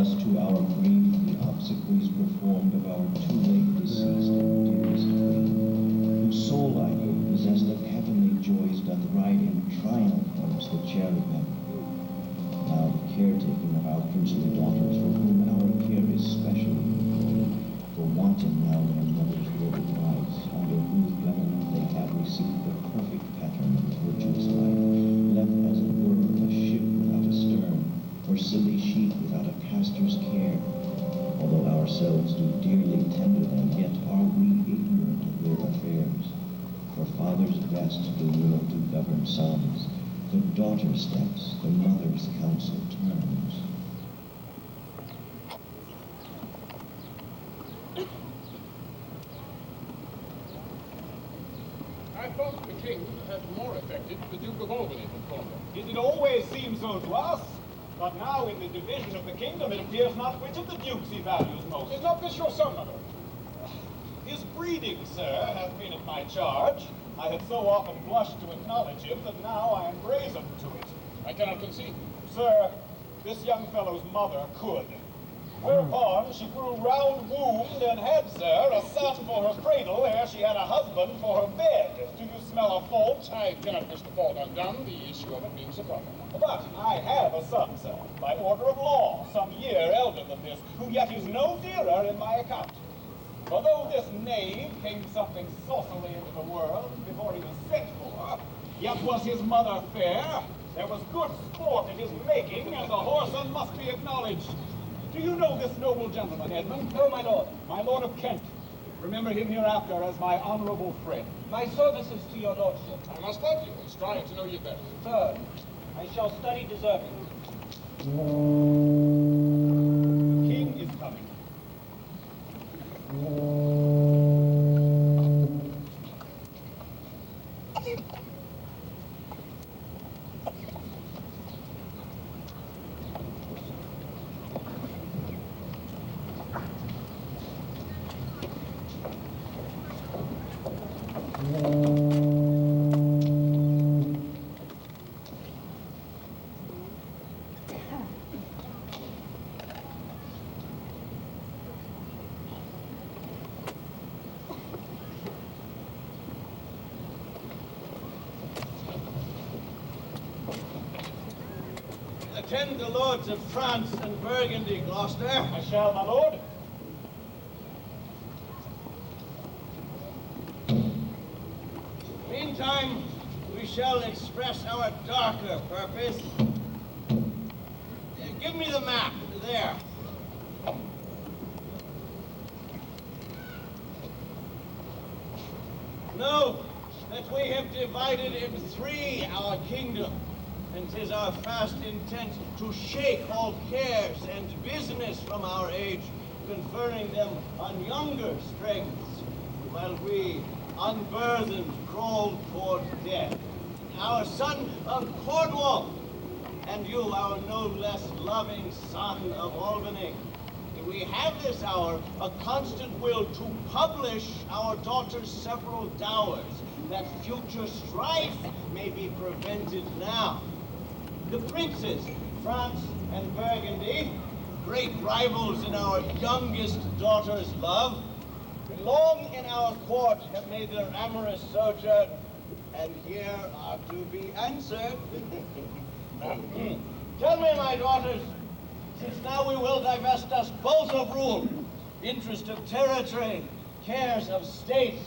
us to our grief the obsequies performed of our too late deceased and dearest queen, whose soul, I hope, possessed of heavenly joys, doth ride in triumph amongst the cherubim. Now the caretaking of our princely daughters, for whom our care is specially employed, for wanting now their mother's royal rights, under whose government they have received the perfect pattern of virtuous life, left as it were a ship without a stern, or silly sheep without a pastor's care. Although ourselves do dearly tender them, yet are we ignorant of their affairs. For fathers best do will to govern sons, the daughter's steps, the mother's counsel turns. I thought the king had more affected the Duke of Albany than Cornwall. Did it always seem so to us? But now in the division of the kingdom, it appears not which of the dukes he values most. Is not this your son, mother? His breeding, sir, hath been at my charge. I have so often blushed to acknowledge him that now I am brazen to it. I cannot conceive. Sir, this young fellow's mother could. Whereupon she grew round-wombed and had, sir, a son for her cradle ere she had a husband for her bed. Do you smell a fault? I cannot wish the fault undone, the issue of it being so proper. But I have a son, sir, by order of law, some year elder than this, who yet is no dearer in my account. For though this knave came something saucily into the world before he was sent for, yet was his mother fair, there was good sport in his making, and the whoreson must be acknowledged. Do you know this noble gentleman, Edmund? No, my lord. My lord of Kent. Remember him hereafter as my honorable friend. My services to your lordship. I must love you and strive to know you better. Sir, I shall study deserving. The king is coming. Attend the lords of France and Burgundy, Gloucester. I shall, my lord. Meantime, we shall express our darker purpose. Give me the map, there. Know that we have divided in three our kingdom, and 'tis our fast intent to shake all cares and business from our age, conferring them on younger strengths, while we, unburthened, crawl toward death. Our son of Cornwall, and you, our no less loving son of Albany, we have this hour a constant will to publish our daughter's several dowers, that future strife may be prevented now. The princes, France and Burgundy, great rivals in our youngest daughter's love, long in our court have made their amorous sojourn, and here are to be answered. Tell me, my daughters, since now we will divest us both of rule, interest of territory, cares of state,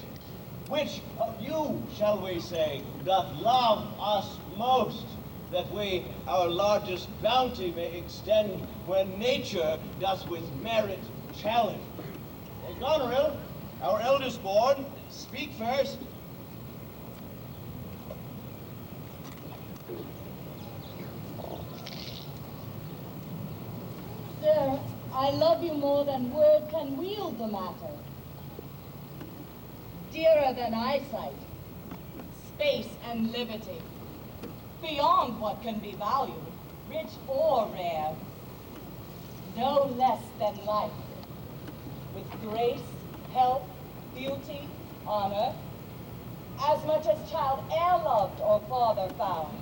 which of you, shall we say, doth love us most, that we our largest bounty may extend when nature doth with merit challenge? Goneril, our eldest born, speak first. Sir, I love you more than word can wield the matter. Dearer than eyesight, space and liberty, beyond what can be valued, rich or rare, no less than life, with grace, health, beauty, honor, as much as child e'er loved or father found.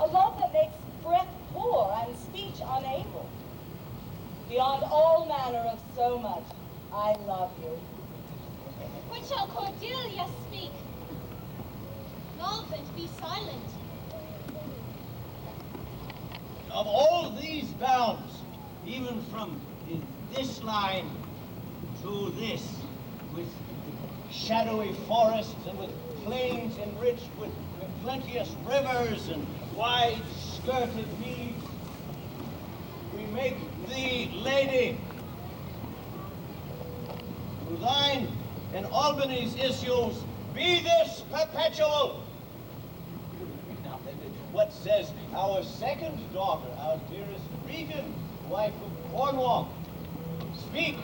A love that makes breath poor and speech unable. Beyond all manner of so much, I love you. What shall Cordelia speak? Love and be silent. Of all these bounds, even from this line to this, with shadowy forests and with plains enriched with plenteous rivers and wide-skirted meads, we make thee lady. To thine and Albany's issues be this perpetual. Now, what says our second daughter, our dearest Regan, wife of Cornwall? Speak.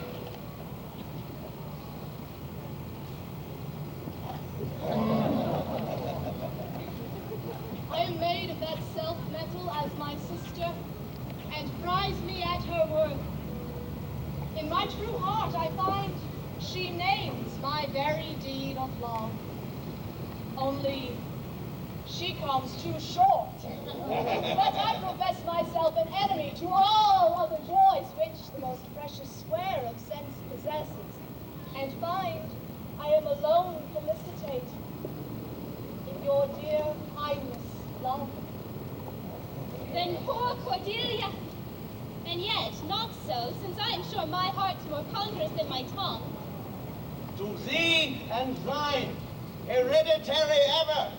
I am made of that self-metal as my sister, and prize me at her worth. In my true heart I find she names my very deed of love. Only she comes too short. But I profess myself an enemy to all other joys which the most precious square of sense possesses, and find I am alone felicitate in your dear highness love. Then poor Cordelia. And yet, not so, since I am sure my heart's more ponderous than my tongue. To thee and thine, hereditary ever,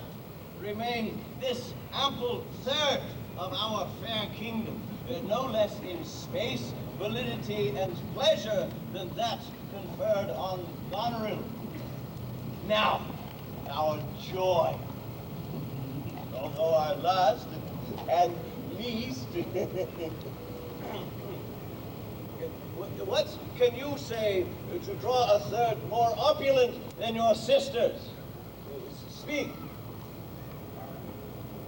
remain this ample third of our fair kingdom, no less in space, validity, and pleasure than that conferred on Goneril. Now, our joy, although our last and least. What can you say to draw a third more opulent than your sisters? Speak.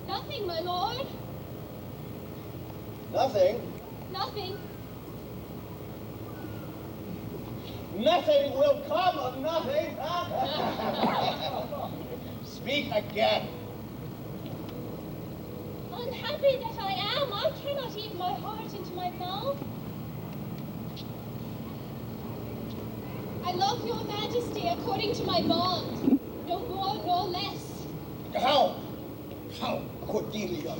Nothing, my lord. Nothing? Nothing. Nothing will come of nothing. Speak again. Unhappy that I am, I cannot eat my heart into my mouth. I love your majesty according to my bond, no more nor less. How, Cordelia?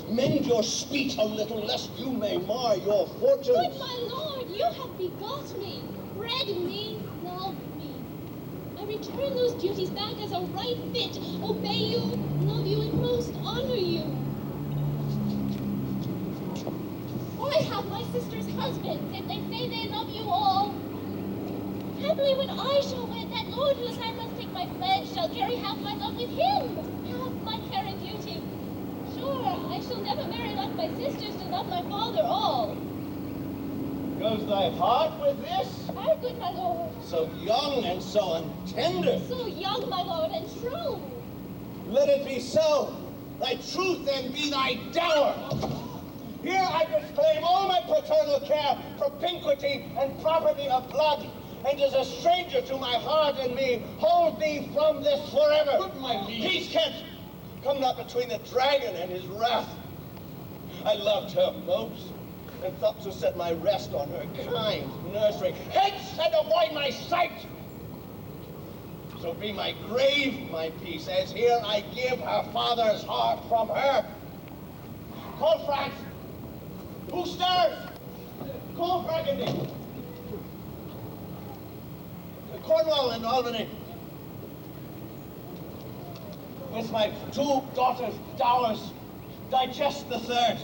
Mend your speech a little, lest you may mar your fortunes. Good my lord, you have begot me, bred me, loved me. I return those duties back as a right fit, obey you, love you, and most honor you. I have my sister's husbands, and they say they love you all. Happily when I shall wed, that lord whose hand must take my pledge shall carry half my love with him, half my care and duty. Sure, I shall never marry like my sisters to love my father all. Goes thy heart with this? Ay, good my lord. So young and so untender. So young, my lord, and true. Let it be so. Thy truth then be thy dower. Here I disclaim all my paternal care, propinquity, and property of blood. And as a stranger to my heart and me, hold thee from this forever. Good my liege. Peace, Kent. Come not between the dragon and his wrath. I loved her most, and thought to set my rest on her kind nursery. Hence, and avoid my sight. So be my grave my peace, as here I give her father's heart from her. Call France. Who stirs? Call Burgundy. Cornwall and Albany. With my two daughters' dowers, digest the third.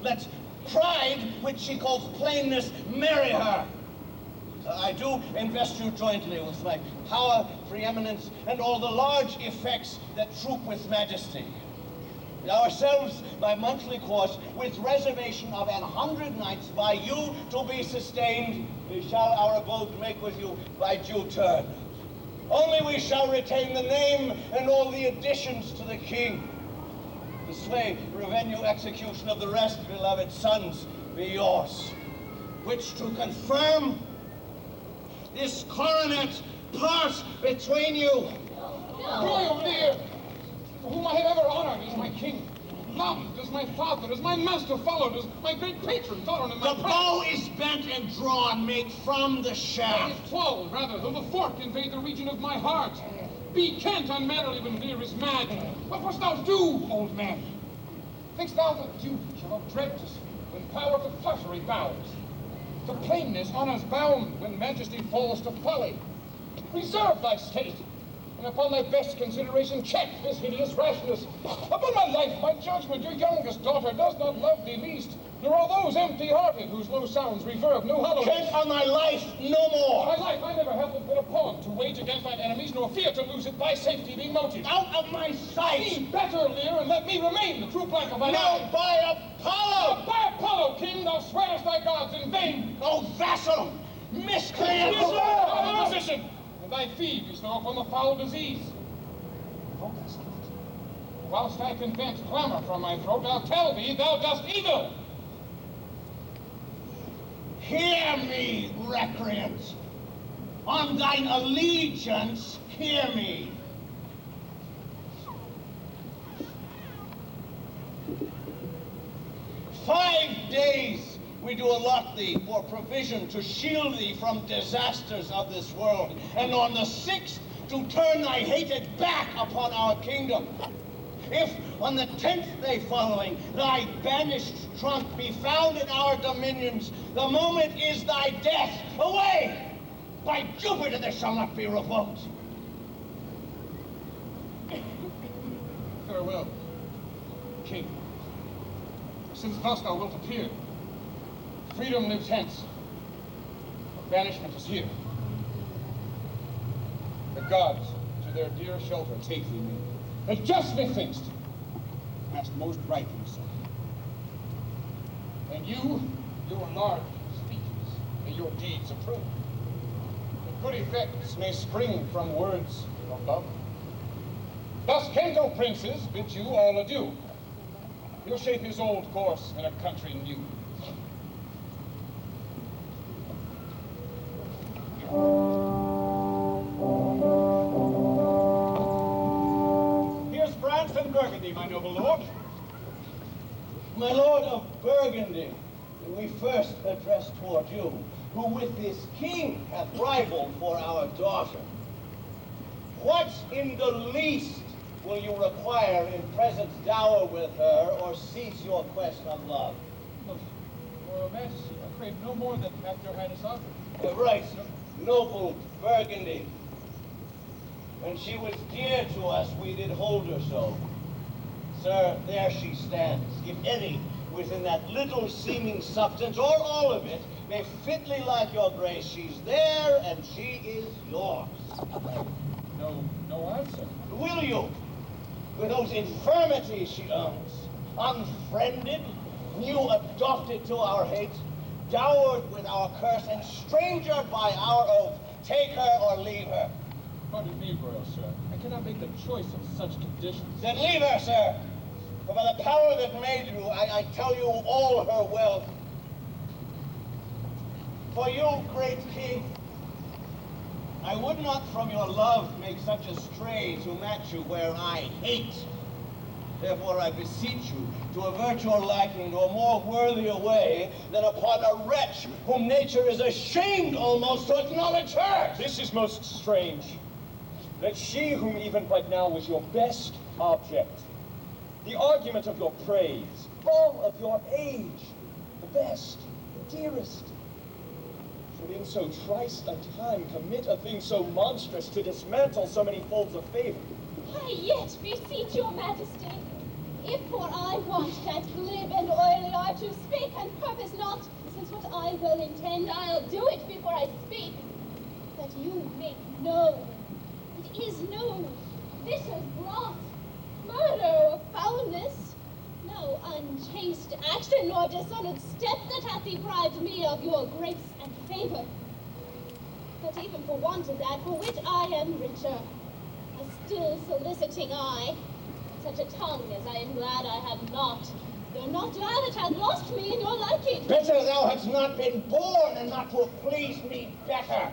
Let pride, which she calls plainness, marry her. I do invest you jointly with my power, preeminence, and all the large effects that troop with majesty. Ourselves, by monthly course, with reservation of 100 nights by you to be sustained, we shall our abode make with you by due turn. Only we shall retain the name and all the additions to the king. The sway, revenue, execution of the rest, beloved sons, be yours. Which to confirm, this coronet pass between you. Royal Lear, whom I have ever honored, is my king. loved, as my father, as my master followed, as my great patron taught him in my The bow is bent and drawn, made from the shaft. It fall, rather, though the fork invade the region of my heart. Be Kent unmannerly when Lear is mad. What wouldst thou do, old man? Think'st thou that duty shall have dreamt us when power to flattery bows? To plainness honor's bound when majesty falls to folly. Preserve thy state, and upon thy best consideration check this hideous rashness. Upon my life, my judgment, your youngest daughter does not love thee least, nor are those empty-hearted whose low sounds reverb no hollow. Kent, on thy life, no more. My life I never held it but a pawn to wage against thine enemies, nor fear to lose it by safety be motive. Out of my sight! Be better, Lear, and let me remain the true black of thine No, eye. by Apollo! By Apollo, king, thou swearest thy gods in vain. O vassal! Miscreant! Thy physician, and thy fee bestow upon the foul disease. Whilst I can vent clamor from my throat, I'll tell thee thou dost evil. Hear me, recreant. On thine allegiance, hear me. "5 days we do allot thee for provision to shield thee from disasters of this world, and on the 6th to turn thy hated back upon our kingdom. If on the 10th day following thy banished trunk be found in our dominions, the moment is thy death. Away! By Jupiter, this shall not be revoked." Farewell, king. Since thus thou wilt appear, freedom lives hence, but banishment is here. The gods to their dear shelter take thee, me. And justly think'st, hast most rightly so. And you enlarge speeches, may your deeds approve. And good effects may spring from words of love. Thus Kent, O princes, bid you all adieu. He'll shape his old course in a country new. Here's France and Burgundy, my noble lord. My lord of Burgundy, we first address toward you, who with this king hath rivaled for our daughter. What in the least will you require in present dower with her, or cease your quest of love? Royal Majesty, I crave no more than hath your highness offered. Right, noble Burgundy. When she was dear to us, we did hold her so. Sir, there she stands. If any within that little seeming substance, or all of it, may fitly like your grace, she's there, and she is yours. No answer. Will you, with those infirmities she owns, unfriended, new adopted to our hate, dowered with our curse, and stranger by our oath, take her or leave her? Pardon me, royal sir. I cannot make the choice of such conditions. Then leave her, sir. For by the power that made you, I tell you all her wealth. For you, great king, I would not from your love make such a stray to match you where I hate. Therefore I beseech you to avert your liking to a more worthier way than upon a wretch whom nature is ashamed almost to acknowledge her. This is most strange, that she whom even but now was your best object, the argument of your praise, all of your age, the best, the dearest, should in so trice a time commit a thing so monstrous to dismantle so many folds of favor. I yet beseech your majesty, if for I want that glib and oily art to speak and purpose not, since what I will intend, I'll do it before I speak, that you make known, it is known, vicious wrath, murder or foulness, no unchaste action nor dishonored step that hath deprived me of your grace and favor. But even for want of that, for which I am richer, a still soliciting eye, such a tongue as I am glad I have not, though not thou that hath lost me in your liking. Better thou hadst not been born, and not to have pleased me better.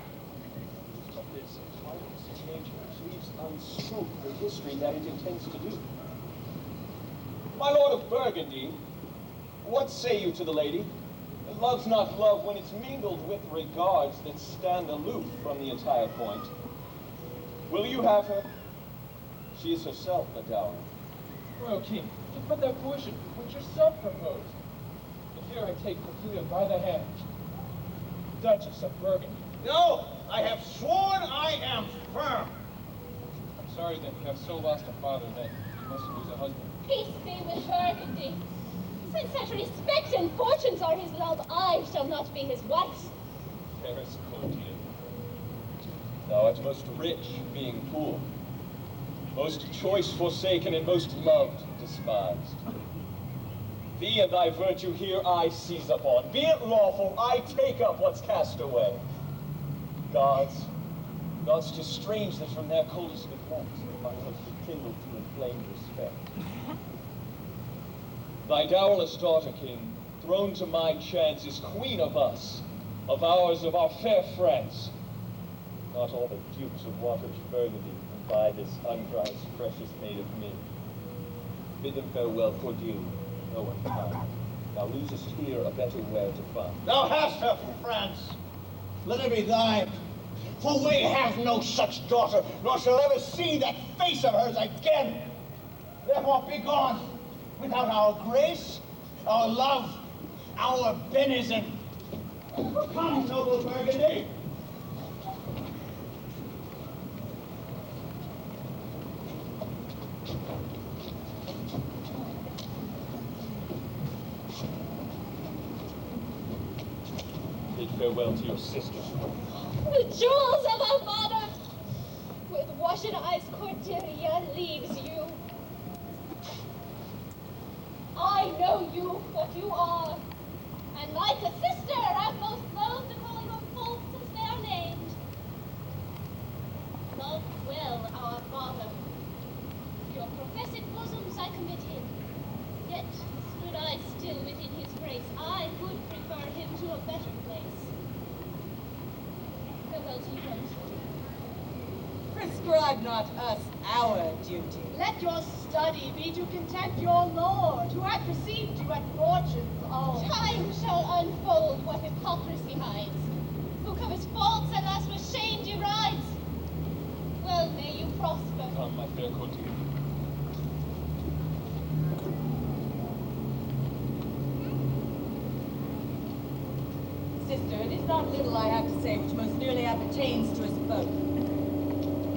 But this tyrant's nature please unscoop the history that it intends to do. My lord of Burgundy, what say you to the lady? Love's not love when it's mingled with regards that stand aloof from the entire point. Will you have her? She is herself a dowry. Royal King, give but that portion which yourself proposed. And here I take Cordelia by the hand, Duchess of Burgundy. No, I have sworn I am firm. I'm sorry that you have so lost a father that you must lose a husband. Peace be with Burgundy. Since such respect and fortunes are his love, I shall not be his wife. Fairest Cordelia, thou art most rich, being poor, most choice forsaken, and most loved despised. Thee and thy virtue here I seize upon. Be it lawful, I take up what's cast away. Gods, 'tis strange that from their coldest neglect my love should kindle to inflamed respect. Thy dowerless daughter, King, thrown to my chance, is queen of us, of ours, of our fair friends. Not all the dukes of waters Burgundy can buy this unprized precious maid of me. Bid them farewell, Cordelia, no one kind. Thou losest here a better where to find. Thou hast her from France. Let her be thine. For we have no such daughter, nor shall ever see that face of hers again. Therefore be gone, without our grace, our love, our benison. Come, noble Burgundy. Bid farewell to your sister. The jewels of our father! With washen eyes, Cordelia leaves you. I know you, what you are, and like a sister, I'm most loath to call you a fool since they are named. Love well our father. Your professed bosoms I commit him. Yet, stood I still within his grace, I would prefer him to a better place. Farewell to you both. Prescribe not us our duty. Let your study be to content your lord, who hath received you at fortune's all. Time shall unfold what hypocrisy hides. Who covers faults and us with shame derides. Well may you prosper. Come, my fair Cordelia. Sister, it is not little I have to say which most nearly appertains to us both.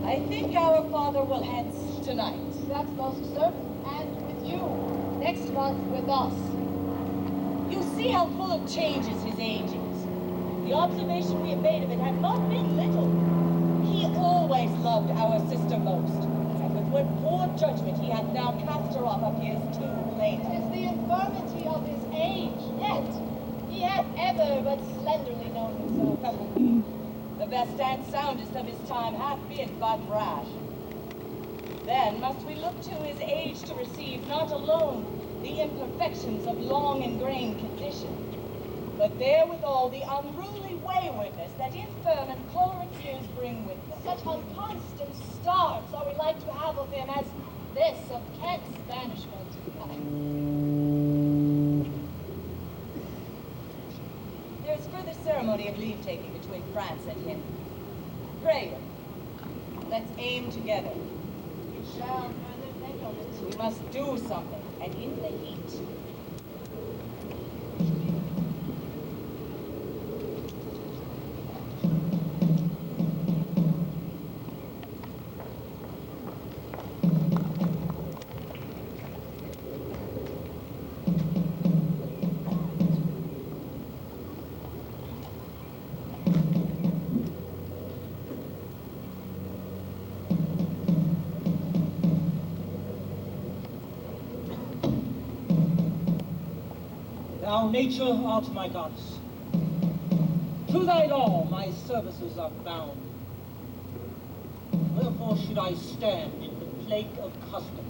I think our father will hence tonight. That's most certain, and with you. Next month with us. You see how full of changes his age is. The observation we have made of it had not been little. He always loved our sister most, and with what poor judgment he hath now cast her off appears too plain. It is the infirmity of his age, yet he hath ever but slenderly known himself. The best and soundest of his time hath been but rash. Then must we look to his age to receive not alone the imperfections of long ingrained condition, but therewithal the unruly waywardness that infirm and choleric years bring with them. Such unconstant starts are we like to have of him as this of Kent's banishment. There is further ceremony of leave-taking between France and him. Pray, let's aim together. We shall further think of it. We must do something, and in the heat. Thou nature art my goddess. To thy law my services are bound. Wherefore should I stand in the plague of custom,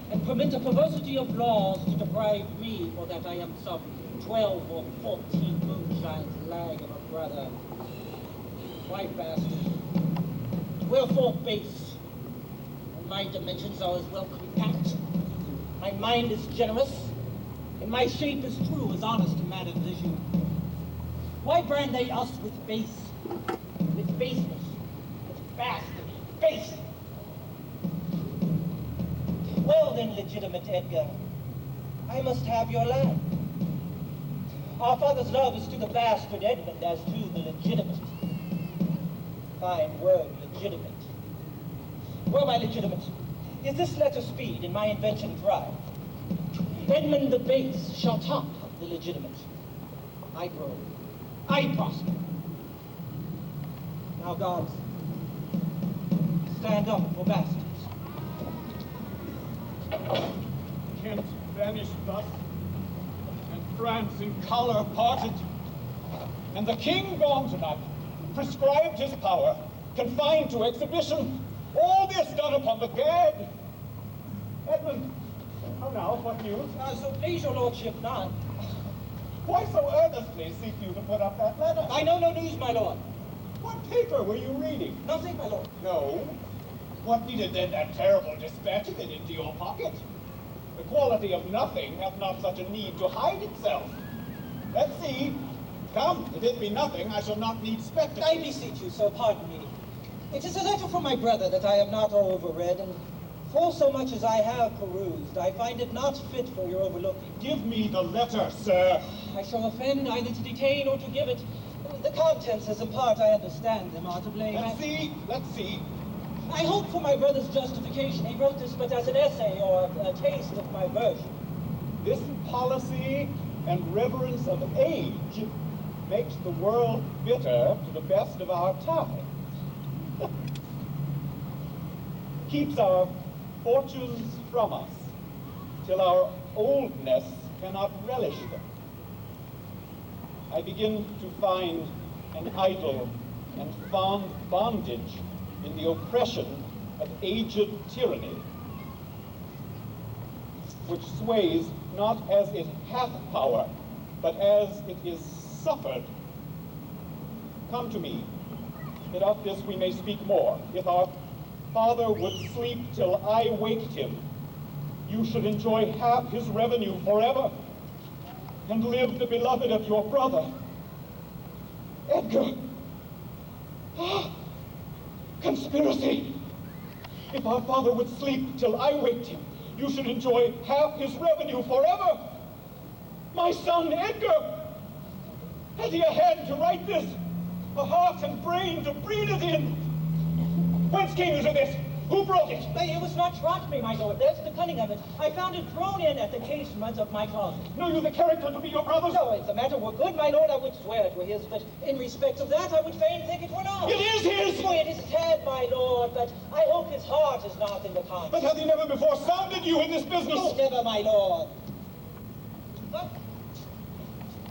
and permit the perversity of laws to deprive me, for that I am some 12 or 14 moonshines lag of a brother? Why bastard? Wherefore base? And my dimensions are as well compact. My mind is generous, and my shape is true, as honest a matter as you. Why brand they us with base, with baseness, with bastard, base? Well then, legitimate Edgar, I must have your land. Our father's love is to the bastard Edmund as to the legitimate. Fine word, legitimate. Well, my legitimate, is this letter speed in my invention thrive? Edmund the base shall top the legitimate. I grow, I prosper. Now, gods, stand up for bastards. Kent vanished thus, and France in color parted, and the king gone tonight, prescribed his power, confined to exhibition, all this done upon the gad. Edmund, how now, what news? So please your lordship not. Why so earnestly seek you to put up that letter? I know no news, my lord. What paper were you reading? Nothing, my lord. No. What needed then that terrible dispatch of it into your pocket? The quality of nothing hath not such a need to hide itself. Let's see. Come, if it be nothing, I shall not need spectacles. I beseech you, sir, pardon me. It is a letter from my brother that I have not overread, and for so much as I have perused, I find it not fit for your overlooking. Give me the letter, sir. I shall offend either to detain or to give it. The contents, as in part I understand them, are to blame. Let's see. I hope for my brother's justification. He wrote this but as an essay or a taste of my version. This policy and reverence of age makes the world bitter to the best of our time. Keeps our fortunes from us till our oldness cannot relish them. I begin to find an idle and fond bondage in the oppression of aged tyranny, which sways not as it hath power, but as it is suffered. Come to me, that of this we may speak more. If our father would sleep till I waked him, you should enjoy half his revenue forever, and live the beloved of your brother. Edgar! Conspiracy! If our father would sleep till I waked him, you should enjoy half his revenue forever. My son Edgar! Has he a hand to write this? A heart and brain to breathe it in? Whence came you to this? Who brought it? It was not trot me, my lord. There's the cunning of it. I found it thrown in at the casement of my closet. Know you the character to be your brother's? No, if the matter were good, my lord, I would swear it were his, but in respect of that, I would fain think it were not. It is his! Oh, it is said, my lord, but I hope his heart is not in the conscience. But hath he never before sounded you in this business? Oh, never, my lord. But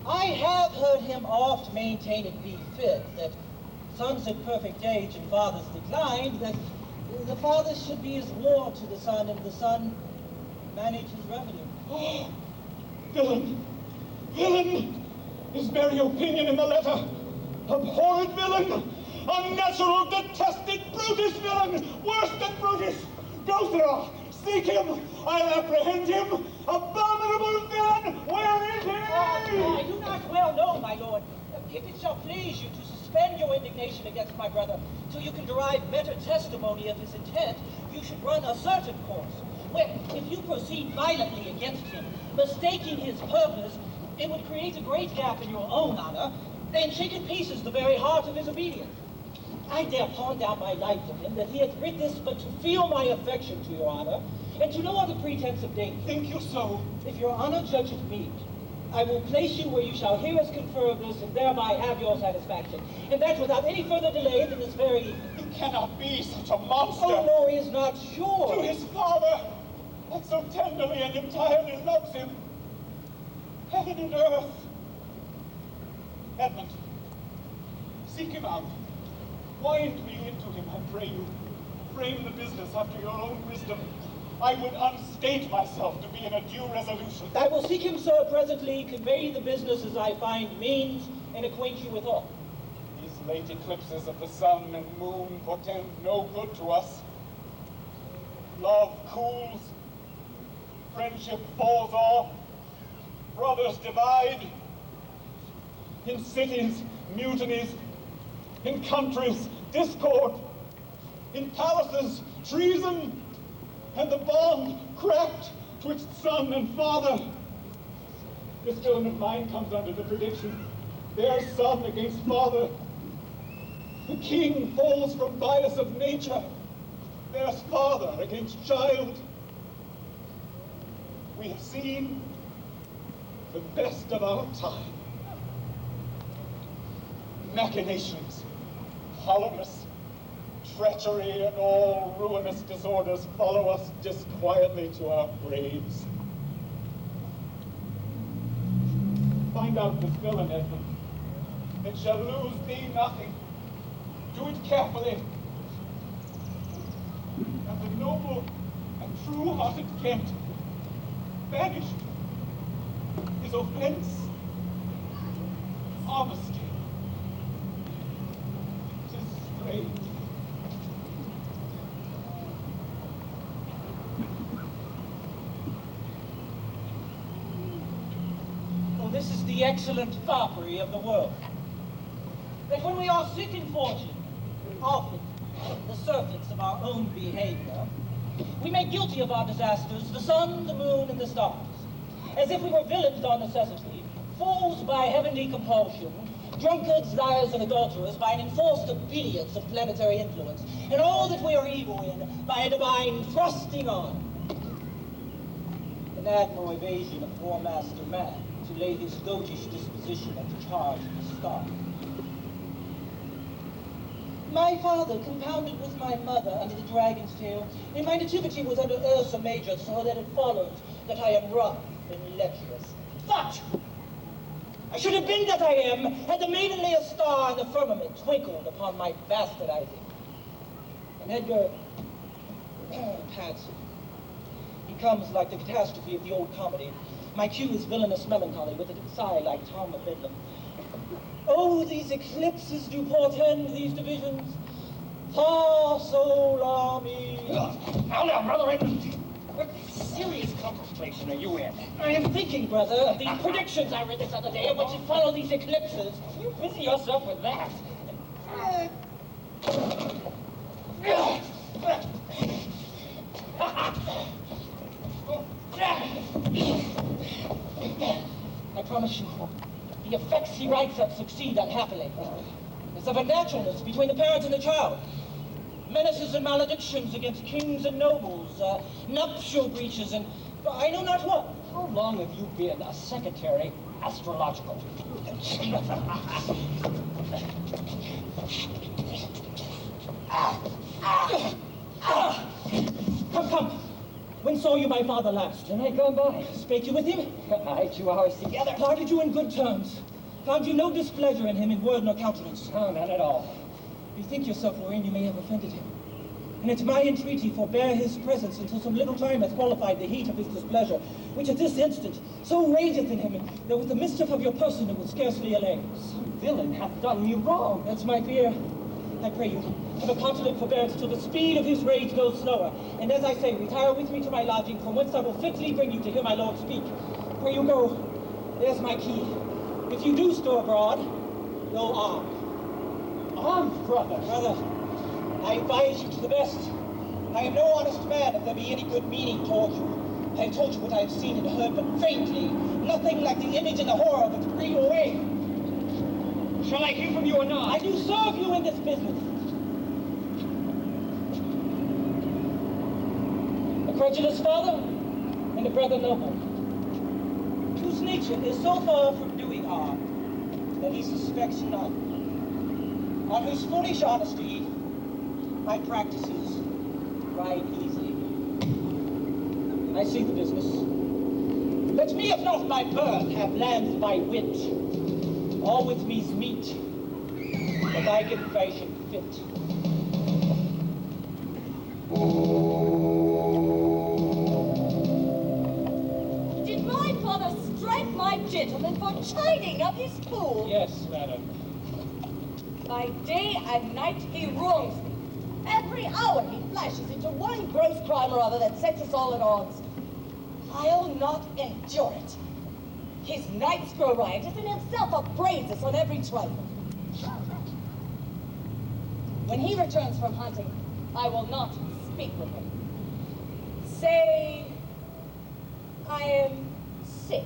I have heard him oft maintain it be fit that sons at perfect age and fathers declined, that the father should be as ward to the son, and the son manage his revenue. Oh, villain! Villain! His very opinion in the letter! Abhorred villain! Unnatural, detested Brutus villain! Worse than Brutus! Go, sirrah! Seek him! I'll apprehend him! Abominable villain! Where is he? I do not well know, my lord. If it shall please you to suspend your indignation against my brother till you can derive better testimony of his intent, you should run a certain course. Where, if you proceed violently against him, mistaking his purpose, it would create a great gap in your own honor, and shake in pieces the very heart of his obedience. I dare pawn down my life to him that he hath writ this but to feel my affection to your honor, and to no other pretense of danger. Think you so? If your honor judgeth me, I will place you where you shall hear us confer of this, and thereby have your satisfaction. And that without any further delay than this very evening. You cannot be such a monster! Oh, no, he is not sure. To his father, that so tenderly and entirely loves him. Heaven and earth. Edmund, seek him out. Wind me into him, I pray you. Frame the business after your own wisdom. I would unstate myself to be in a due resolution. I will seek him, sir, presently, convey the business as I find means, and acquaint you with all. These late eclipses of the sun and moon portend no good to us. Love cools, friendship falls off, brothers divide. In cities, mutinies. In countries, discord. In palaces, treason. And the bond cracked twixt son and father. This villain of mine comes under the prediction. Their son against father. The king falls from bias of nature. There's father against child. We have seen the best of our time. Machinations, hollowness, treachery, and all ruinous disorders follow us disquietly to our graves. Find out this villain, Edmund. It shall lose thee nothing. Do it carefully. And the noble and true-hearted Kent, banished, his offense, honesty. 'Tis strange. Oh, this is the excellent foppery of the world. That when we are sick in fortune, often the servants of our own behavior, we make guilty of our disasters the sun, the moon, and the stars, as if we were villains on necessity, fools by heavenly compulsion, drunkards, liars, and adulterers by an enforced obedience of planetary influence, and all that we are evil in by a divine thrusting on. An admirable evasion of poor Master Man to lay his goatish disposition at the charge of the star. My father compounded with my mother under the dragon's tail, and my nativity was under Ursa Major, so that it follows that I am rough and lecherous. But I should have been that I am, had the maidenliest star in the firmament twinkled upon my bastardizing. And Edgar, Pat, he comes like the catastrophe of the old comedy. My cue is villainous melancholy, with a sigh like Tom of Bedlam. Oh, these eclipses do portend these divisions. Far so army. Now, brother Edmund, what serious contemplation are you in? I am thinking, brother, of the predictions I read this other day, and what should follow these eclipses. You busy yourself with that. I promise you, the effects he writes of succeed unhappily. It's of a naturalness between the parent and the child. Menaces and maledictions against kings and nobles, nuptial breaches, and I know not what. How long have you been a secretary astrological? Come. When saw you my father last? The night gone by. Spake you with him? Aye, 2 hours together. Parted you in good terms. Found you no displeasure in him in word nor countenance. No, none at all. Bethink yourself wherein you may have offended him. And at my entreaty forbear his presence until some little time hath qualified the heat of his displeasure, which at this instant so rageth in him, that with the mischief of your person it would scarcely allay. Some villain hath done you wrong. That's my fear. I pray you, have a continent forbearance till the speed of his rage goes slower. And as I say, retire with me to my lodging, from whence I will fitly bring you to hear my lord speak. Pray you go. There's my key. If you do stir abroad, go armed. Armed, brother. Brother, I advise you to the best. I am no honest man if there be any good meaning toward you. I have told you what I have seen and heard, but faintly, nothing like the image and the horror of it to bring you away. Shall I hear from you or not? I do serve you in this business. A credulous father and a brother noble, whose nature is so far from doing harm that he suspects none, on whose foolish honesty my practices ride easily. I see the business. Let me, if not by birth, have lands by wit. All with me's meat, that I can fashion fit. Did my father strike my gentleman for chiding of his fool? Yes, madam. By day and night he wrongs me. Every hour he flashes into one gross crime or other that sets us all at odds. I'll not endure it. His knights grow riotous and himself upbraids us on every trifle. When he returns from hunting, I will not speak with him. Say, I am sick.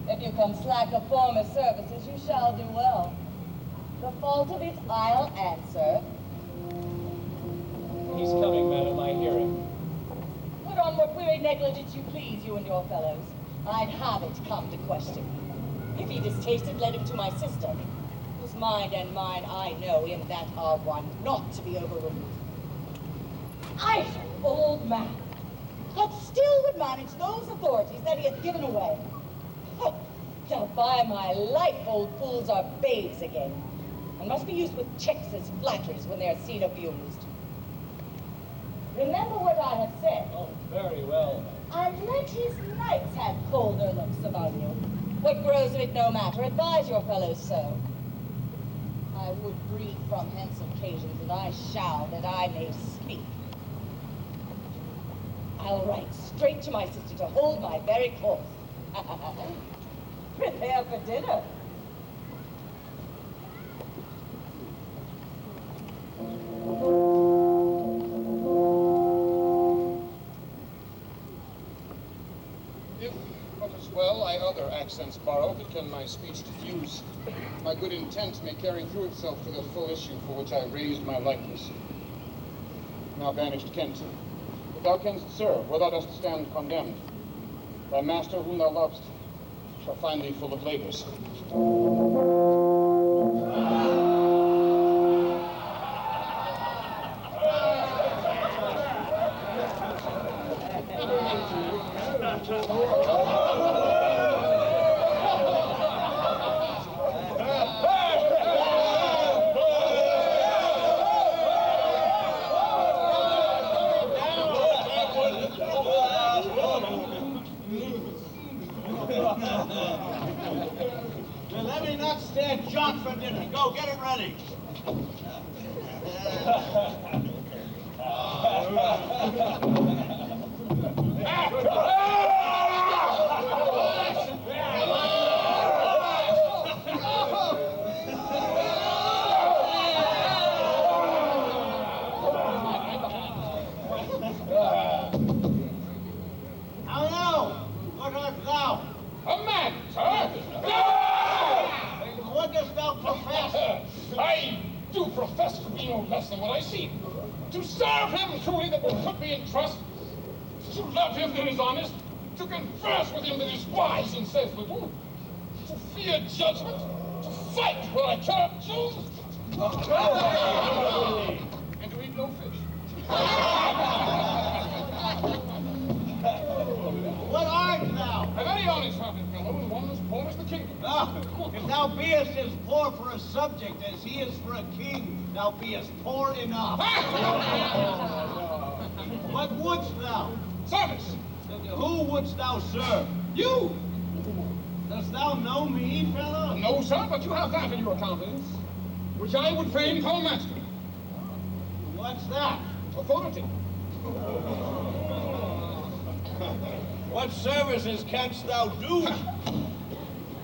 If you come slack of former services, you shall do well. The fault of it I'll answer. He's coming, madam, I hear him. Put on what weary negligence you please, you and your fellows. I'd have it come to question. If he distasted, let him to my sister, whose mind and mine I know in that are one, not to be overruled. Idle old man, but still would manage those authorities that he hath given away. Oh, now by my life, old fools are babes again, and must be used with checks as flatteries when they are seen abused. Remember what I have said. Oh, very well. And let his knights have colder looks about you. What grows of it no matter, advise your fellows so. I would breathe from hence occasions, and I shall, that I may speak. I'll write straight to my sister to hold my very course. Prepare for dinner. If, but as well I other accents borrow, that can my speech diffuse, my good intent may carry through itself to the full issue for which I raised my likeness. Now banished Kent, if thou canst serve where thou dost stand condemned, thy master whom thou lovest shall find thee full of labors. Well, let me not stand jot for dinner. Go, get it ready. How now? What art thou? A man, sir! What dost thou profess? I do profess to be no less than what I seem. To serve him truly that will put me in trust, to love him that is honest, to converse with him that is wise and says little, to fear judgment, to fight where I cannot choose, and to eat no fish. What art thou? A very honest-hearted fellow, and one as poor as the kingdom. If thou beest as poor for a subject as he is for a king, thou beest poor enough. What wouldst thou? Service! Who wouldst thou serve? You! Dost thou know me, fellow? No, sir, but you have that in your countenance, which I would fain call master. What's that? Authority. What services canst thou do?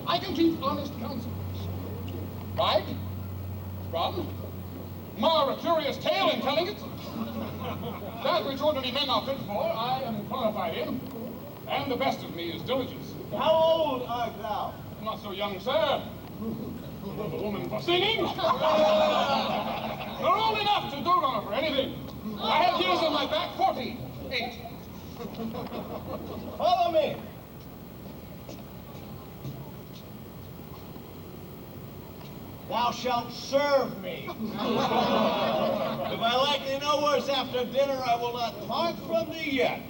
I can keep honest counsel. Bragg, run, mar a curious tale in telling it. That which ordinary men are fit for, I am qualified in, and the best of me is diligence. How old art thou? Not so young, sir. A woman for singing. You're old enough to dote on her for anything. I have years on my back, 48. Follow me. Thou shalt serve me. If I like thee no worse after dinner, I will not part from thee yet.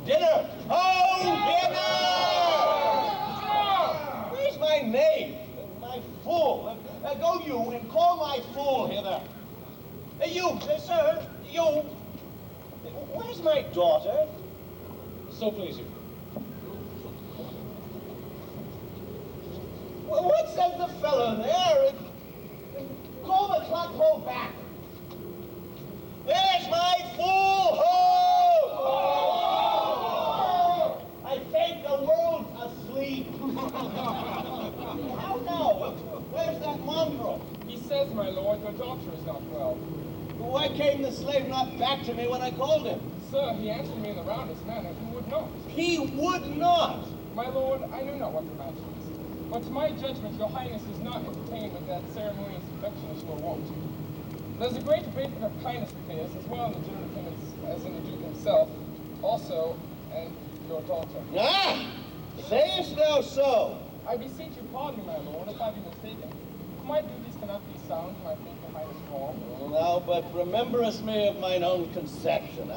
Dinner! Oh, dinner! Where's my knave? My fool? Go you and call my fool hither. You, sir, you. Where's my daughter? So please you. What says the fellow there? Call the clock back. There's my fool! Ho! himself. Why came the slave not back to me when I called him? Sir, he answered me in the roundest manner. He would not. He would not! My lord, I knew not what your majesty is. But to my judgment, your highness is not entertained with that ceremonious affection as you are wont. There's a great debate of kindness appears, as well in the general attendants as in the duke himself, also, and your daughter. Ah! Sayest thou so? I beseech you pardon me, my lord, if I be mistaken. My duties cannot be sound, and I think your highness wrong. Now, but rememberest me of mine own conception.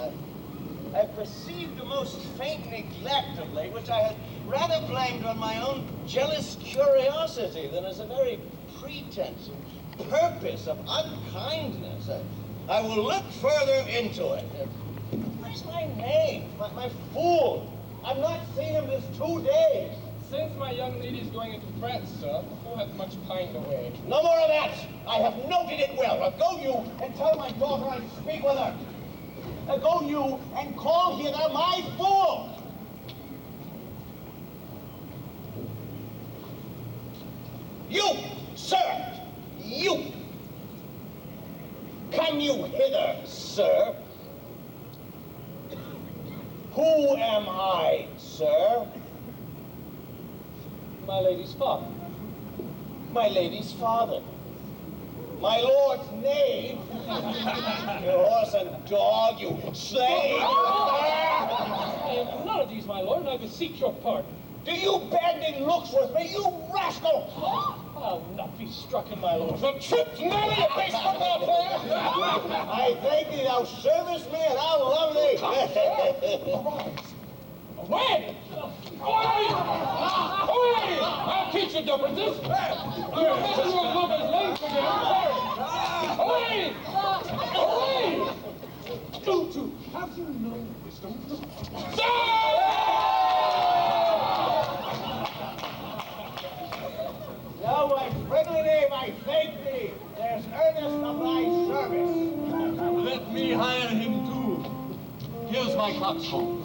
I perceived a most faint neglect of late, which I had rather blamed on my own jealous curiosity than as a very pretense and purpose of unkindness. I will look further into it. Where's my name? My fool? I've not seen him this 2 days. Since my young lady is going into France, sir, the fool hath much pined away. No more of that! I have noted it well. Now go you and tell my daughter I speak with her. Now go you and call hither my fool! You, sir! You! Come you hither, sir. Who am I, sir? My lady's father. My lady's father. My lord's knave. You horse and dog, you slave. None of these, my lord, and I beseech your pardon. Do you bend in looks with me, you rascal? I'll not be struck in, my lord. The tripped man, you base football player! I thank thee, thou servest me, and I'll love thee. Away! Away! Away! I'll teach you differences. You're making your mother's legs again. Away! Away! Don't you have you no wisdom? Now, my friendly knave, I thank thee. There's earnest of thy service. Let me hire him too. Here's my coxcomb.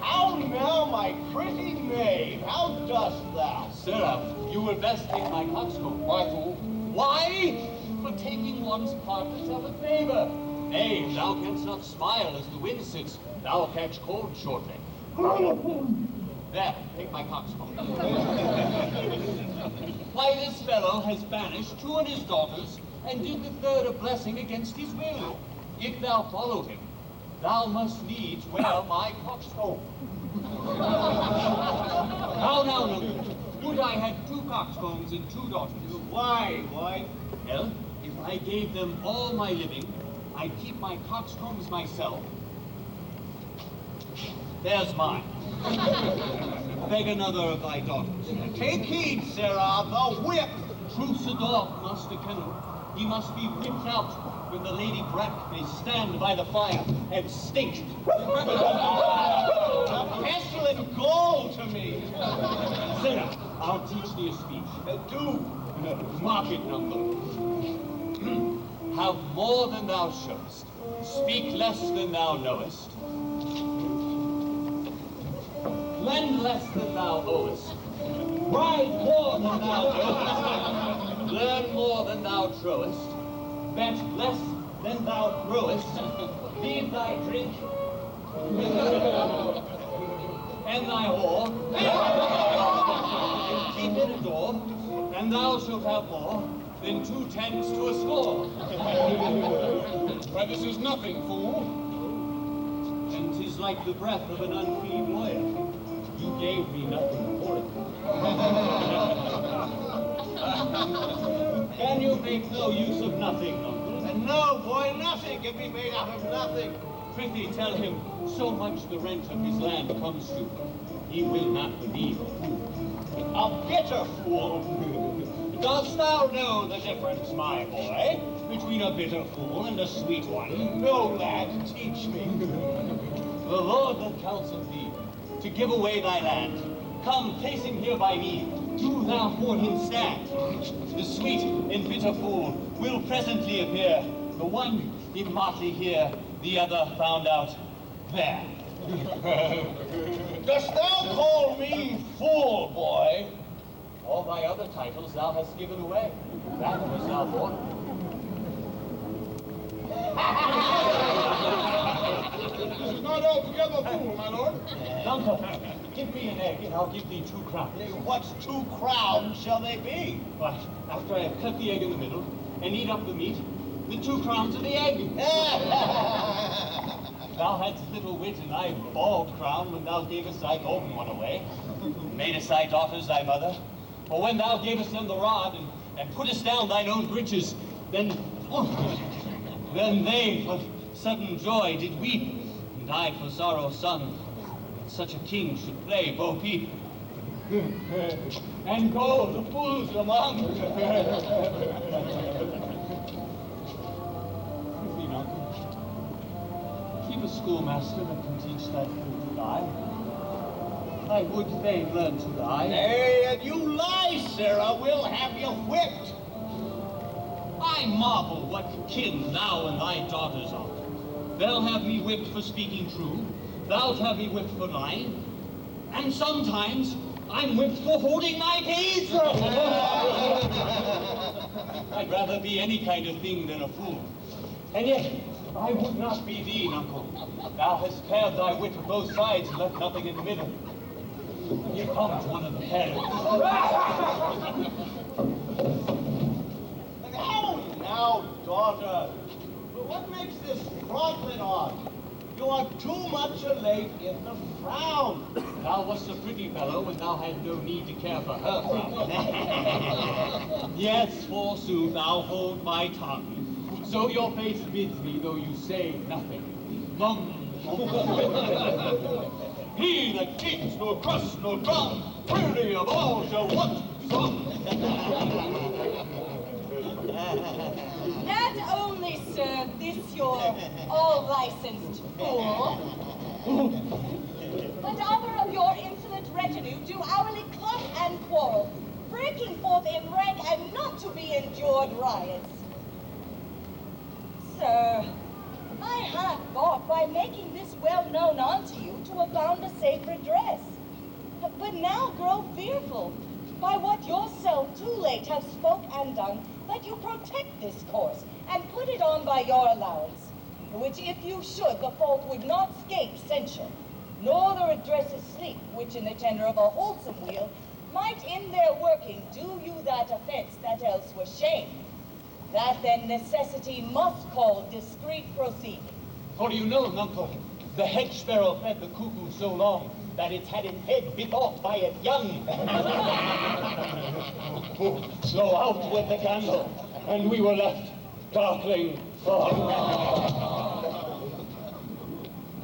How now, my pretty maid, how dost thou? Sirrah, you will best take my coxcomb. Why, fool? Why? For taking one's part of a favor. Nay, thou canst not smile as the wind sits. Thou'll catch cold shortly. There, take my coxcomb. Why, this fellow has banished 2 of his daughters, and did the 3rd a blessing against his will. If thou follow him, thou must needs wear my coxcomb. Now, would I had 2 coxcombs and 2 daughters. Why? Well, if I gave them all my living, I'd keep my coxcombs myself. There's mine. Beg another of thy daughters. Take heed, sirrah, the whip. Truce a dog, Master Kennel. He must be whipped out when the Lady Bragg may stand by the fire and stink. A pestilent gall to me. Sirrah, I'll teach thee a speech. Do. Market number. Have more than thou showest. Speak less than thou knowest. Lend less than thou owest. Ride more than thou knowest. Learn more than thou trowest. Bet less than thou throwest. Leave thy drink. And thy whore. Keep it a door. And thou shalt have more than 2 tens to a score. Why, this is nothing, fool. And 'tis like the breath of an unfeed lawyer. You gave me nothing for it. Can you make no use of nothing, uncle? And no, boy, nothing can be made out of nothing. Prithee, tell him so much the rent of his land comes to. He will not believe a fool. A bitter fool. Dost thou know the difference, my boy, between a bitter fool and a sweet one? No, lad, teach me. The Lord that counsels thee to give away thy land. Come, place him here by me. Do thou for him stand. The sweet and bitter fool will presently appear. The one in motley here, the other found out there. Dost thou call me fool, boy? All thy other titles thou hast given away. That was thou born. a fool, my lord. Uncle, give me an egg and I'll give thee 2 crowns. What 2 crowns shall they be? But after I have cut the egg in the middle and eat up the meat, the 2 crowns of the egg. Thou hadst little wit, and I bald crown when thou gavest thy golden one away. Madest thy daughters thy mother, for when thou gavest them the rod and puttest down thine own breeches, then they for sudden joy did weep, and I for sorrow's son, that such a king should play Bo Peep. And go the fools among. Keep a schoolmaster that can teach that fool to die. I would fain learn to die. Nay, and you lie, Sarah. We'll have you whipped. I marvel what kin thou and thy daughters are. They'll have me whipped for speaking true. Thou'lt have me whipped for lying. And sometimes I'm whipped for holding my peace. I'd rather be any kind of thing than a fool. And yet, I would not be thee, uncle. Thou hast pared thy wit on both sides and left nothing in the middle. Here comes one of the parents. Now, daughter, but what makes this frontlet on? You are too much elate in the frown. Thou wast a pretty fellow, and thou had no need to care for her frown. Yes, forsooth, I'll hold my tongue. So your face bids me, though you say nothing. He that keeps nor crust nor drum, weary of all shall want some. Not only, sir, this your all-licensed fool, but other of your insolent retinue do hourly club and quarrel, breaking forth in rank and not to be endured riots. Sir, I had thought by making this well known unto you to have found a safe redress, but now grow fearful by what yourself too late have spoke and done, that you protect this course and put it on by your allowance, which if you should, the fault would not scape censure, nor the redresses sleep, which in the tender of a wholesome wheel might in their working do you that offense that else were shame. That then necessity must call discreet proceeding. For you know, uncle, the hedge sparrow fed the cuckoo so long that it's had its head bit off by its young. So out went the candle, and we were left darkling.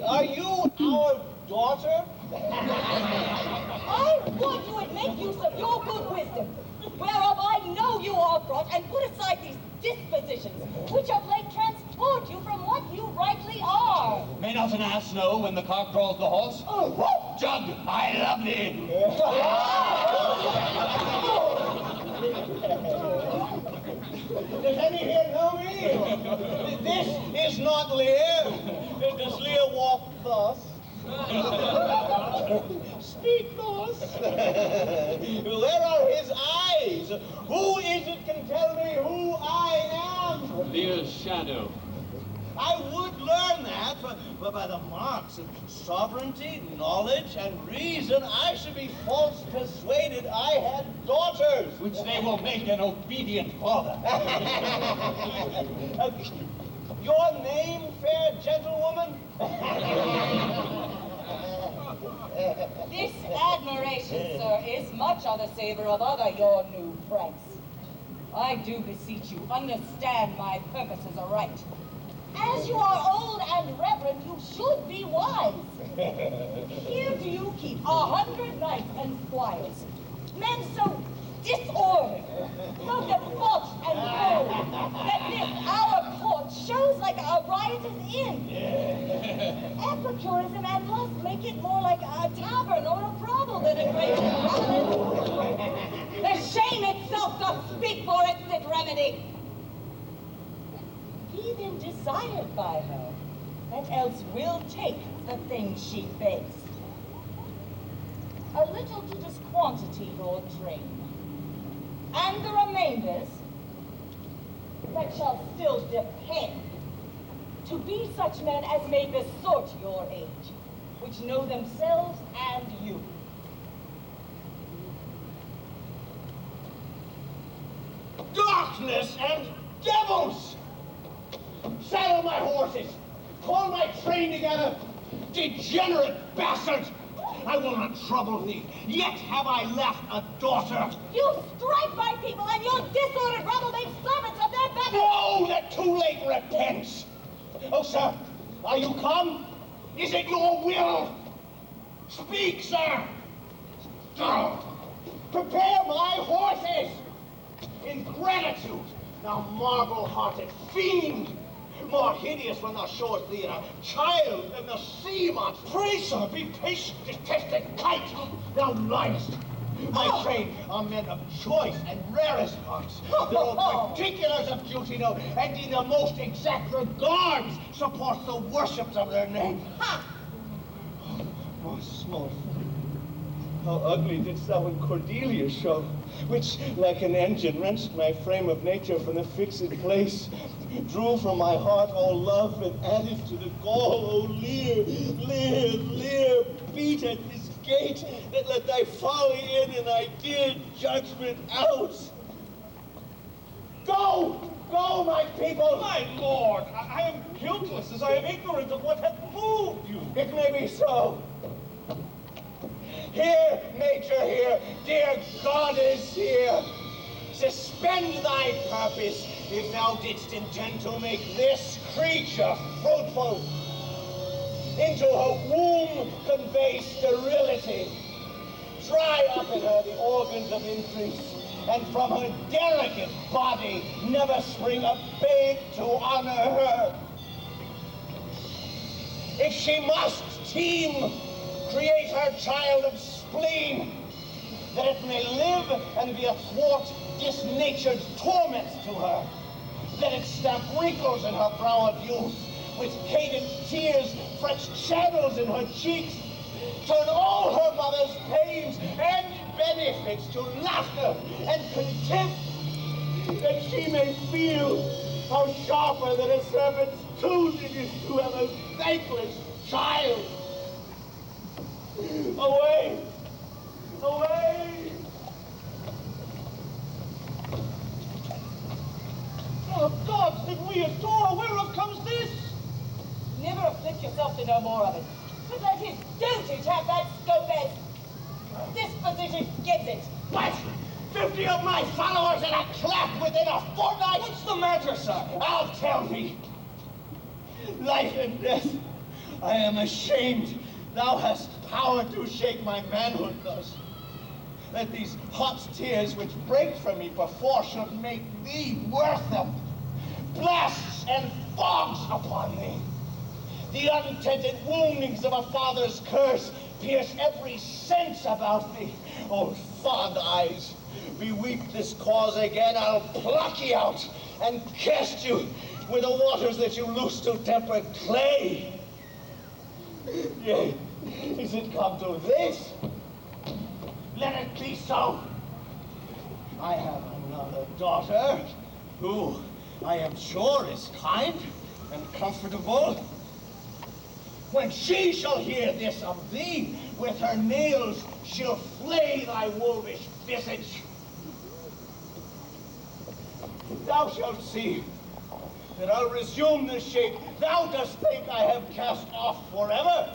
Are you our daughter? I would you would make use of your good wisdom, whereof I know you are brought, and put aside these dispositions, which of late transport you from what you rightly are. May not an ass know when the cart draws the horse? Oh, Jug, I love thee. Does any here know me? This is not Lear. Does Lear walk thus? Speak thus. Where are his eyes? Who is it can tell me who I am? Lear's shadow. I would learn that, but by the marks of sovereignty, knowledge, and reason, I should be false persuaded I had daughters. Which they will make an obedient father. Your name, fair gentlewoman? This admiration, sir, is much on the savor of other your new pranks. I do beseech you, understand my purposes aright. As you are old and reverend, you should be wise. Here do you keep 100 knights and squires, men so disordered, so debauched and bold, that this our court shows like a riotous inn. Epicurism and lust make it more like a tavern or a brothel than a great palace. The shame itself doth speak for its fit remedy. He then desired by her, that else will take the things she begs. A little to this quantity, Lord train, and the remainders that shall still depend to be such men as may besort your age, which know themselves and you. Darkness and devils! Saddle my horses! Call my train together! Degenerate bastard! I will not trouble thee, yet have I left a daughter. You strike my people, and your disordered rebel make servants of their betters! No, that too late repents! Oh, sir, are you come? Is it your will? Speak, sir! Prepare my horses! Ingratitude, thou marble-hearted fiend! More hideous when thou showest thee a child than the sea monster. Pray, sir, be patient, detested kite! Thou liest! My train are men of choice and rarest parts. The particulars of duty know, and in the most exact regards support the worships of their name. Ha! Oh, small foot, how ugly didst thou in Cordelia show, which, like an engine, wrenched my frame of nature from the fixed place, drew from my heart all love, and added to the gall. Oh, Lear, Lear, Lear, beat at this gate, that let thy folly in, and I did judgment out. Go! Go, my people! My lord, I am guiltless, as I am ignorant of what hath moved you. It may be so. Here, nature, here, dear goddess, here. Suspend thy purpose, if thou didst intend to make this creature fruitful. Into her womb convey sterility. Dry up in her the organs of increase, and from her delicate body never spring a babe to honor her. If she must teem, create her child of spleen, that it may live and be athwart disnatured torments to her. Let it stamp wrinkles in her brow of youth, with cadent tears fretch channels in her cheeks, turn all her mother's pains and benefits to laughter and contempt, that she may feel how sharper than a serpent's tooth it is to have a thankless child. Away! Away! Oh, gods that we adore, whereof comes this? Never afflict yourself to know more of it, but let his dotage have that scope as disposition gives it. What? 50 of my followers in a cleft within a fortnight? What's the matter, sir? I'll tell thee. Life and death, I am ashamed thou hast power to shake my manhood thus. That these hot tears which break from me before should make thee worth them. Blasts and fogs upon thee. The untended woundings of a father's curse pierce every sense about thee. Oh, fond eyes, beweep this cause again, I'll pluck ye out and cast you with the waters that you loose to temper clay. Yea, is it come to this? Let it be so. I have another daughter, who I am sure is kind and comfortable. When she shall hear this of thee, with her nails she'll flay thy wolvish visage. Thou shalt see that I'll resume the shape thou dost think I have cast off forever.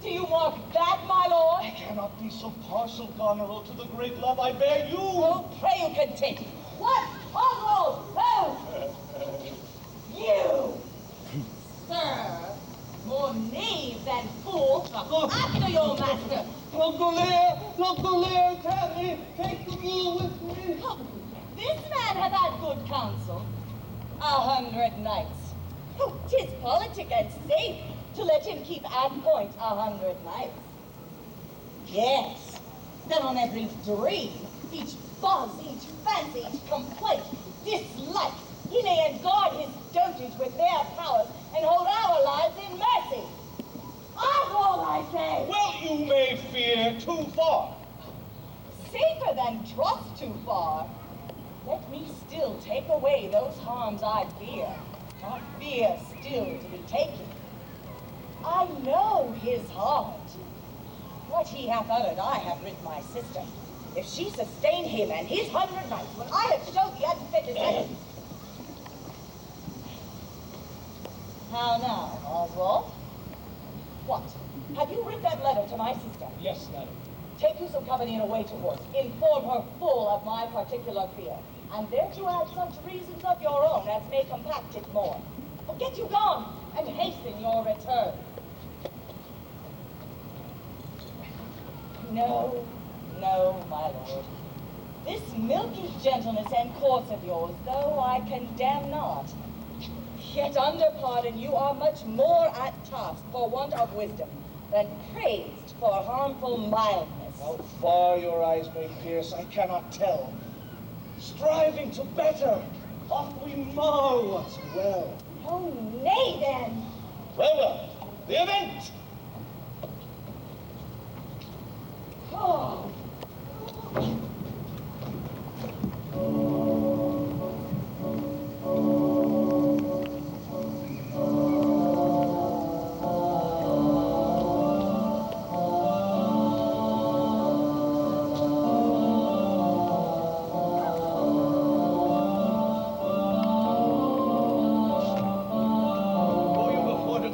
Do you mark that, my lord? I cannot be so partial, Goneril, to the great love I bear you. Oh, pray you content. What? Oswald! Oh! You! Sir, more knave than fool. After your master. Dr. Lear, tell me, take the rule with me. Oh, this man hath had good counsel. 100 knights. Oh, 'tis politic and safe to let him keep at point 100 knights. Yes, then on every dream, each buzz, each fancy, each complaint, dislike, he may guard his dotage with their powers and hold our lives in mercy. Oswald, I say! Well, you may fear too far. Safer than trust too far. Let me still take away those harms I fear. not fear still to be taken. I know his heart. What he hath uttered, I have writ my sister. If she sustain him and his 100 knights, when I have showed the unfit his How now, Oswald? What? Have you writ that letter to my sister? Yes, madam. Take you some company and away to horse. Inform her full of my particular fear. And there to add such reasons of your own as may compact it more. But get you gone, and hasten your return. No, no, my lord. This milky gentleness and course of yours, though I condemn not, yet under pardon you are much more at task for want of wisdom than praised for harmful mildness. How far your eyes may pierce, I cannot tell. Striving to better, oft we mar what's well. Oh, nay then. Well, the event! Oh.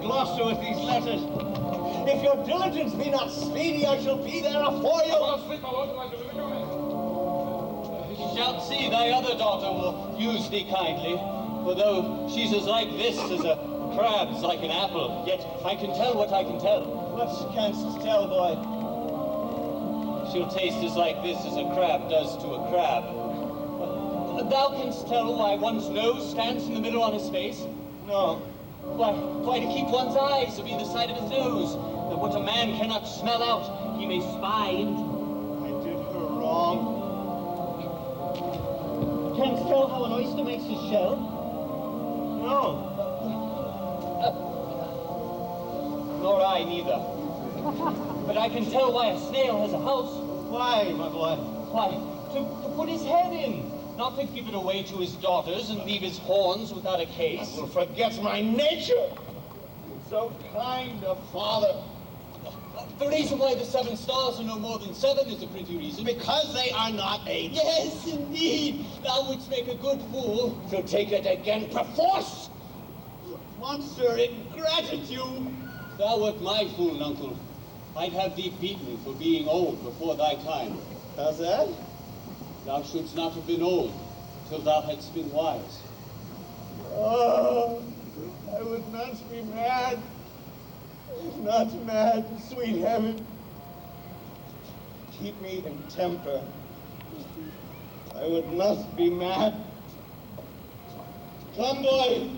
Gloucester with these letters. If your diligence be not speedy, I shall be there afore you. You shalt see thy other daughter will use thee kindly, for though she's as like this as a crab's like an apple, yet I can tell what I can tell. What canst tell, boy? She'll taste as like this as a crab does to a crab. Thou canst tell why one's nose stands in the middle on his face? No. Why to keep one's eyes of either side of his nose, that what a man cannot smell out, he may spy into. I did her wrong. Canst tell how an oyster makes his shell? No. Nor I neither. But I can tell why a snail has a house. Why, my boy? Why, to put his head in. Not to give it away to his daughters and leave his horns without a case. I will forget my nature. So kind a father. The reason why the 7 stars are no more than 7 is a pretty reason. Because they are not 8. Yes, indeed. Thou wouldst make a good fool. To take it again perforce. Monster ingratitude. Thou wert my fool, uncle. I'd have thee beaten for being old before thy time. How's that? Thou shouldst not have been old till thou hadst been wise. Oh, I would not be mad. Not mad, sweet heaven. Keep me in temper. I would not be mad. Come, boy.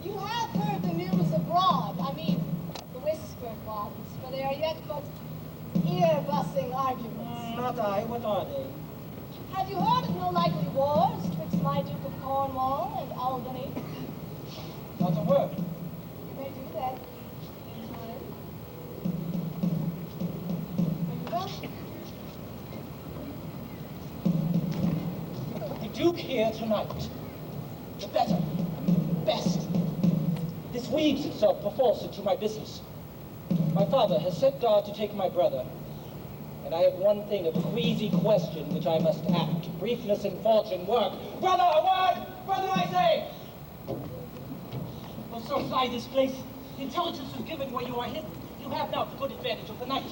You have heard the news abroad. I mean, the whispered ones, for they are yet but ear-bussing arguments. Not I. What are they? Have you heard of no likely wars twixt my Duke of Cornwall and Albany? Not a word. You may do that. The Duke here tonight. The better, best. This weaves itself perforce into my business. My father has sent guard to take my brother, and I have one thing, a queasy question which I must act. Briefness and fortune work. Brother, a word! Brother, I say! Well, sir, fly this place. Intelligence is given where you are hidden. You have now the good advantage of the night.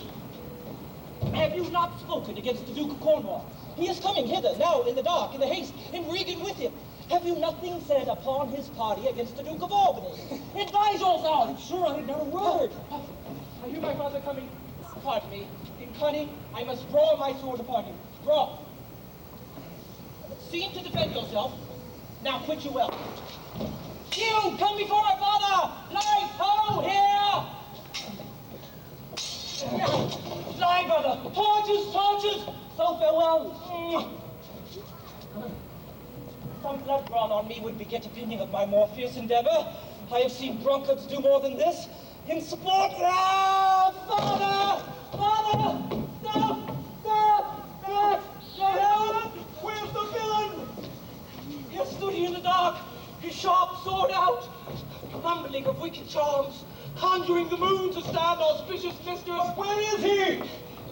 Have you not spoken against the Duke of Cornwall? He is coming hither, now in the dark, in the haste, and Regan with him. Have you nothing said upon his party against the Duke of Albany? Advise all thou! I'm sure I have not a word. I hear my father coming. Pardon me. In cunning, I must draw my sword upon him. Draw. Seem to defend yourself. Now quit you well. You, come before my father! Light, ho, here! Fly, brother! Torches, torches! So farewell! Some blood drawn on me would beget opinion of my more fierce endeavor. I have seen drunkards do more than this. In support, father! Father! Stop! Stop! Stop! Stop! Where's the villain? He stood here in the dark, his sharp sword out, mumbling of wicked charms, conjuring the moon to stand auspicious mistress. Where is he?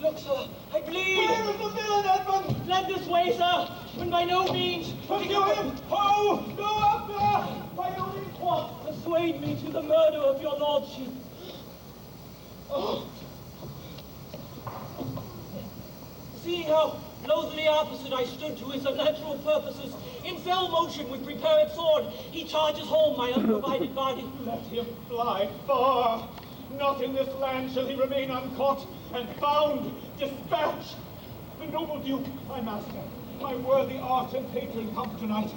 Look, sir, I bleed. Where is the villain, Edmund? Led this way, sir, when by no means. Pursue him! Ho! Go up there! By no means what? Persuade me to the murder of your lordship. Oh. See how loathly opposite I stood to his unnatural purposes. In fell motion with prepared sword, he charges home my unprovided body. Let him fly far. Not in this land shall he remain uncaught and found. Dispatch! The noble Duke, my master, my worthy art and patron comes tonight.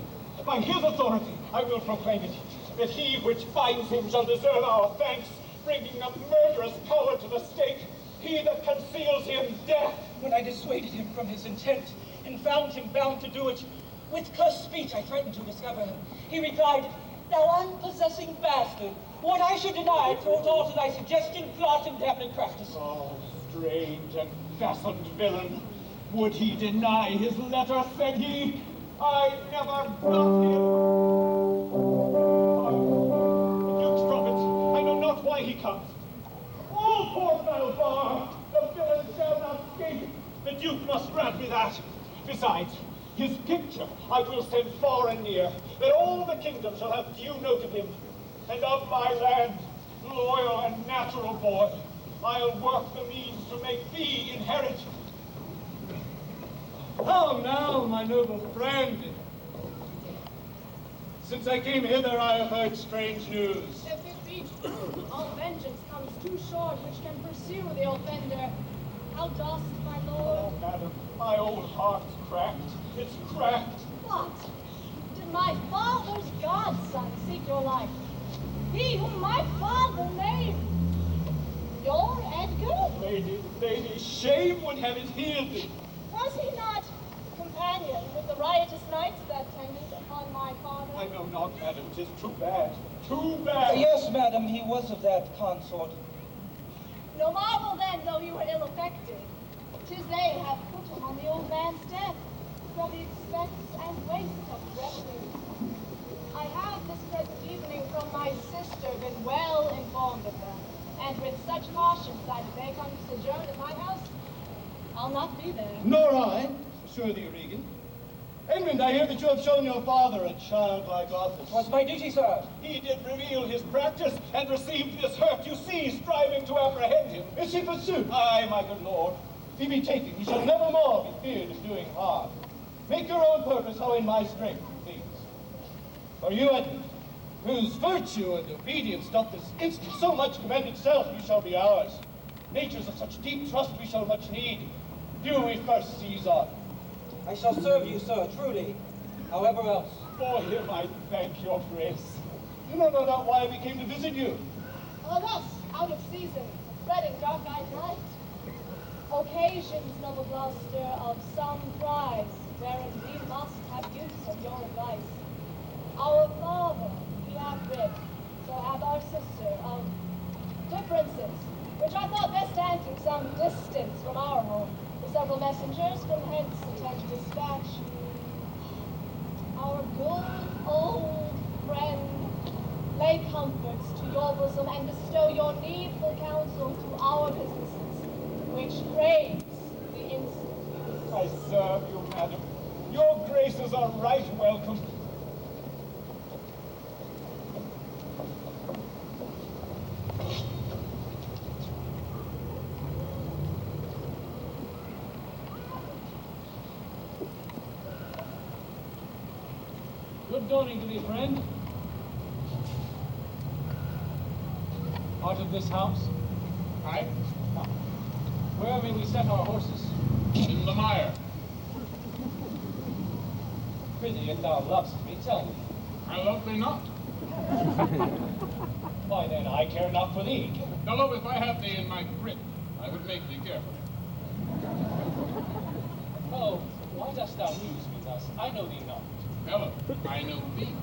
By his authority, I will proclaim it, that he which finds him shall deserve our thanks, bringing a murderous power to the stake. He that conceals him, death. When I dissuaded him from his intent, and found him bound to do it, with cursed speech I threatened to discover him. He replied, "Thou unpossessing bastard, what I should deny throws all to thy suggestion, plot, and devilish practice." Oh, strange and fastened villain. Would he deny his letter, said he? I never got him. The Duke's trumpet, I know not why he comes. All port thou bar, the villain shall not escape. The Duke must grant me that. Besides, his picture I will send far and near, that all the kingdom shall have due note of him. And of my land, loyal and natural boy, I'll work the means to make thee inherit. How now, my noble friend? Since I came hither, I have heard strange news. If it be true, all vengeance comes too short which can pursue the offender. How dost, my lord? Oh, madam, my old heart's cracked. It's cracked. What? Did my father's godson seek your life? He whom my father named? Your Edgar? Lady, shame would have it healed thee. Was he not companion with the riotous knights that tended upon my father? I know not, madam. 'Tis too bad. Too bad. Yes, madam, he was of that consort. No marvel then, though you were ill affected. 'Tis they have put him on the old man's death, for the expense and waste of revenue. I have this present evening from my sister been well informed of them, and with such cautions that if they come to sojourn at my house, I'll not be there. Nor I, assure thee, Regan. Edmund, I hear that you have shown your father a childlike office. 'Twas my duty, sir. He did reveal his practice and received this hurt. You see, striving to apprehend him. Is he pursued? Aye, my good lord. If he be taken, he shall never more be feared of doing harm. Make your own purpose how in my strength, please. For you, Edmund, whose virtue and obedience doth this instant so much commend itself, you shall be ours. Natures of such deep trust we shall much need. Do we first seize on. I shall serve you, sir, truly. However else. For him I thank your grace. You know not why we came to visit you. Thus, out of season, spreading dark-eyed night. Occasions, noble Gloucester, of some prize, wherein we must have use of your advice. Our father, he hath writ, so hath our sister, of differences, which I thought best to answer some distance from our home. The several messengers from hence intend to dispatch. Our good old friend, lay comforts to your bosom and bestow your needful counsel to our businesses, which craves the instant. I serve you, madam. Your graces are right welcome. Good dawning to thee, friend. Out of this house? Aye? Where may we set our horses? In the mire. Prithee, if thou lovest me, tell me. I love thee not. Why then, I care not for thee. Fellow, if I had thee in my grip, I would make thee careful. Oh, why dost thou use me thus? I know thee not. Fellow, I know thee.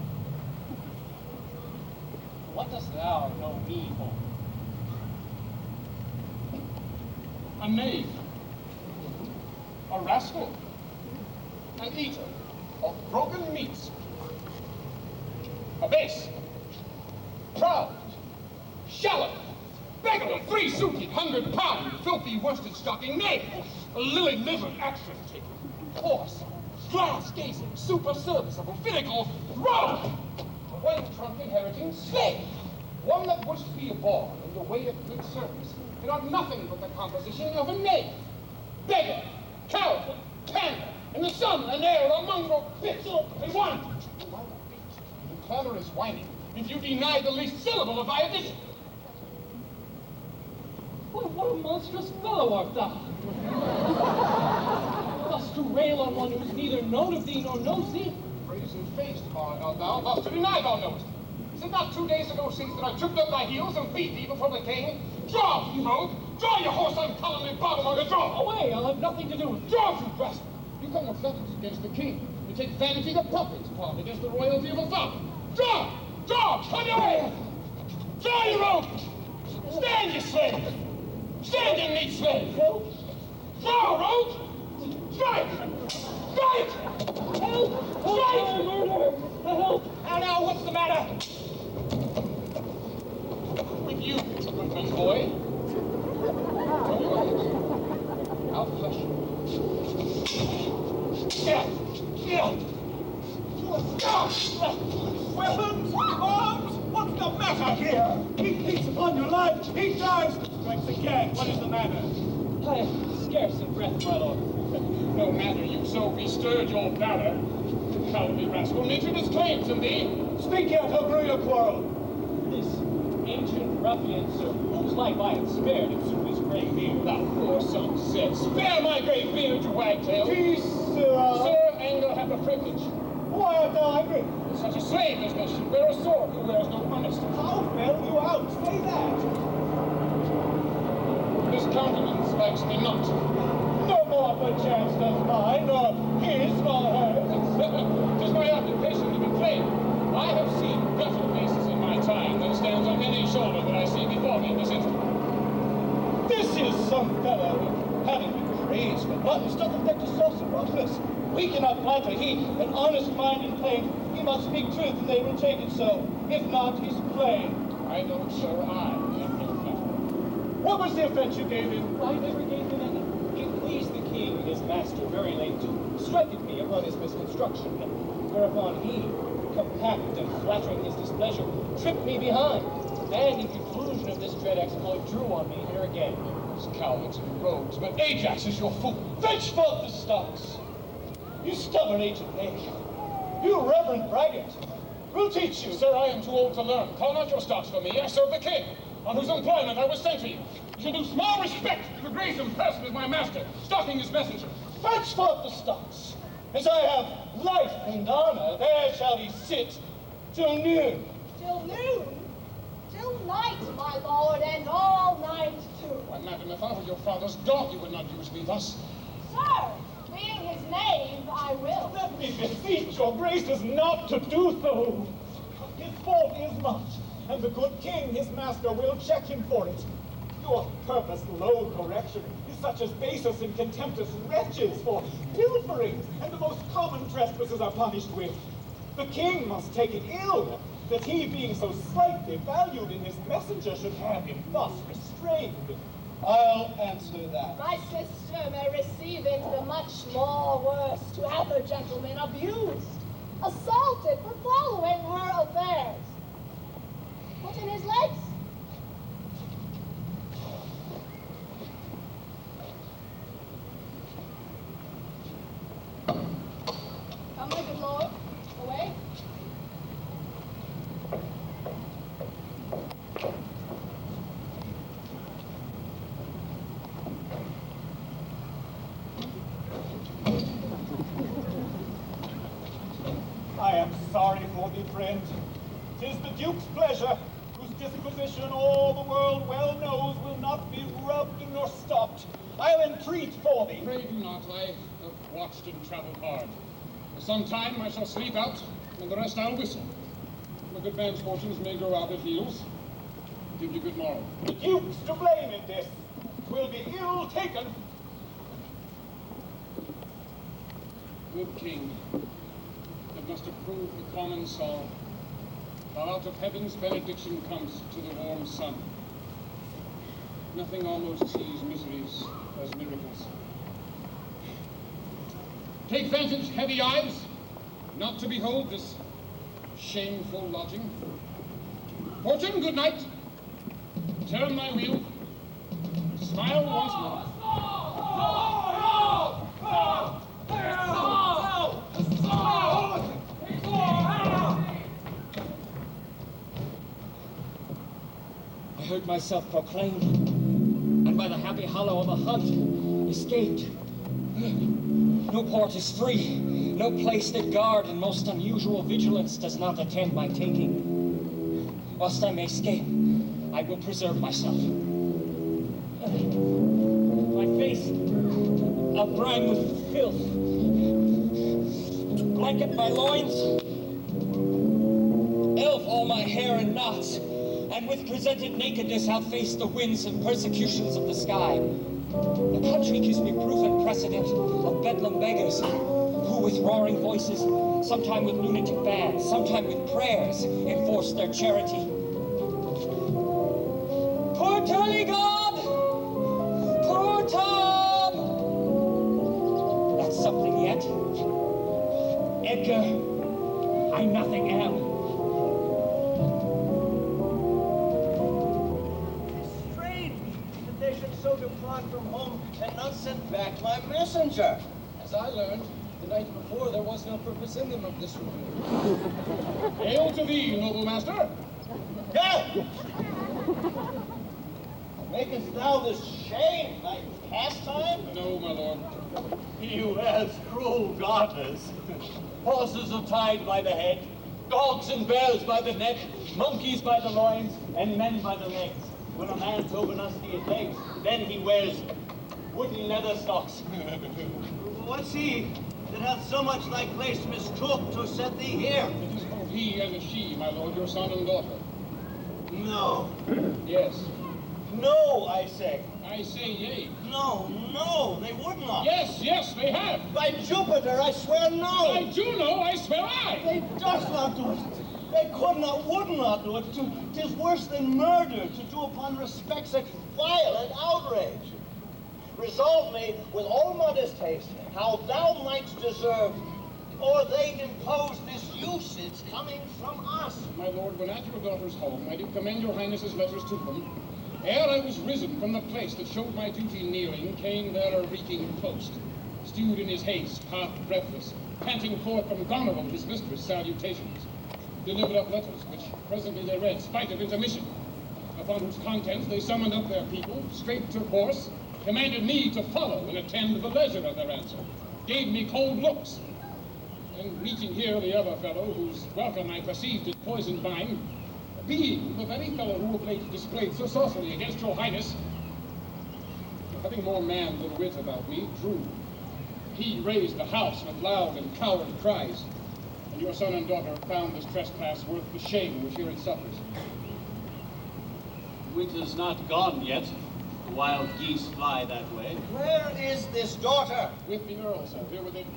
What dost thou know me for? A knave, a rascal, an eater of broken meats, a base, proud, shallow, beggarly, free-suited, 100-pound, filthy worsted-stocking knave, a lily-livered action-taker, horse, glass-gazing, super-serviceable, finical, rogue, a one-trunk inheriting slave, one that wouldst be born in the way of good service, and of nothing but the composition of a knave, beggar, coward, candor, and the son and heir of a mongrel bitch, and one who like a bitch, and clamorous whining, if you deny the least syllable of thy addition. What a monstrous fellow art thou! Thus to rail on one who is neither known of thee nor knows thee? Brazen-faced art thou, thus to deny thou knowest. Is it not 2 days ago since that I tripped up thy heels and beat thee before the king? Draw, you rogue! Draw your horse uncommonly bottom on the draw! Away, I'll have nothing to do with it. Draw, you rascal! You come with letters against the king. You take vanity the puppet's part against the royalty of a father. Draw! Draw! Come your way! Draw, you rogue! Stand, you slave! Stand, you neat slave! Draw, rogue! Strike! Strike! Help! Strike! Murder! Help! Now, what's the matter? With you, goodman boy. From your lips. I'll flush you. Weapons! Arms! What's the matter here? He beats upon your life! He dives! Strikes again! What is the matter? I am scarce in breath, my lord. No matter, you so bestirred your valor. Cowardly rascal, nature disclaims in thee. Speak out, how grew your quarrel? This ancient ruffian, sir, whose life I had spared in suit his grey beard. Thou poor son said, spare my great beard, you wagtail. Peace, sirrah! Sir, anger hath a privilege. Why art thou angry? Such a slave as this should wear a sword who wears no honesty. How fell you out? Say that! This countenance likes me not. No more perchance does mine, nor his, nor hers. 'Tis my occupation to be plain. I have seen better faces in my time than stands on any shoulder that I see before me in this instant. This is some fellow who, having been praised for bluntness, doth affect a saucy roughness. We cannot flatter. He, an honest mind and plain, he must speak truth and they will take it so. If not, he's plain. I know, sir, I am no flatterer. What was the offense you gave him? I never gave him any. It pleased the king, his master, very late to strike at me upon his misconstruction, whereupon he, compact and flattering his displeasure, tripped me behind, and in conclusion of this dread exploit drew on me here again. These cowards and rogues, but Ajax is your fool. Fetch forth the stocks! You stubborn ancient knave! You reverend braggart! We'll teach you! Sir, I am too old to learn. Call not your stocks for me. I serve the king, on whose employment I was sent to you. You should do small respect to the grace and person as my master, stocking his messenger. Fetch forth the stocks! As I have life and honor, there shall he sit till noon. Till noon? Till night, my lord, and all night too. Why, madam, if I were your father's dog, you would not use me thus. Sir, being his knave, I will. Let me beseech your graces not to do so. His fault is much, and the good king, his master, will check him for it. Your purpose, low correction, is such as base us in contemptuous wretches for pilferings, and the most common trespasses are punished with. The king must take it ill that he, being so slightly valued in his messenger, should have him thus restrained. I'll answer that. My sister may receive it the much more worse to have her gentleman abused, assaulted for following her affairs. Put in his legs. Come, my good lord. Away. I am sorry before thee, friend. 'Tis the Duke's pleasure, whose disposition all the world well knows will not be rubbed nor stopped. I'll entreat for thee. Pray do not. I have watched and traveled hard. For some time I shall sleep out, and the rest I'll whistle. A good man's fortunes may grow out at heels. Give you good morrow. The Duke's to blame in this. 'Twill be ill taken. Good king, that must approve the common song. While out of heaven's benediction comes to the warm sun. Nothing almost sees miseries as miracles. Take vantage, heavy eyes, not to behold this shameful lodging. Fortune, good night. Turn my wheel. Smile once more. I heard myself proclaimed, and by the happy hollow of a hunt, escaped. No port is free, no place that guard and most unusual vigilance does not attend my taking. Whilst I may escape, I will preserve myself. My face, outgrime with filth, blanket my loins, elf all my hair in knots, and with presented nakedness outface the winds and persecutions of the sky. The country gives me proof and precedent of bedlam beggars, who with roaring voices, sometime with lunatic bands, sometime with prayers, enforce their charity. Poor Turlygod! Poor Tom! That's something yet. Edgar, I nothing am. So depart from home and not send back my messenger. As I learned the night before, there was no purpose in them of this review. Hail to thee, noble master! Go! Makest thou this shame thy pastime? No, my lord. You has cruel garters. Horses are tied by the head, dogs and bears by the neck, monkeys by the loins, and men by the legs. When a man's over nasty his legs, then he wears wooden leather stocks. What's he that hath so much thy place mistook to set thee here? It is both he and a she, my lord, your son and daughter. No. Yes. No, I say. I say yea. No, no, they would not. Yes, yes, they have. By Jupiter, I swear no. By Juno, I swear I. They doth not do it. They could not, would not do it. 'Tis worse than murder to do upon respect such violent outrage. Resolve me with all modest haste how thou mightst deserve, or they impose this usage coming from us. My lord, when at your daughter's home, I do commend your highness's letters to them. Ere I was risen from the place that showed my duty kneeling, came there a reeking post, stewed in his haste, half breathless, panting forth from Goneril, his mistress, salutations. Delivered up letters, which presently they read, spite of intermission, upon whose contents they summoned up their people, straight took horse, commanded me to follow and attend the leisure of their answer, gave me cold looks, and meeting here the other fellow, whose welcome I perceived did poison mine, being the very fellow who of late displayed so saucily against your highness, having more man than wit about me, drew. He raised the house with loud and coward cries, and your son and daughter found this trespass worth the shame which here it suffers. Winter's not gone yet. The wild geese fly that way. Where is this daughter? With the Earl, sir, here with him.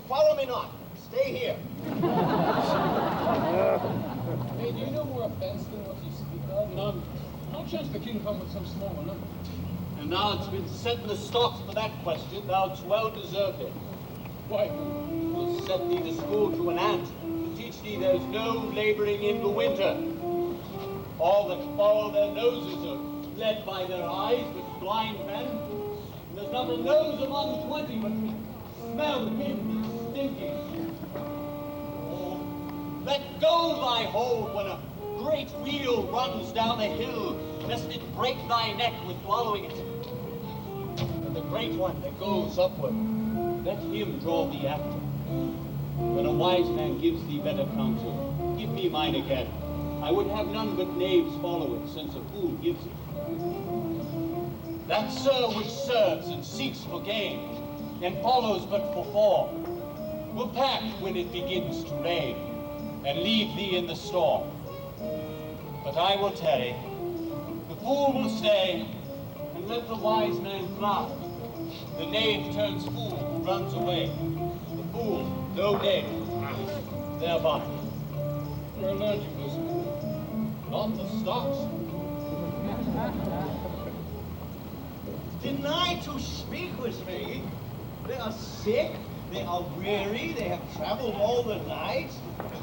Follow me not. Stay here. Hey, do you know more offense than what you speak of? None. No chance the king come with some smaller number. And now it's been set in the stocks for that question, thou'dst well deserved it. Why? We'll set thee to school to an ant, to teach thee there's no laboring in the winter. All that follow their noses are led by their eyes with blind men. And there's not a nose among 20 but smell him stinking. Oh, let go thy hold when a great wheel runs down a hill, lest it break thy neck with following it. And the great one that goes upward, let him draw thee after. When a wise man gives thee better counsel, give me mine again. I would have none but knaves follow it, since a fool gives it. That sir which serves and seeks for gain, and follows but for form, will pack when it begins to rain, and leave thee in the storm. But I will tarry, the fool will stay, and let the wise man fly. The knave turns fool who runs away. The fool, no knave, thereby. Where learned you this? Not the stocks. Deny to speak with me. They are sick, they are weary, they have traveled all the night.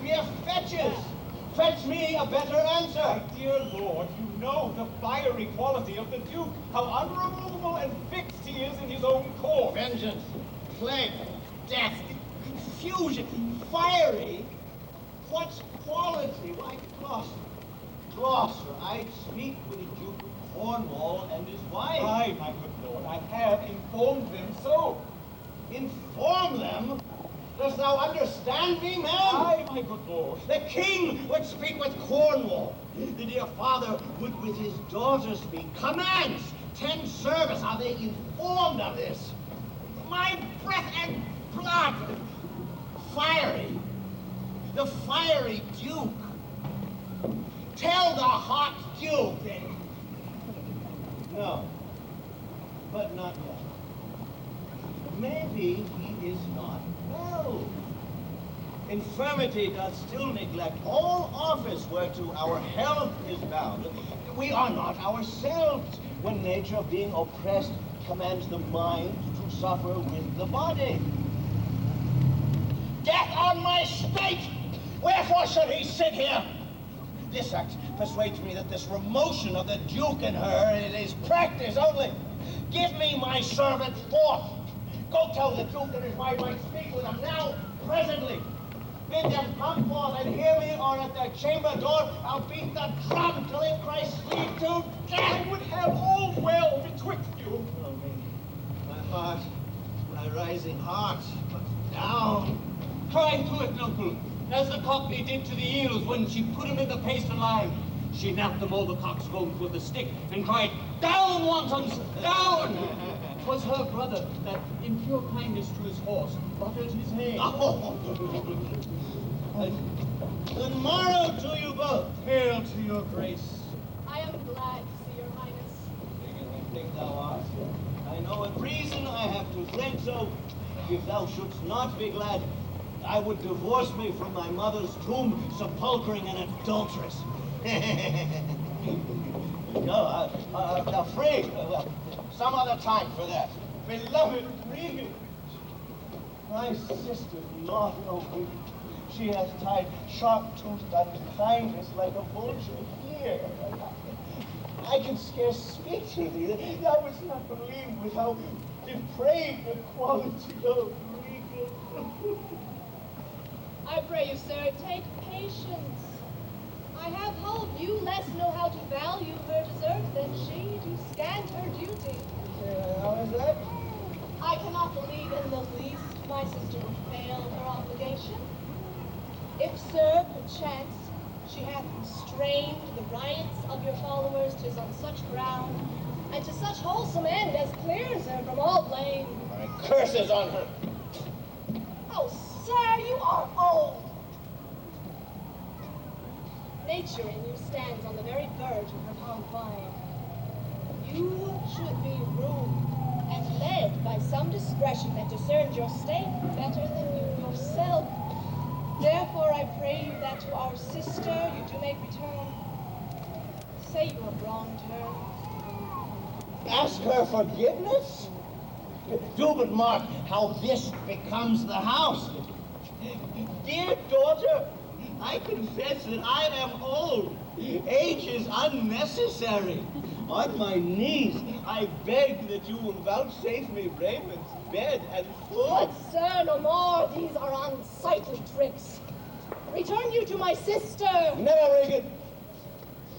We are fetches. Fetch me a better answer. My dear lord, you know the fiery quality of the Duke, how unremovable and fixed he is in his own court. Vengeance, plague, death, confusion, fiery. What's quality? Why, Gloucester, I speak with the Duke of Cornwall and his wife. Aye, my good lord, I have informed them so. Inform them? Dost thou understand me, man? Aye, my good lord. The king would speak with Cornwall. The dear father would with his daughter speak. Commands, 10 service. Are they informed of this? My breath and blood. Fiery. The fiery Duke. Tell the hot Duke that... No, but not yet. Maybe he is not well. Infirmity doth still neglect all office whereto our health is bound. We are not ourselves when nature, being oppressed, commands the mind to suffer with the body. Death on my state! Wherefore should he sit here? This act persuades me that this remotion of the Duke and her is practice only. Give me my servant forth. Go tell the Duke and his wife I speak with them now, presently. Bid them come forth and hear me, or at their chamber door I'll beat the drum till it cries sleep to death. I would have all well betwixt you. Oh, me, my heart, my rising heart, but down. Cry to it, uncle, as the cockney did to the eels when she put him in the paste and lime. She napped them all the coxcombs with a stick and cried, "Down, wantons, down!" 'Twas her brother that, in pure kindness to his horse, buttered his hay. Oh. Good morrow to you both. Hail to your grace. I am glad to see your highness. Regan, I think thou art. I know a reason I have to think so. If thou shouldst not be glad, I would divorce me from my mother's tomb, sepulchring an adulteress. No, free. Some other time for that. Beloved Regan. My sister not only. She has tied sharp-toothed unkindness like a vulture here. I can scarce speak to thee. Thou wouldst not believe with how depraved the quality of Regan. I pray you, sir, take patience. I have hope you less know how to value her desert than she to scant her duty. How is that? I cannot believe in the least my sister would fail her obligation. If, sir, perchance, she hath restrained the riots of your followers, 'tis on such ground, and to such wholesome end as clears her from all blame. My curses on her. Oh, sir, you are old. Nature in you stands on the very verge of her confine. You should be ruled and led by some discretion that discerns your state better than you yourself. Therefore, I pray you that to our sister you do make return. Say you have wronged her. Ask her forgiveness? Do but mark how this becomes the house. Dear daughter, I confess that I am old. Age is unnecessary. On my knees, I beg that you will vouchsafe me raiment, bed, and food. But, sir, no more. These are unsightly tricks. Return you to my sister. Never, Regan.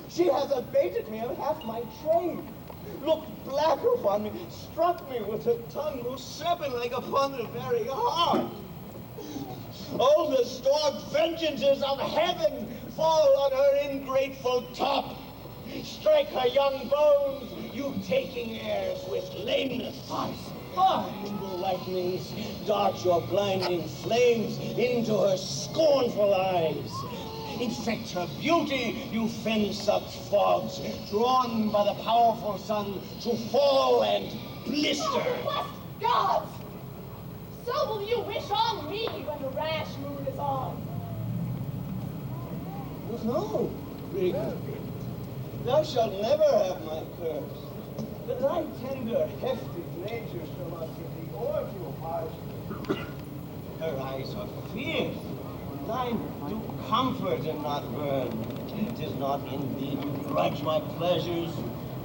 She has abated me of half my trade. Looked black upon me, struck me with her tongue most serpent-like upon the very heart. All the stored vengeances of heaven fall on her ingrateful top. Strike her young bones, you taking airs with lameness. Nimble lightnings, dart your blinding flames into her scornful eyes. Infect her beauty, you fen-sucked fogs, drawn by the powerful sun to fall and blister. Oh, blessed gods! So will you wish on me when the rash moon is on. No, Regan. Thou shalt never have my curse. But thy tender, hefty nature shall not give thee or to harsh. Her eyes are fierce. Thine do comfort and not burn. It is not in thee to grudge my pleasures,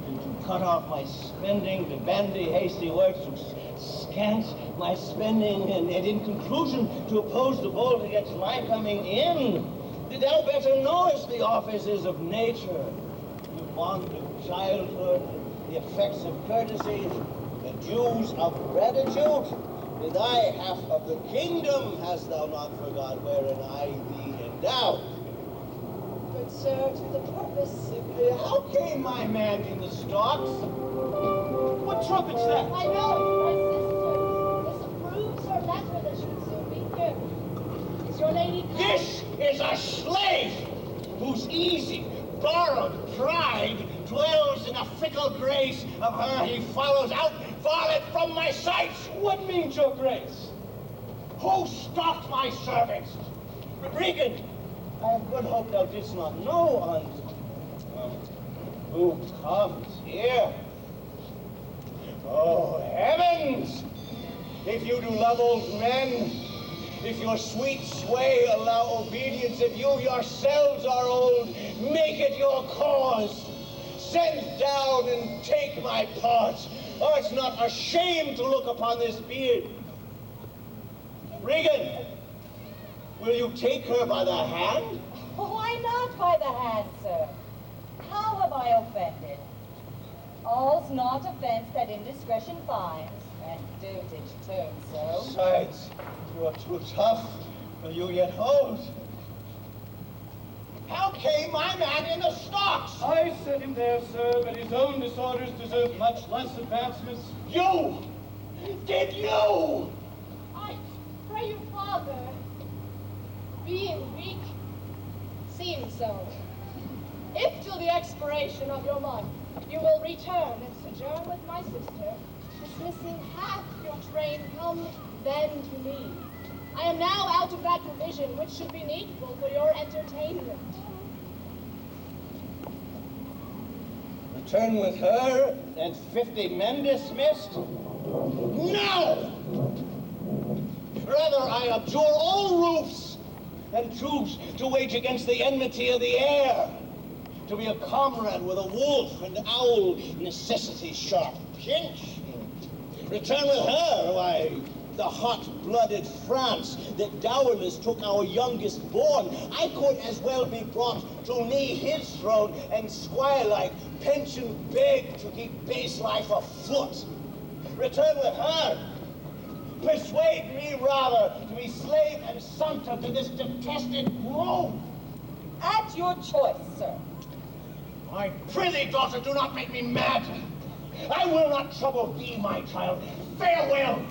and to cut off my spending, to bandy hasty words, to scant my spending, and in conclusion to oppose the bolt against my coming in. Thou better knowest the offices of nature, the bond of childhood, the effects of courtesy, the dues of gratitude. With thy half of the kingdom hast thou not forgot wherein I thee endowed. Good sir, to the purpose. How came my man in the stocks? What trumpet's that? I know, my sister. This approves her letter that should soon be here. Is your lady come? This is a slave whose easy, borrowed pride dwells in the fickle grace of her he follows out, varlet from my sight. What means your grace? Who stalked my servants? Regan, I have good hope thou didst not know who comes here. Oh, heavens! If you do love old men, if your sweet sway allow obedience, if you yourselves are old, make it your cause. Send down and take my part. Oh, it's not a shame to look upon this beard. Regan, will you take her by the hand? Why not by the hand, sir? How have I offended? All's not offense that indiscretion finds, and dotage turns so. Besides, you are too tough, for you yet hold. How came my man in the stocks? I set him there, sir, but his own disorders deserve much less advancements. You! Did you? I pray you, father, being weak, seems so. If till the expiration of your month you will return and sojourn with my sister, dismissing half your train, come then to me. I am now out of that provision which should be needful for your entertainment. Return with her and 50 men dismissed? No! Rather, I abjure all roofs and choose to wage against the enmity of the air, to be a comrade with a wolf and owl, necessity's sharp pinch. Return with her, why, the hot-blooded France that dowerless took our youngest born. I could as well be brought to knee his throne and squire-like pension beg to keep base life afoot. Return with her. Persuade me rather to be slave and sumpter to this detested rogue. At your choice, sir. I prithee, daughter, do not make me mad. I will not trouble thee, my child. Farewell.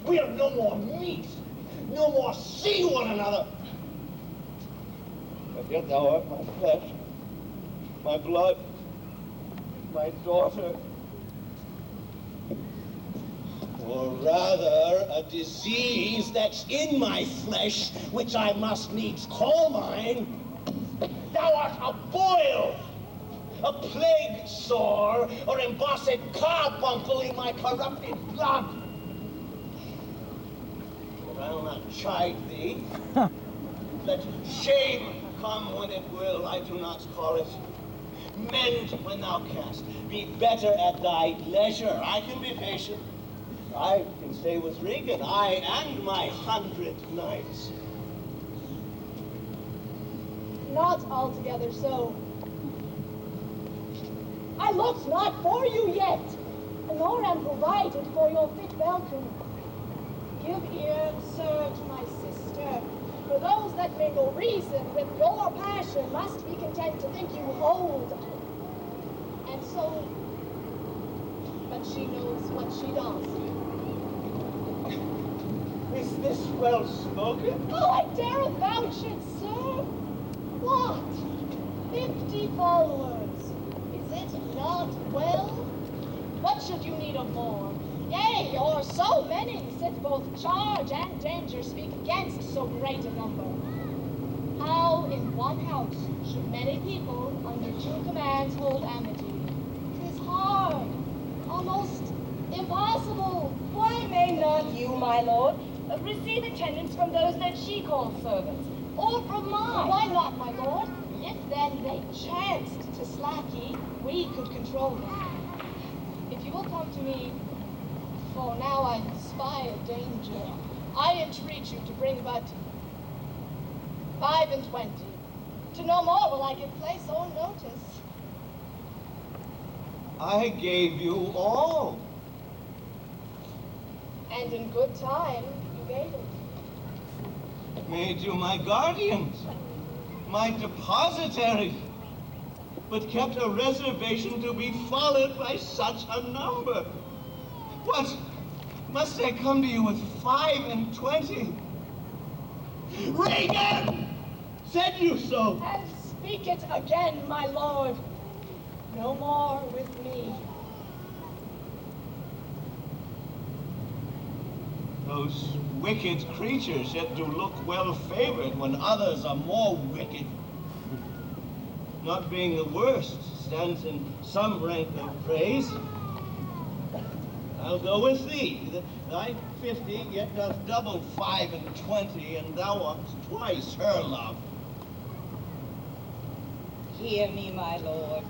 We'll no more meet, no more see one another. But yet thou art my flesh, my blood, my daughter. Or rather, a disease that's in my flesh, which I must needs call mine. Thou art a boil, a plague sore, or embossed carbuncle in my corrupted blood. I'll not chide thee. Let shame come when it will, I do not call it. Mend when thou canst. Be better at thy leisure. I can be patient. I can stay with Regan, I and my 100 knights. Not altogether so. I looked not for you yet, nor am provided for your fit welcome. Give ear, sir, to my sister, For those that mingle reason with your passion must be content to think you hold. And so, but she knows what she does. Is this well spoken? Oh, I dare vouch it, sir. What? 50 followers. Is it not well? What should you need of more? Yea, or so many, since both charge and danger speak against so great a number. How in one house should many people under 2 commands hold amity? 'Tis hard, almost impossible. Why may not you, my lord, receive attendance from those that she calls servants, or from mine? Why not, my lord? If then they chanced to slack ye, we could control them. If you will come to me, for now I spy a danger, I entreat you to bring but 5 and 20. To no more will I give place or notice. I gave you all. And in good time, you gave it. Made you my guardians, my depositary, but kept a reservation to be followed by such a number. What? Must I come to you with 5 and 20? Regan! Said you so? And speak it again, my lord. No more with me. Those wicked creatures yet do look well favored when others are more wicked. Not being the worst stands in some rank of praise. I'll go with thee. Thy 50 yet doth double 5 and 20, and thou art twice her love. Hear me, my lord.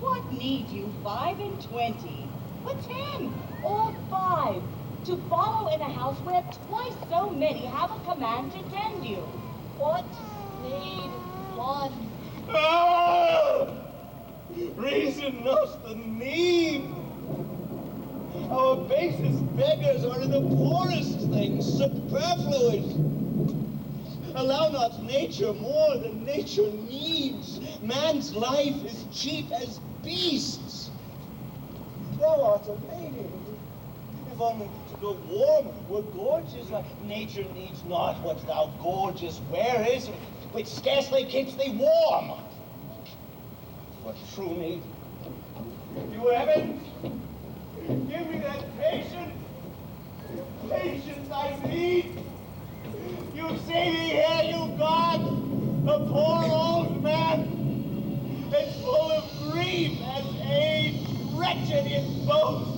What need you 5 and 20, but 10 or 5, to follow in a house where twice so many have a command to tend you? What need 1? Ah! Reason knows the need. Our basest beggars are in the poorest things, superfluous. Allow not nature more than nature needs. Man's life is cheap as beasts. Thou art a lady. If only to go warm were gorgeous, like nature needs not what thou gorgeous wearest, which scarcely keeps thee warm. For true need, you heavens, give me that patience. Patience I need. You see me here, you God, a poor old man, and full of grief as age, wretched in both.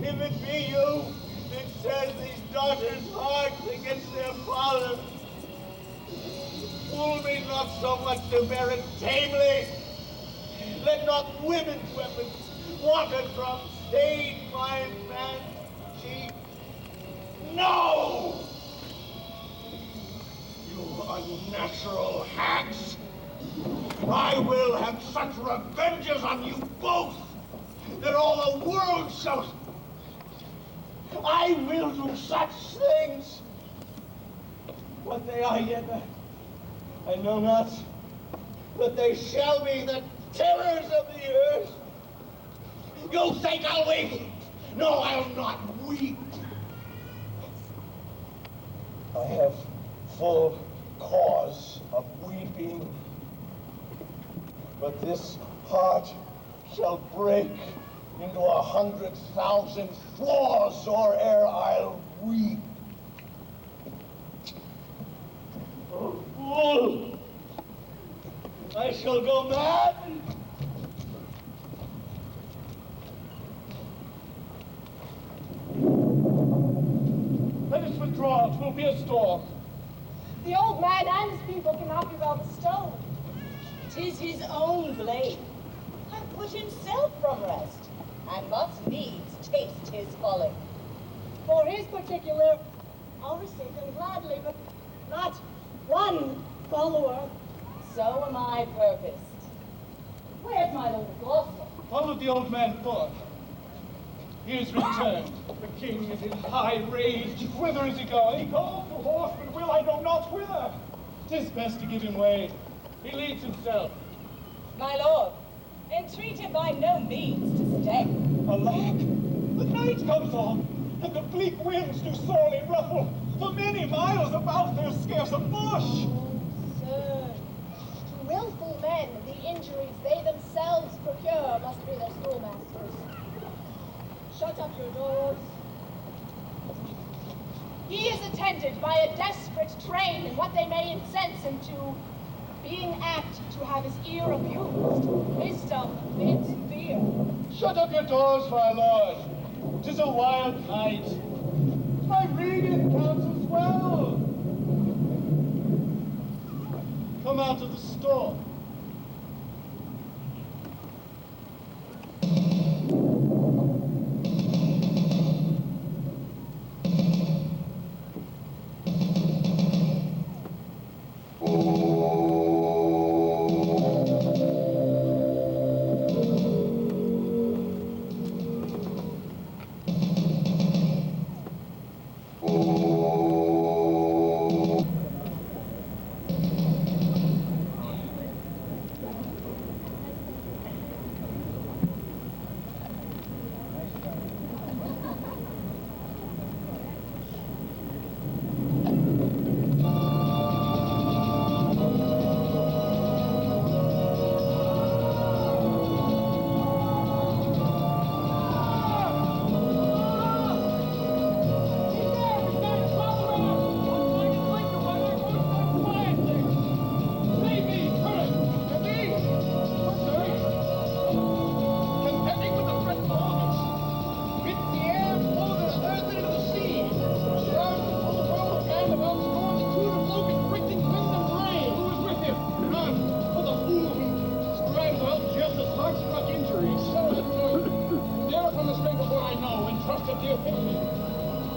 If it be you that sets these daughters' hearts against their father, fool me not so much to bear it tamely. Let not women's weapons water from stain my man's cheek. No! You unnatural hags! I will have such revenges on you both that all the world shall... I will do such things! What they are yet, I know not, but they shall be the terrors of the earth. You think I'll weep? No, I'll not weep. I have full cause of weeping, but this heart shall break into 100,000 flaws or ere I'll weep. Oh, fool! I shall go mad. Let us withdraw. 'Twill be a storm. The old man and his people cannot be well bestowed. 'Tis his own blame. Hath put himself from rest, and must needs taste his folly. For his particular, I'll receive him gladly, but not 1 follower. So am I purposed. Where's my Lord of Gloucester? Follow the old man forth. He is returned. The king is in high rage. Whither is he going? He calls to horse, but will I know not whither. 'Tis best to give him way. He leads himself. My lord, entreat him by no means to stay. Alack! The night comes on, and the bleak winds do sorely ruffle. For many miles about there's scarce a bush. Sir, to willful men, the injuries they themselves procure must be their schoolmasters. Shut up your doors. He is attended by a desperate train in what they may incense him to, being apt to have his ear abused. Wisdom bids fear. Shut up your doors, my lord. 'Tis a wild night. My Regan counsels well. Come out of the storm.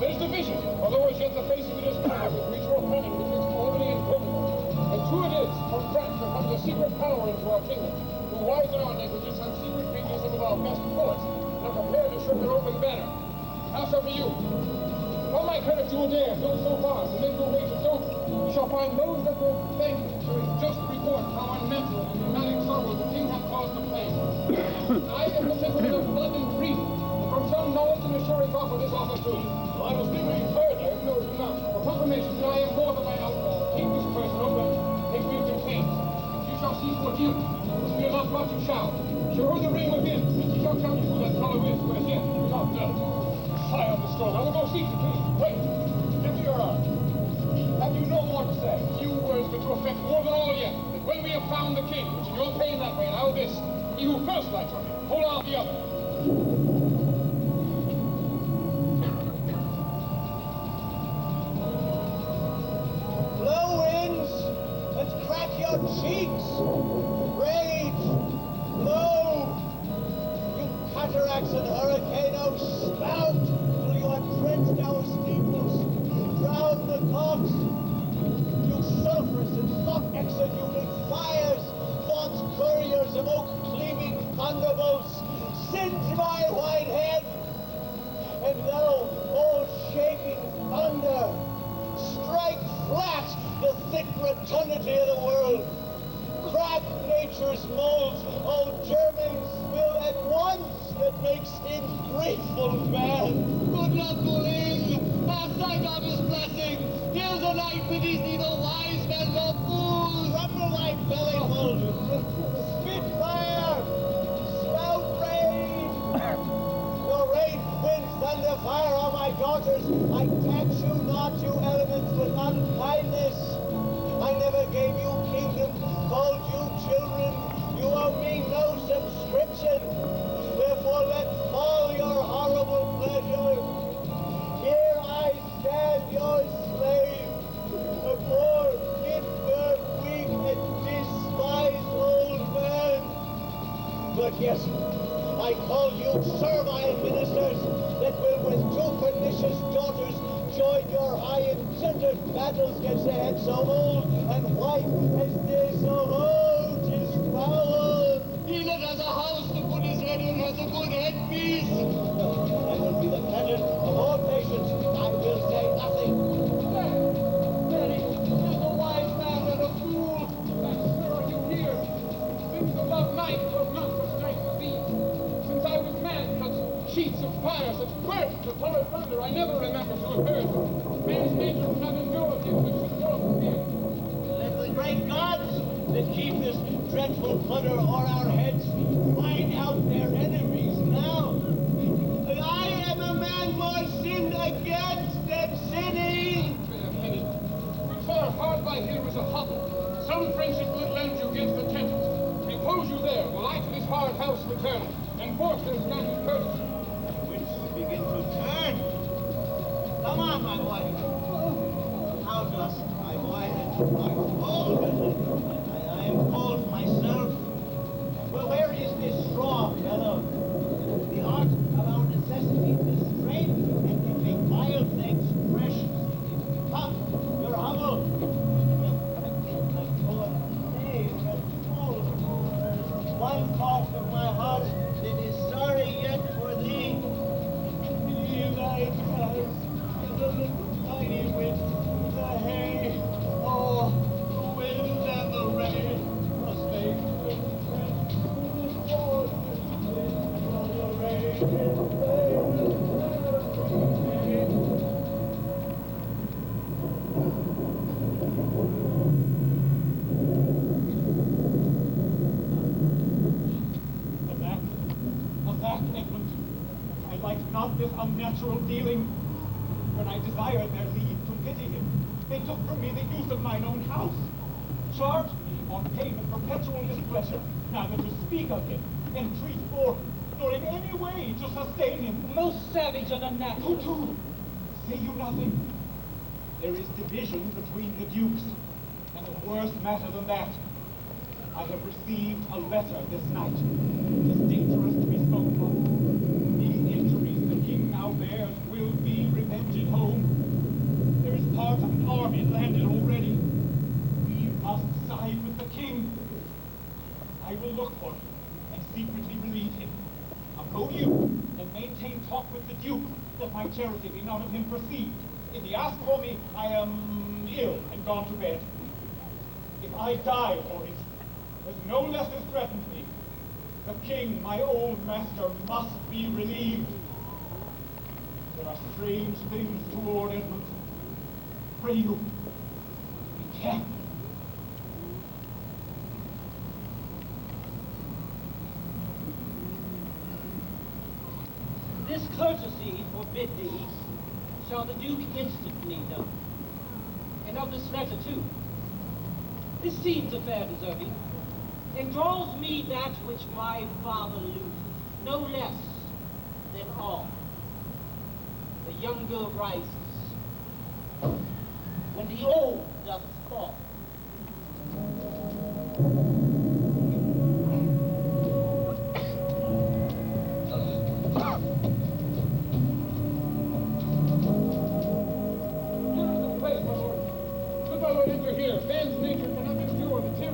There's division, although as yet the face of it is covered with mutual cunning betwixt Albany and Cornwall. And true it is, from France there comes a secret power into our kingdom, who wise in our negligence on secret treaties some of our best poets, and are prepared to show their open banner. How so for you? Upon my credit you will dare, go so far, to make your way to Dover. You shall find those that will thank you for a just report how unnatural and dramatic sorrow the king hath caused to plague. I am the gentleman of blood and breeding, and from some knowledge and assurance offer this office to you. I will speak further, no, do not. For confirmation that I am more than my outlaw, take this person over, take me to King. You shall see for him, as we are not brought you shall. Show her the ring within, and she shall tell you who that fellow is, who as yet you do not know. High on the stone, I will go seek the king. Wait, give me your arm. Have you no more to say? Few words, but to effect more than all yet, that when we have found the king, which in your pain that way, now this, he who first lights on him, hold out the other. Cheeks, rage, blow, you cataracts and hurricaneos, spout till you have drenched our steeples, drowned the cocks, you sulphurous and thought-executing fires, false couriers of oak-cleaving thunderbolts, singe my white head, and thou, all shaking thunder, strike flat the thick rotundity of the world. Crack nature's molds, all Germans will at once that makes him grateful man. Good luck, Colin. Hast I got his blessing? Here's a night pities neither wise men nor fools. Rumble thy belly full. Spitfire, spout rain. Your rain, wind, thunder, fire are my daughters. I tax you not, you elements, with unkindness. I never gave you kingdom, called you children. You owe me no subscription. Therefore let fall your horrible pleasure. Here I stand, your slave, a poor, infirm, weak, and despised old man. But yes, I call you servile ministers that will with two pernicious daughters join your high-intended battles against a head so old and white as they so old is foul. He that has a house to put his head in has a good headpiece. And fire, such bursts of horrid thunder I never remember to have heard. Man's nature cannot endure the afflictions of fear. Let the great gods that keep this dreadful flutter o'er our heads find out their enemies now. I am a man more sinned against than sinning. Bareheaded. Good far, hard by here is a hovel. Some friendship will lend you against Attendant. Repose you there, while I to this hard house return, and force their scant courtesy. Which begin to turn. Come on, my boy. How dost my boy? I'm cold. I am cold myself. Well, where is this straw fellow? The art of our necessity is strength and can make vile things fresh. Come, your hovel. One part of my heart that is sorry yet for thee. Be thy cast, the tiny wind, the hay, oh, the wind and the rain must make the Edmund. I like not this unnatural dealing. When I desired their leave to pity him, they took from me the use of mine own house, charged me on pain of perpetual displeasure, neither to speak of him, entreat for, nor in any way to sustain him. Most savage and unnatural. Who too? Say you nothing. There is division between the dukes, and a worse matter than that. I have received a letter this night. It is dangerous to be spoken of. These injuries the king now bears will be revenged home. There is part of an army landed already. We must side with the king. I will look for him and secretly relieve him. Now go you and maintain talk with the duke, that my charity be none of him perceived. If he ask for me, I am ill and gone to bed. If I die for it, as no less is threatened me, the king, my old master, must be relieved. There are strange things toward Edmund. Pray you, be careful. This courtesy forbid thee, shall the Duke instantly know. And of this letter too. This seems a fair deserving, and draws me that which my father loses, no less than all. The younger rises, when the old doth fall.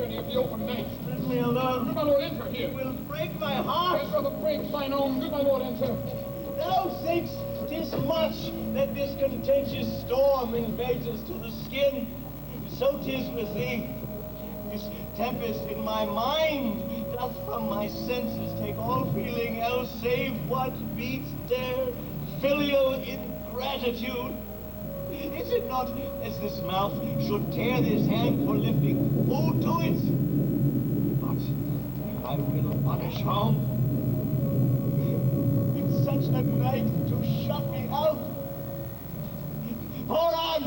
Of the open night. Let me alone. Good my lord, enter here. It will break my heart. Yes, brother, break mine own. Good my lord, enter. Thou thinkst 'tis much that this contentious storm invades us to the skin. So 'tis with thee. This tempest in my mind doth from my senses take all feeling else save what beats there, filial ingratitude. Is it not as this mouth should tear this hand for lifting food to it? But I will punish home. In such a night to shut me out. Pour on!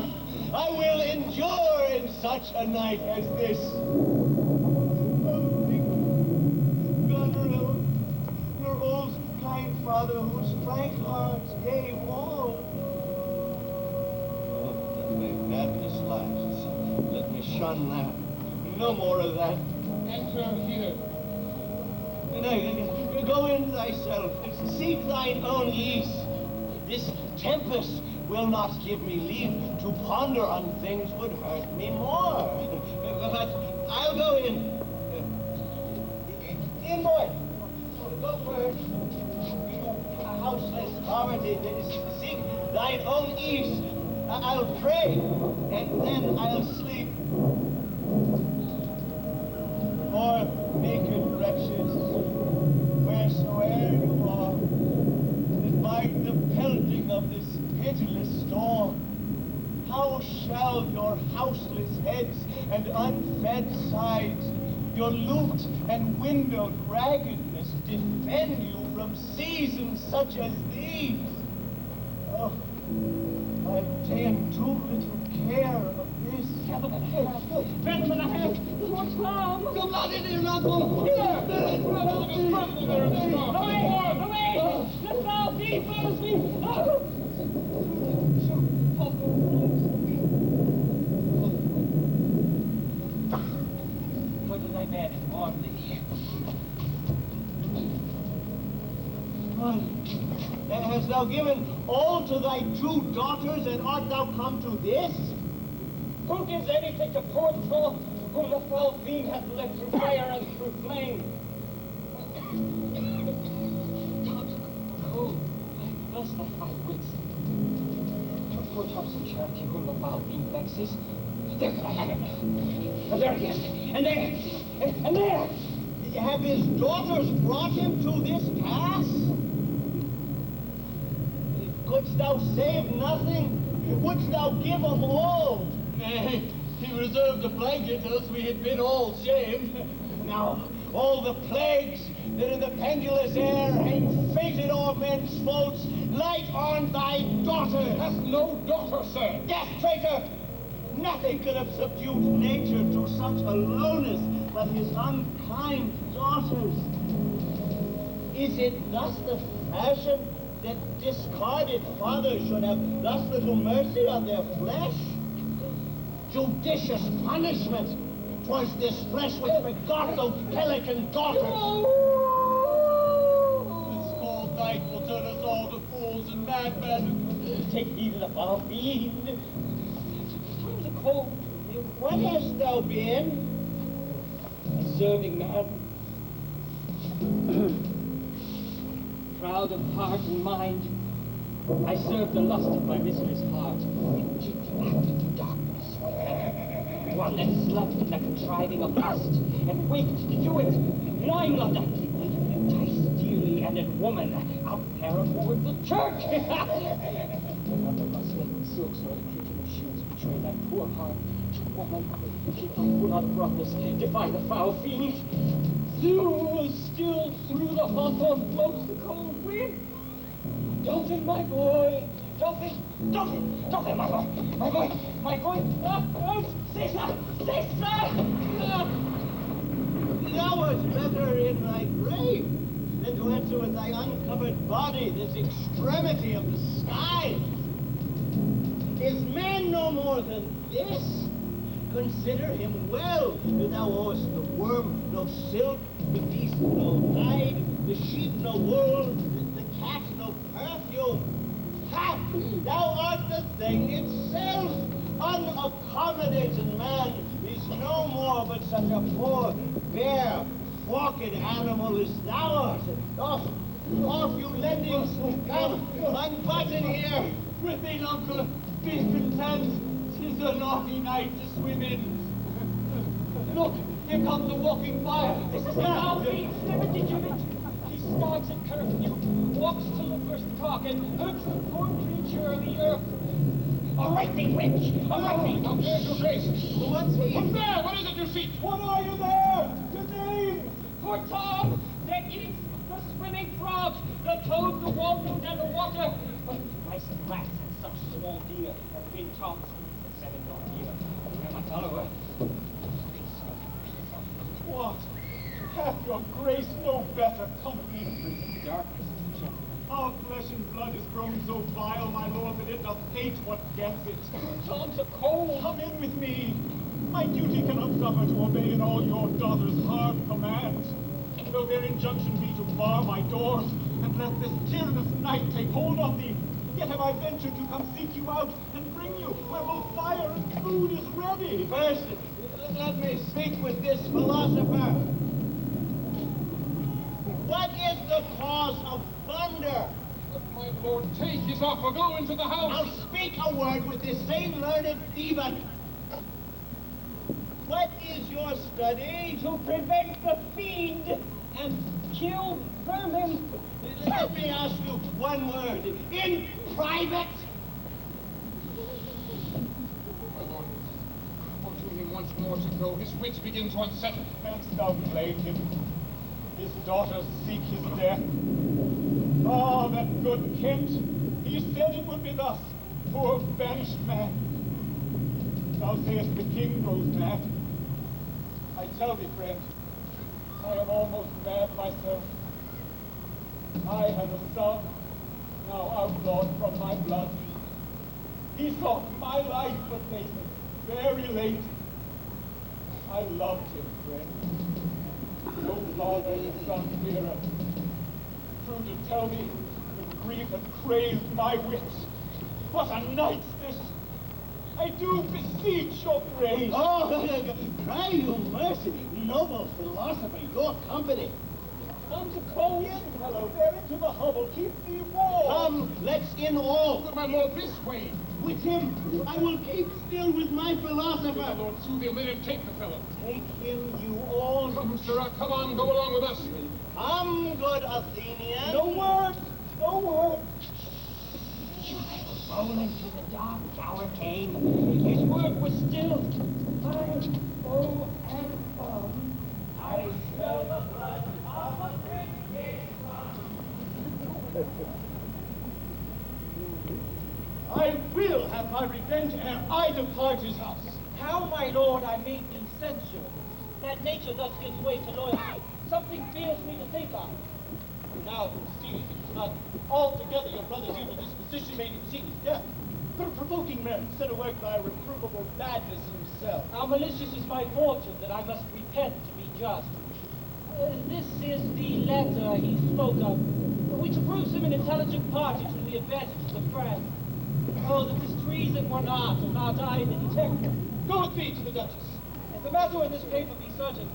I will endure in such a night as this. Oh, Goneril, your old kind father whose frank heart gave all. Madness lasts. Let me shun that. No more of that. Enter here. Go in thyself and seek thine own ease. This tempest will not give me leave to ponder on things would hurt me more. But I'll go in. In, boy. Go for houseless poverty. Seek thine own ease. I'll pray, and then I'll sleep. For naked wretches, wheresoe'er you are, that bide the pitiless storm. How shall your houseless heads and unfed sides, your looped and windowed raggedness defend you from seasons such as these? Oh, I've taken too little care of this. Gentlemen, ahead! What's wrong? Come on in here, Malcolm! Here! Tremble there in the storm! Away! The foul thief follows me! Go to thy bed and warm thee. Hast thou given all to thy 2 daughters, and art thou come to this? Who gives anything to poor Troll, whom the foul fiend hath led through fire and through flame? Cold, bless thy fine wits. To poor Thompson Charity, whom the foul fiend vexes. There could I have him. There he is, and there, and there! Have his daughters brought him to this pass? Couldst thou save nothing? Wouldst thou give them all? Nay, he reserved a blanket, else we had been all shamed. Now, all the plagues that in the pendulous air hang fated o'er men's faults, light on thy daughter. Hast no daughter, sir? Death, traitor! Nothing could have subdued nature to such aloneness but his unkind daughters. Is it thus the fashion that discarded fathers should have thus little mercy on their flesh? Judicious punishment! 'Twas this flesh which begot those pelican daughters! This cold night will turn us all to fools and madmen. Take heed of the foul fiend. Times are cold. What hast thou been? A serving man. Proud of heart and mind, I served the lust of my mistress' heart in cheating act of darkness. One that slept in the contriving of lust, and waked to do it, wine loved enticed dearly and in woman, out there aboard the church. Not the rustling silks nor the creaking of shoes betray that poor heart to woman. Keep thy foot on brothers, defy the foul fiend. Still through the hawthorn blows the cold wind. Dolphin, my boy, Dolphin, my boy, Caesar! Thou art better in thy grave than to enter with thy uncovered body this extremity of the sky. Is man no more than this? Consider him well. Thou owest the worm no silk, the beast no hide, the sheep no wool, the cat no perfume. Ha! Thou art the thing itself. Unaccommodated man is no more but such a poor, bare, forked animal as thou art. Off, you lendings. Come, unbutton here. With me, uncle, be content. 'Tis a naughty night to swim in. Look, here comes the walking fire. This is the foul fiend's liberty gibbet. He starts at curfew, walks till the first cock, and hurts the poor creature of the earth. All right, thee witch! All right, thee! Now, there's your face. What's he? What's there? What is it you see? What are you there? Your name? Poor Tom, that eats the swimming frogs, the toads, the walrus, and the water. But mice and rats and such small deer have been Tom's for 7 long years. Where my follower? What? Hath your grace no better company? Darkness is gentle. Our flesh and blood is grown so vile, my lord, that it doth hate what gets it. Tom's a cold. Come in with me. My duty cannot suffer to obey in all your daughter's hard commands. Though their injunction be to bar my doors, and let this tyrannous night take hold of thee, yet have I ventured to come seek you out and bring you where both fire and food is ready. First, let me speak with this philosopher. What is the cause of thunder? But my lord, take his offer. Go into the house. Now speak a word with this same learned Theban. What is your study? To prevent the fiend and kill vermin. Let me ask you one word. In private, hours ago, his wits begin to unsettle. Canst thou blame him? His daughters seek his death. Ah, that good Kent! He said it would be thus, poor banished man. Thou sayest the king grows mad. I tell thee, friend, I am almost mad myself. I have a son, now outlawed from my blood. He sought my life, but late, very late. I loved him, friend. No father and son dearer. True to tell thee, the grief had crazed my wits. What a night's this! I do beseech your grace. Oh, cry you mercy, noble philosopher, your company. Come to call in, fellow, there into the hovel, keep thee warm. Come, let's in all. Good my lord, this way. With him, I will keep still with my philosopher. My lord, soothe him, let him take the fellow. Take him, you all. Come, sirrah, come on, go along with us. Come, good Athenian. No word, no word. Roll into the dark tower came. His work was still. My bow and bomb. I smell the blood of a great king. I will have my revenge ere I depart his house. How, my lord, I may be censured. That nature thus gives way to loyalty. Something fears me to think of. Now, see, it's not altogether your brother's evil disposition made him seek his death, but a provoking man set awake by reprovable madness himself. How malicious is my fortune that I must repent to be just. This is the letter he spoke of, which proves him an intelligent party to the advantage of the friend. Oh, that this treason were not, and not I the detective. Go with me to the Duchess. If the matter in this paper be certain,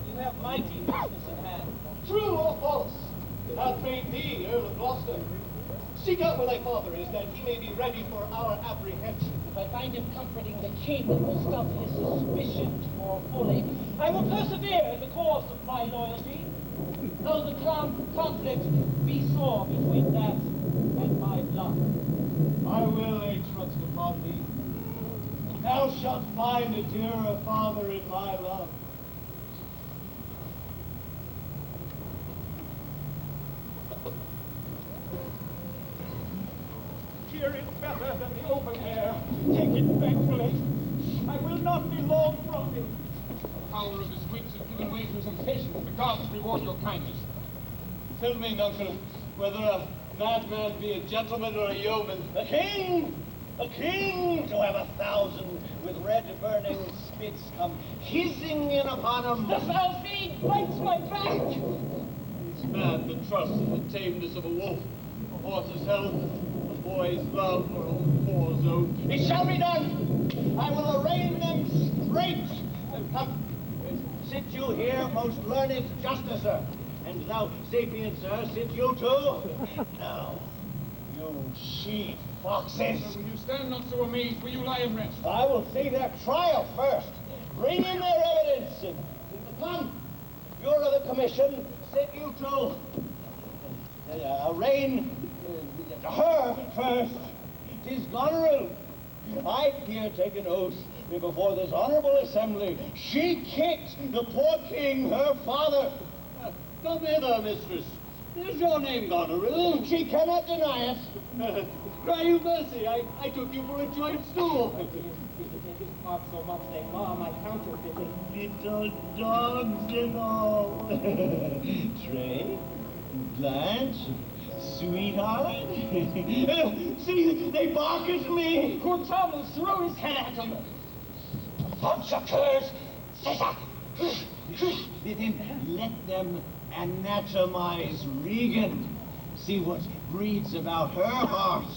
you have mighty business in hand. True or false? It hath made thee Earl of Gloucester. Seek out where thy father is, that he may be ready for our apprehension. If I find him comforting the king, it will stop his suspicions more fully. I will persevere in the cause of my loyalty, though the conflict be sore between that and my blood. I will lay trust upon thee. Thou shalt find a dearer father in my love. Here is better than the open air. Take it thankfully. I will not be long from thee. The power of his wits has given way to his impatience. The gods reward your kindness. Tell me, uncle, whether a madman be a gentleman or a yeoman. A king! A king! To have 1,000 with red burning spits come hissing in upon him. The foul fiend bites my back! This man that trusts in the tameness of a wolf, a horse's health, a boy's love, or a poor's oath. It shall be done! I will arraign them straight! Come, sit you here, most learned justicer. And thou, sapient sir, sit you too? Now, you she foxes. Sir, will you stand not so amazed? Will you lie in rest? I will see their trial first. Bring in their evidence. And come, you're of the commission. Sit you too. Arraign her first. 'Tis Goneril. I here take an oath before this honorable assembly. She kicked the poor king, her father. Come hither, mistress. Is your name Goneril? She cannot deny it. Cry you mercy. I took you for a joint stool. If you take his part so much, they mar my counterfeiting. Little dogs and all. Trey, Blanche, sweetheart. See, they bark at me. Good Thomas, throw his head at him. Bunch of curs. Then let them anatomize Regan. See what breeds about her heart.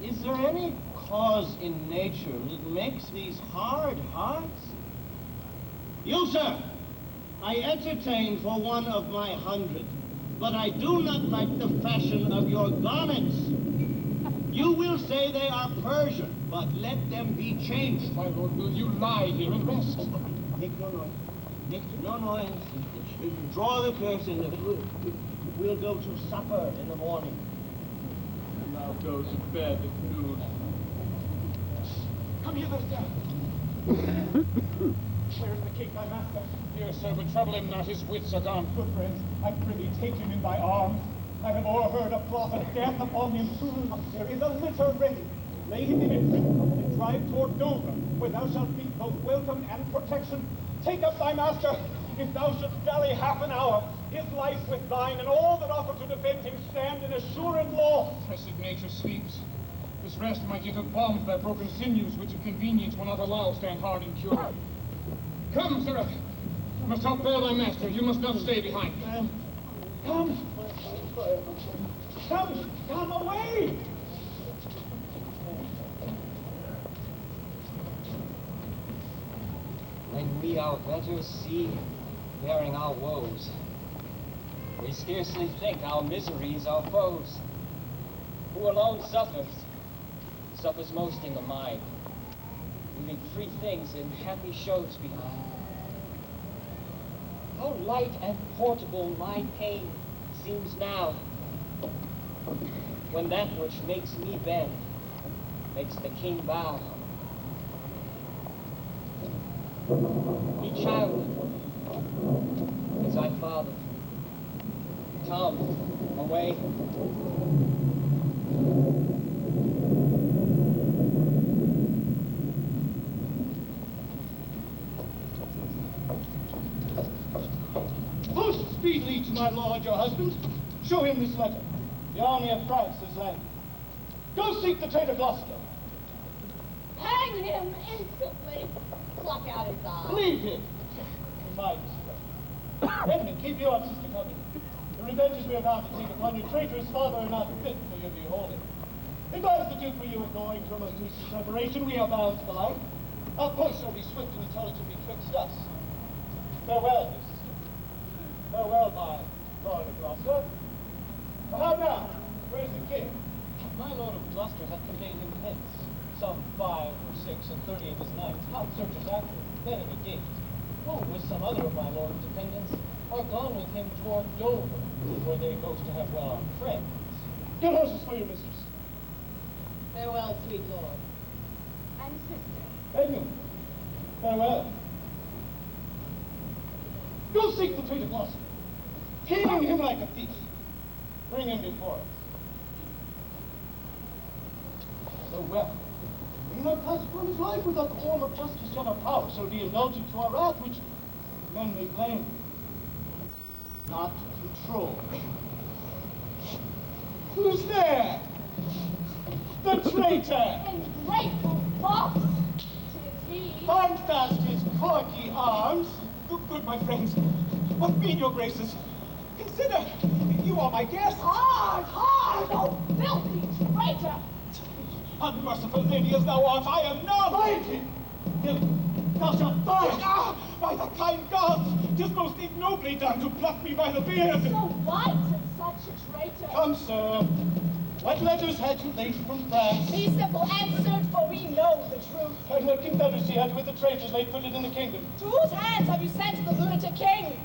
Is there any cause in nature that makes these hard hearts? You, sir, I entertain for one of my 100, but I do not like the fashion of your garments. You will say they are Persian, but let them be changed. My lord, will you lie here and rest? Make no noise. Make no noise. Draw the curtain. We'll go to supper in the morning. And I'll go to bed at noon. Come hither, sir. Where's the king, my master? Here, sir, but trouble him not, his wits are gone. Good friends, I prithee take him in thy arms. I have o'erheard a plot of death upon him. There is a litter ready. Lay him in it, and drive toward Dover, where thou shalt meet both welcome and protection. Take up thy master. If thou shouldst dally half an hour, his life with thine and all that offer to defend him stand in assured law. Blessed nature sleeps. This rest might yet have bombed thy broken sinews, which of convenience will not allow stand hard and cure. Come, sirrah. You must help bear thy master. You must not stay behind. Come! Come away! When we our betters see, bearing our woes, we scarcely think our miseries our foes. Who alone suffers most in the mind, leaving free things in happy shows behind. How light and portable my pain seems now, when that which makes me bend makes the king bow. Be child is thy father. Come, away. Post speedily to my lord your husband. Show him this letter. The army of France has landed. Go seek the traitor Gloucester. Hang him instantly. Pluck out his eye. Leave him. In my discretion. Edmund, keep your sister company. The revenges we are about to take upon your traitorous father are not fit for your beholding. Advise the Duke for you in going to a most recent preparation. We are bound to the light. Our course shall be swift and intelligent betwixt us. Farewell, dear sister. Farewell, my lord of Gloucester. How now? Where's the king? My lord of Gloucester hath conveyed him hence. Some 5 or 6 and 30 of his knights, hot searchers after him, then in the gate. Who, with some other of my lord's dependents, are gone with him toward Dover, where they boast to have well-armed friends. Get horses for your mistress. Farewell, sweet lord. And sister. Edmund, farewell. Go seek the traitor Gloucester. Hang him like a thief. Bring him before us. So well. We not pass upon his life without the form of justice and our power shall be indulgent to our wrath, which men may blame. Not control. Who's there? The traitor! Ungrateful fox! 'Tis he. Bind fast his corky arms. Good, my friends. What mean your graces? Consider, you are my guests. Hard, hard, oh filthy traitor! Unmerciful lady as thou art, I am none. Bind him! Thou shalt die! Ah, by the kind gods! 'Tis most ignobly done to pluck me by the beard. So white and such a traitor! Come, sir. What letters had you late from France? Be simple answered, for we know the truth. And what confederacy had you with the traitors late footed in the kingdom? To whose hands have you sent the lunatic king?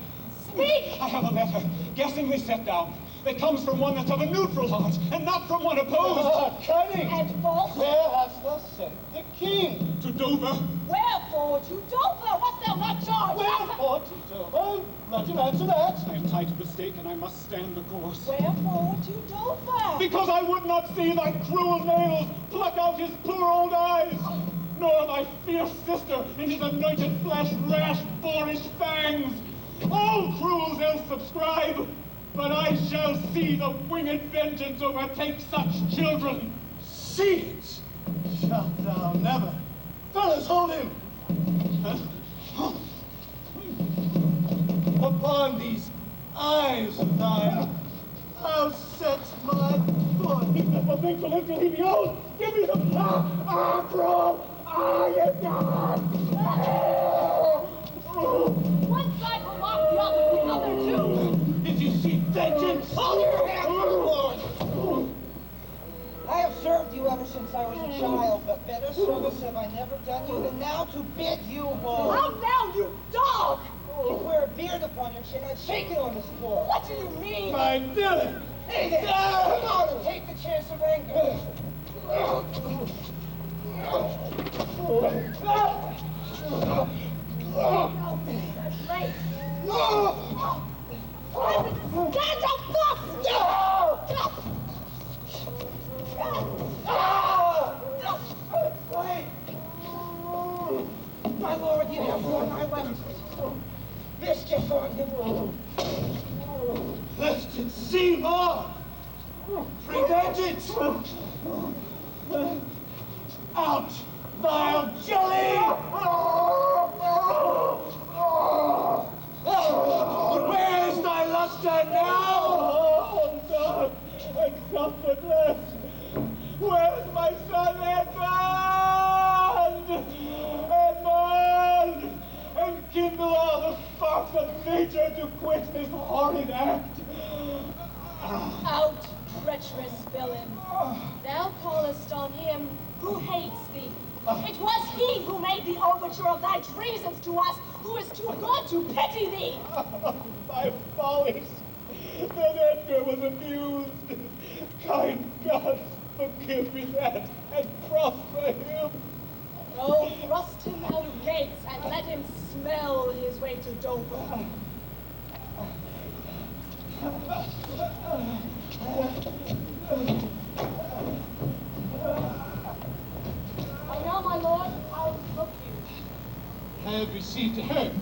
Speak! I have a letter, guessingly set down, that comes from one that's of a neutral heart, and not from one opposed. Ah, cunning! And false? Where hast thou sent the king? To Dover. Wherefore to Dover? Wast thou not charged? Wherefore to Dover? Let him answer that. I am tied to the stake, and I must stand the course. Wherefore to Dover? Because I would not see thy cruel nails pluck out his poor old eyes, nor thy fierce sister in his anointed flesh rash boorish fangs. All cruels else subscribe, but I shall see the winged vengeance overtake such children. See it! Shalt thou never? Fellas, hold him! Upon these eyes of thine, I'll set my foot. He's not for things to live till he be old. Give me the cruel! You God! One side will mock the other two. Did you see vengeance? Hold your hand, Lord! I have served you ever since I was a child, but better service have I never done you than now to bid you home. How now, you dog! You wear a beard upon your chin, I'd shake it on this floor. What do you mean? My villain! Hey there, come on and take the chance of anger. That's late. Stand up, My lord, you have won my weapons. Mischief on him. Lest it seem odd. Prevent it. Out, vile jelly! But where is thy luster now? Oh, God, and comfortless. Where's my son Edmund? Edmund! And kindle all the sparks of nature to quit this horrid act. Out, treacherous villain. Thou callest on him who hates thee. It was he who made the overture of thy treasons to us, who is too good to pity thee. My follies. Then Edgar was abused. Kind gods, forgive me that, and prosper him. Oh, thrust him out of gates, and let him smell his way to Dover. Now, my lord, how look you? Have received a hand.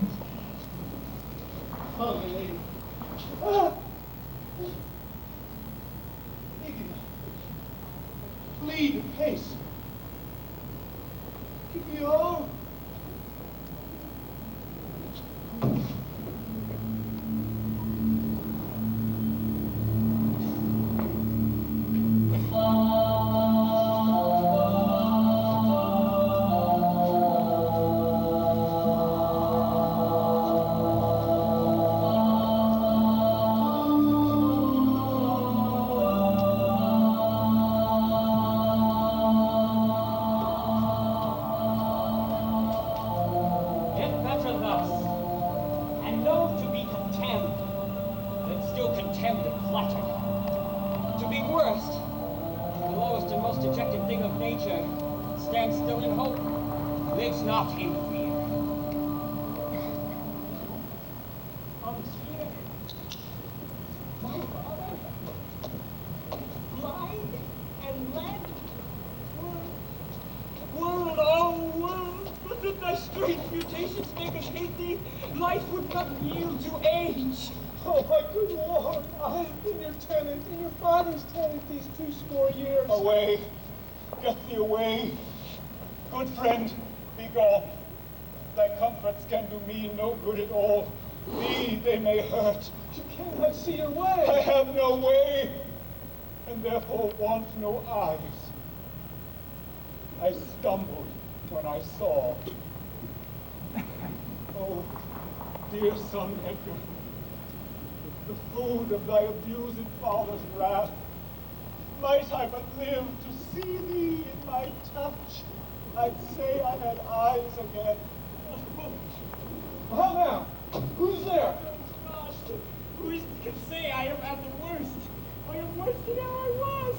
Follow me, lady. Regan, plead apace. Give me all. Away, get thee away. Good friend, be gone. Thy comforts can do me no good at all. Thee they may hurt. You cannot see your way. I have no way, and therefore want no eyes. I stumbled when I saw. Oh, dear son Edgar, the food of thy abused father's wrath, might I but live to see thee in my touch, I'd say I had eyes again. How now? Who's there? Gosh, who can say I am at the worst? I am worse than I was.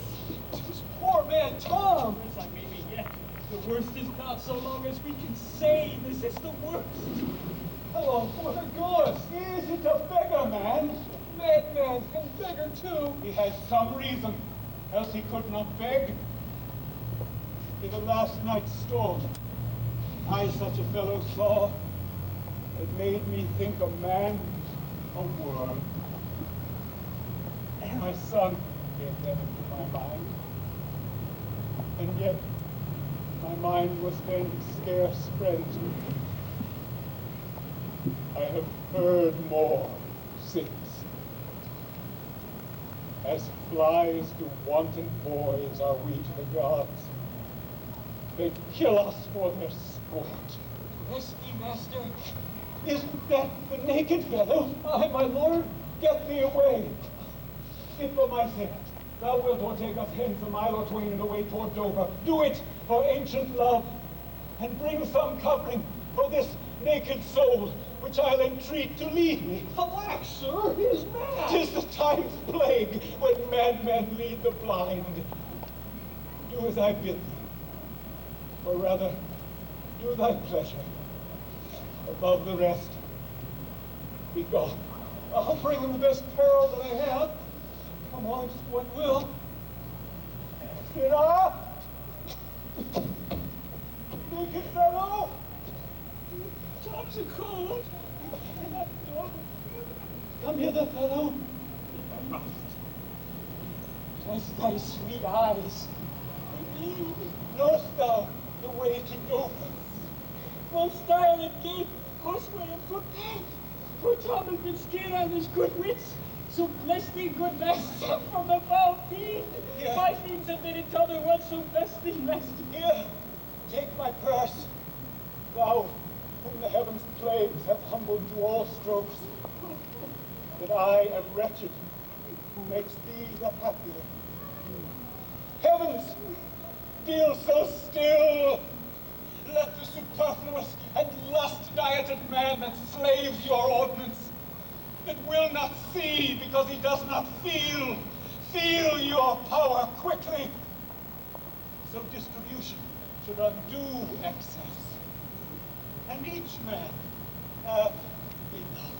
This poor man, Tom. Worse I may be yet. The worst is not so long as we can say this is the worst. Hello, Father Ghost. Is it a beggar man? Madman and beggar too. He has some reason, else he could not beg. In the last night's storm, I such a fellow saw. It made me think a man, a worm. My son gave them into my mind. And yet, my mind was then scarce friend to me. I have heard more since. As flies to wanton boys are we to the gods. They kill us for their sport. Bless thee, master. Isn't that the naked fellow? Aye, my lord, get thee away. If for my sake thou wilt or take us hence a mile or twain and away toward Dover, do it for ancient love, and bring some covering for this naked soul, which I'll entreat to lead me. Alack, sir, he is mad. 'Tis the time's plague when madmen lead the blind. Do as I bid thee, or rather, do thy pleasure. above the rest. Be gone. I'll bring him the best peril that I have. Come on, just what will. Sirrah! Naked fellow! Arms are cold. Come hither, fellow. I must. Was thy sweet eyes. Indeed, knowest thou the way to go? One style and gait, horseway and footpath. For Tom has been scared on his good wits. So bless thee, good master, from the foul fiend. Yeah. My fiends have been in trouble once, so bless thee, master. Here, take my purse. Thou, whom the heavens' plagues have humbled to all strokes. That I am wretched, who makes thee the happier. Heavens, deal so still. Let the superfluous and lust-dieted man that slaves your ordinance, that will not see because he does not feel your power quickly. So distribution should undo excess, and each man have enough.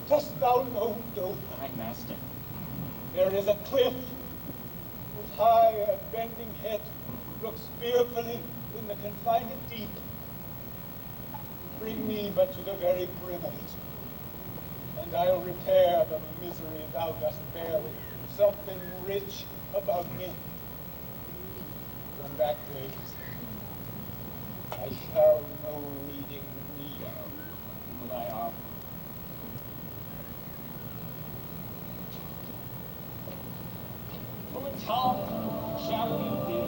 Dost thou know, Doe? Aye, master. There is a cliff whose high and bending head looks fearfully in the confined deep. Bring me but to the very brim of it, and I'll repair the misery thou dost bear with something rich about me. From that place, I shall no leading need for thy arm. To the top shall we be.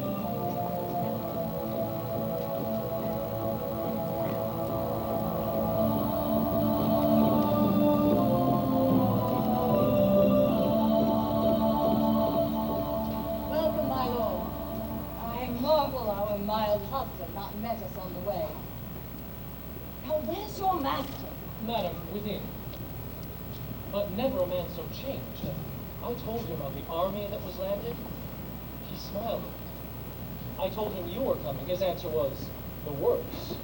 Welcome, my lord. I marvel our mild husband not met us on the way. Now, where's your master? Madam, within. But never a man so changed. I told him of the army that was landed. He smiled at me. I told him you were coming. His answer was, the worst.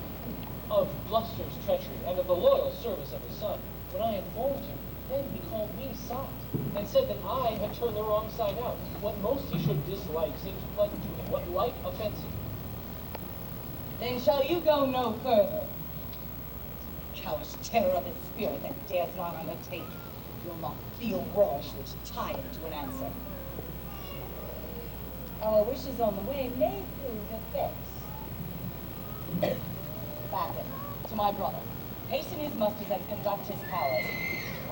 Of Gloucester's treachery and of the loyal service of his son. When I informed him, then he called me sot, and said that I had turned the wrong side out. What most he should dislike seemed pleasant to him. What like offensive. Then shall you go no further. Coward terror of his spirit that dares not undertake will not feel rush which tie him to an answer. Our wishes on the way may prove effects. Babin, to my brother, hasten his musters and conduct his powers.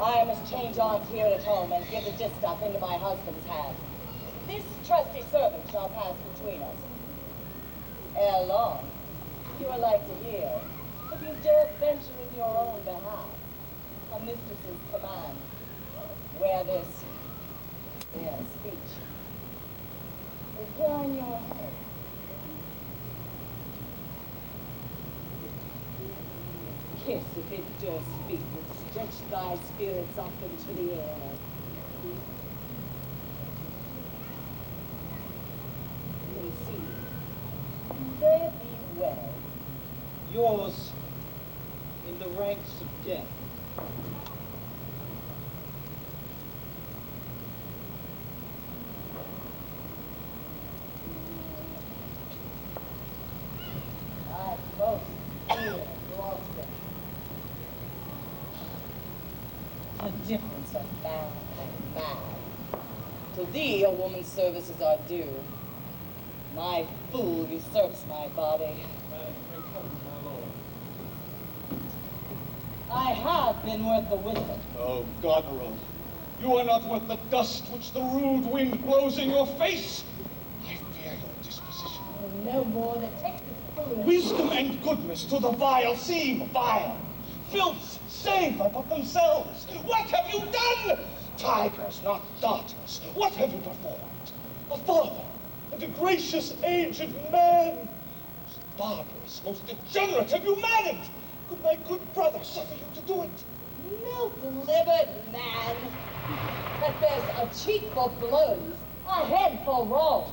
I must change arms here at home and give the distaff into my husband's hand. This trusty servant shall pass between us. Ere long, you are like to hear, if you dare venture in your own behalf, a mistress's command. Wear this, their speech. Recline your head. Kiss, if it does speak, and stretch thy spirits up into the air. Conceive. Fare thee well. Yours in the ranks of death. I most fear Gloucester. The difference of man and man. To thee, a woman's services are due. My fool usurps my body. I have been worth the wisdom. Oh, Goneril, you are not worth the dust which the rude wind blows in your face. I fear your disposition. No more than takes the fool. Wisdom and goodness to the vile seem vile. Filths savor but themselves. What have you done? Tigers, not daughters. What have you performed? A father and a gracious aged man. Most barbarous, most degenerate have you managed. Could my good brother suffer you to do it? Milk-livered man that bears a cheek for blows, a head for wrongs.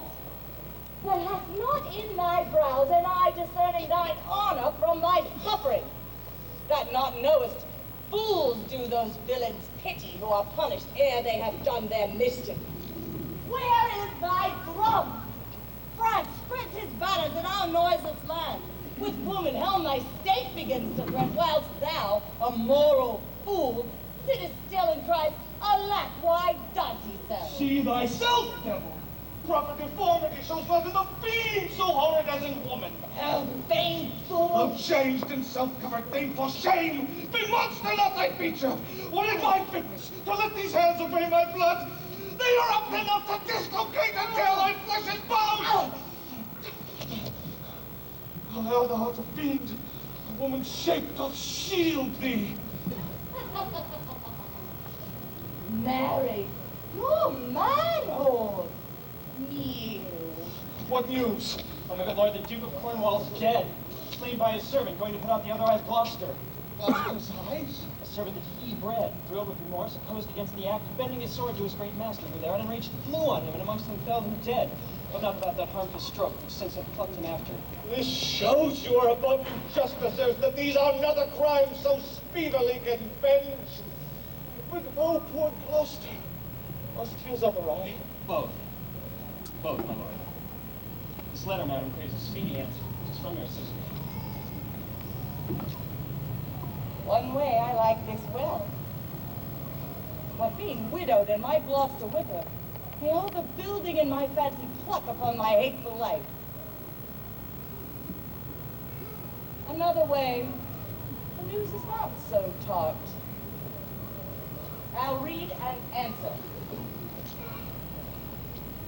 that hast not in thy brows an eye discerning thine honor from thy suffering, that not knowest fools do those villains pity who are punished ere they have done their mischief. Where is thy drum? France spreads his banners in our noiseless land. With plume and helm thy state begins to threat, whilst thou, a moral fool, sittest still and cries, alack, why does he so? See thyself, devil! Proper deformity shows not in the fiend so horrid as in woman. How vain fool! Thou changed and self-covered thing, for shame! Be monster not thy feature! What is thy fitness to let these hands obey my blood? They are up enough to dislocate and tear thy flesh and bones! Although thou art a fiend, a woman shaped doth shield thee. Marry, your manhood! News. What news? Oh my good lord, the Duke of Cornwall's dead. Slain by his servant, going to put out the other eye of Gloucester. Gloucester's eyes? A servant that he bred, thrilled with remorse, opposed against the act, bending his sword to his great master, who there, enraged, flew on him, and amongst them fell him dead. But not without that harmful stroke, which since have plucked him after. This shows you are above justices, that these are another crime so speedily can venge. But oh, poor Gloucester, must his other eye? Both. Both, my lord. This letter, madam, craves a speedy answer. It is from your sister. One way I like this well. But being widowed and my Gloucester with her, may all the building in my fancy pluck upon my hateful life. Another way, the news is not so tart. I'll read and answer.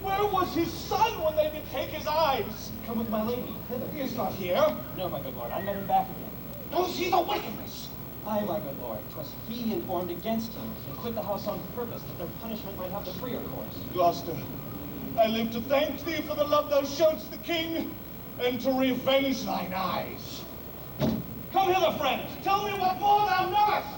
Where was his son when they did take his eyes? Come with my lady, hither. He is not here. No, my good lord, I met him back again. Don't see the wickedness. Aye, my good lord, 'twas he informed against him, and quit the house on purpose, that their punishment might have the freer course. Gloucester, I live to thank thee for the love thou showedst the king, and to revenge thine eyes. Come hither, friend. Tell me what more thou knowest.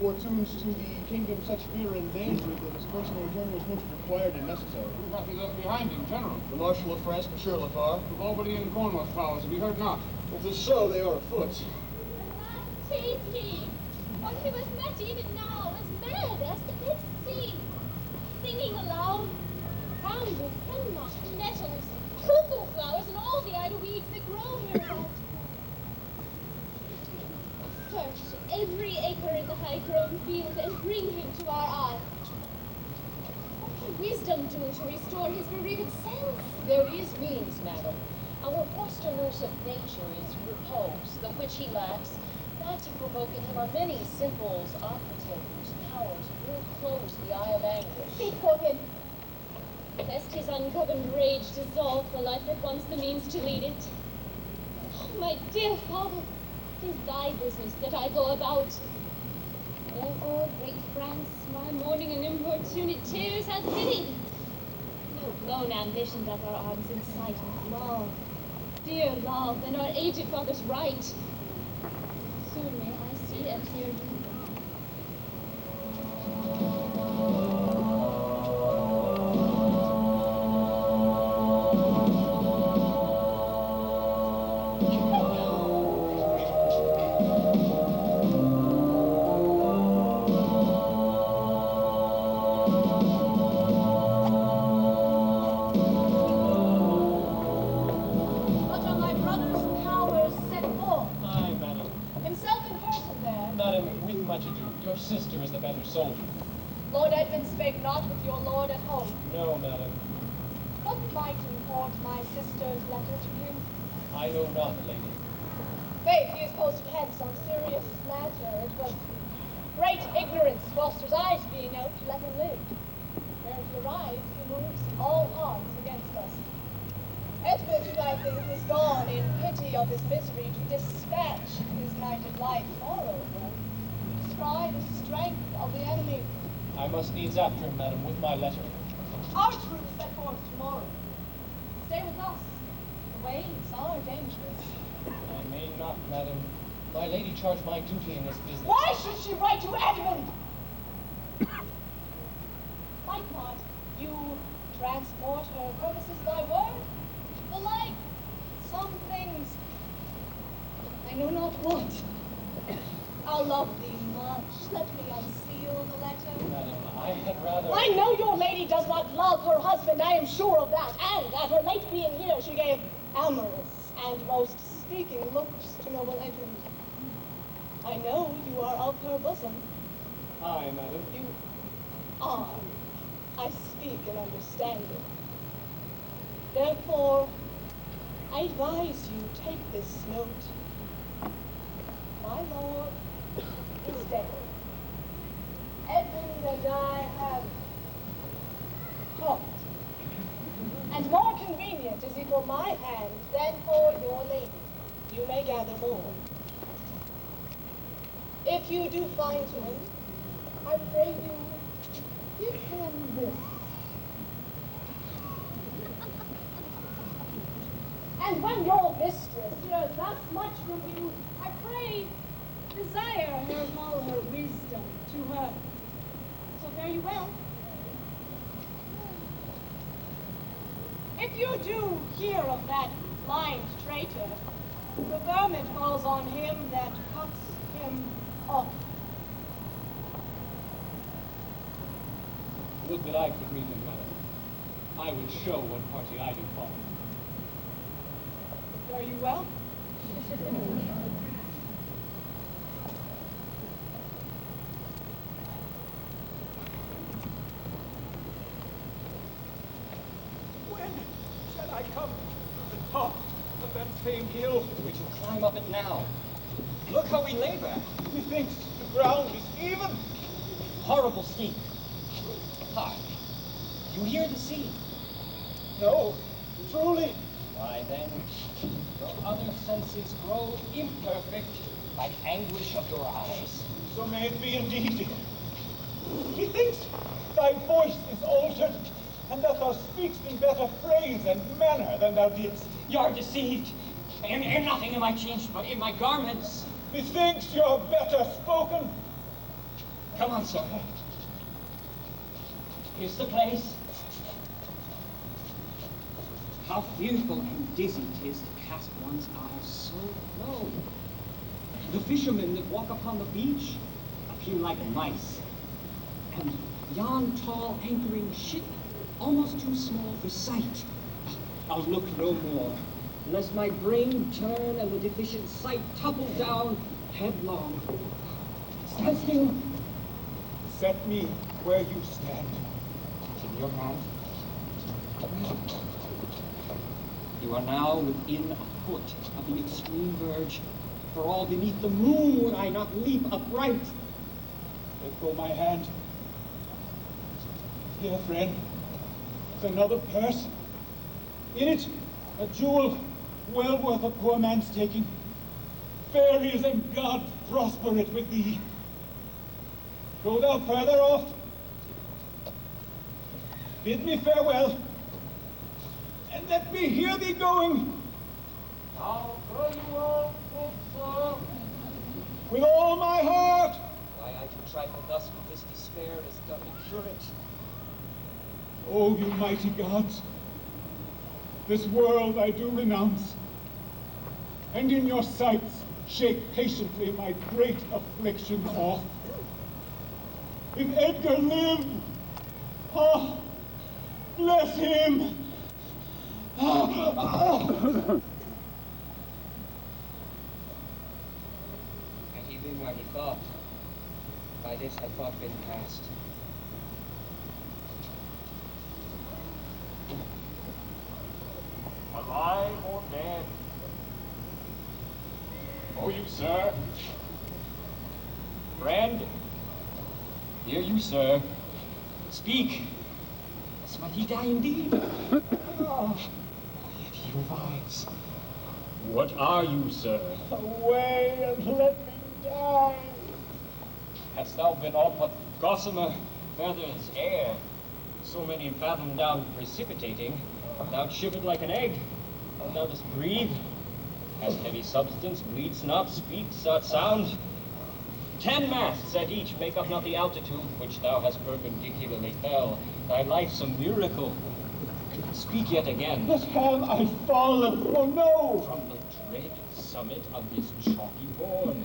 Fortunes to the kingdom such fear and danger that his personal return was most required and necessary. Who hath he left behind him, General? The Marshal of France, Monsieur Lafar. Of Albany and Cornwall's powers, have you heard not? If it is so, they are afoot. Tis he, what he was met even now, as mad as the big sea, singing aloud, crowned with hemlock, nettles, cuckoo flowers, and all the idle weeds that grow hereabout. Search every acre in the high-grown field and bring him to our eye. What can wisdom do to restore his bereaved sense? There is means, madam. Our foster nurse of nature is repose, the which he lacks. That to provoke in him are many simples operative, whose powers will close the eye of anguish. Speak for him, lest his ungoverned rage dissolve the life that wants the means to lead it. Oh, my dear father, 'tis thy business that I go about. Therefore, great France, my mourning and importunate tears hath pity. No lone ambition doth our arms incite, and love, dear love, and our aged father's right. Soon may I see and hear you. Your sister is the better soldier. Lord Edmund spake not with your lord at home. No, madam. What might import my sister's letter to you? I know not, lady. Faith, he is posted hence on serious matter. It was great ignorance, Gloucester's eyes being out to let him live. Where he arrives, he moves all arms against us. Edmund, I think, is gone in pity of his misery to dispatch his knighted life. Moreover, try the strength of the enemy. I must needs after him, madam, with my letter. Our troops set forth tomorrow. Stay with us. The ways are dangerous. I may not, madam. My lady charged my duty in this business. Why should she write to Edmund? Might not you transport her purposes by word? The like, some things, I know not what. I'll love thee much. Let me unseal the letter. Madam, I had rather... I know your lady does not love her husband, I am sure of that. And at her late being here, she gave amorous and most speaking looks to noble Edmund. I know you are of her bosom. Aye, madam. You are. I speak and understand it. Therefore, I advise you take this note. My lord is dead. Edmund and I have talked. And more convenient is it for my hand than for your lady. You may gather more. If you do find him, I pray you give him this. And when your mistress hears thus much from you, I pray desire her all her wisdom to her. So fare you well. If you do hear of that blind traitor, the vermin falls on him that cuts him off. Would that I could meet him, madam. I would show what party I do follow. Fare you well? When shall I come to the top of that same hill? We shall climb up it now. Look how we labor. Methinks the ground is even. Horrible steep. Hark. You hear the sea? No, truly. Why then, your other senses grow imperfect by anguish of your eyes. So may it be indeed. Methinks thy voice is altered, and that thou speakst in better phrase and manner than thou didst. You are deceived. In nothing am I changed, but in my garments. Methinks you're better spoken. Come on, sir. Here's the place. How fearful and dizzy 'tis to cast one's eyes so low. The fishermen that walk upon the beach appear like mice, and yon tall anchoring ship almost too small for sight. I'll look no more, lest my brain turn and the deficient sight topple down headlong. Stand still. Set me where you stand. In your hand. You are now within a foot of the extreme verge. For all beneath the moon would I not leap upright. Let go my hand. Here, friend, is another purse. In it, a jewel well worth a poor man's taking. Fairies and God prosper it with thee. Go thou further off. Bid me farewell, and let me hear thee going. Now, very well, good sir. With all my heart. Why I can trifle thus with this despair is done to cure it. O you mighty gods, this world I do renounce, and in your sights shake patiently my great afflictions off. If Edgar lived, ah, bless him! Had he been where he thought, by this had thought been past. Alive or dead? Oh, you, sir. Friend, hear you, sir. Speak. Might he die indeed? Oh, yet he revives. What are you, sir? Away and let me die. Hast thou been aught but gossamer feathers, air, so many fathom down precipitating, thou shivered like an egg. Thou dost breathe, has heavy substance, bleeds not, speaks not sound. 10 masts at each make up not the altitude which thou hast perpendicularly fell. Thy life's a miracle. Speak yet again. But have I fallen? Oh no! From the dread summit of this chalky bourne.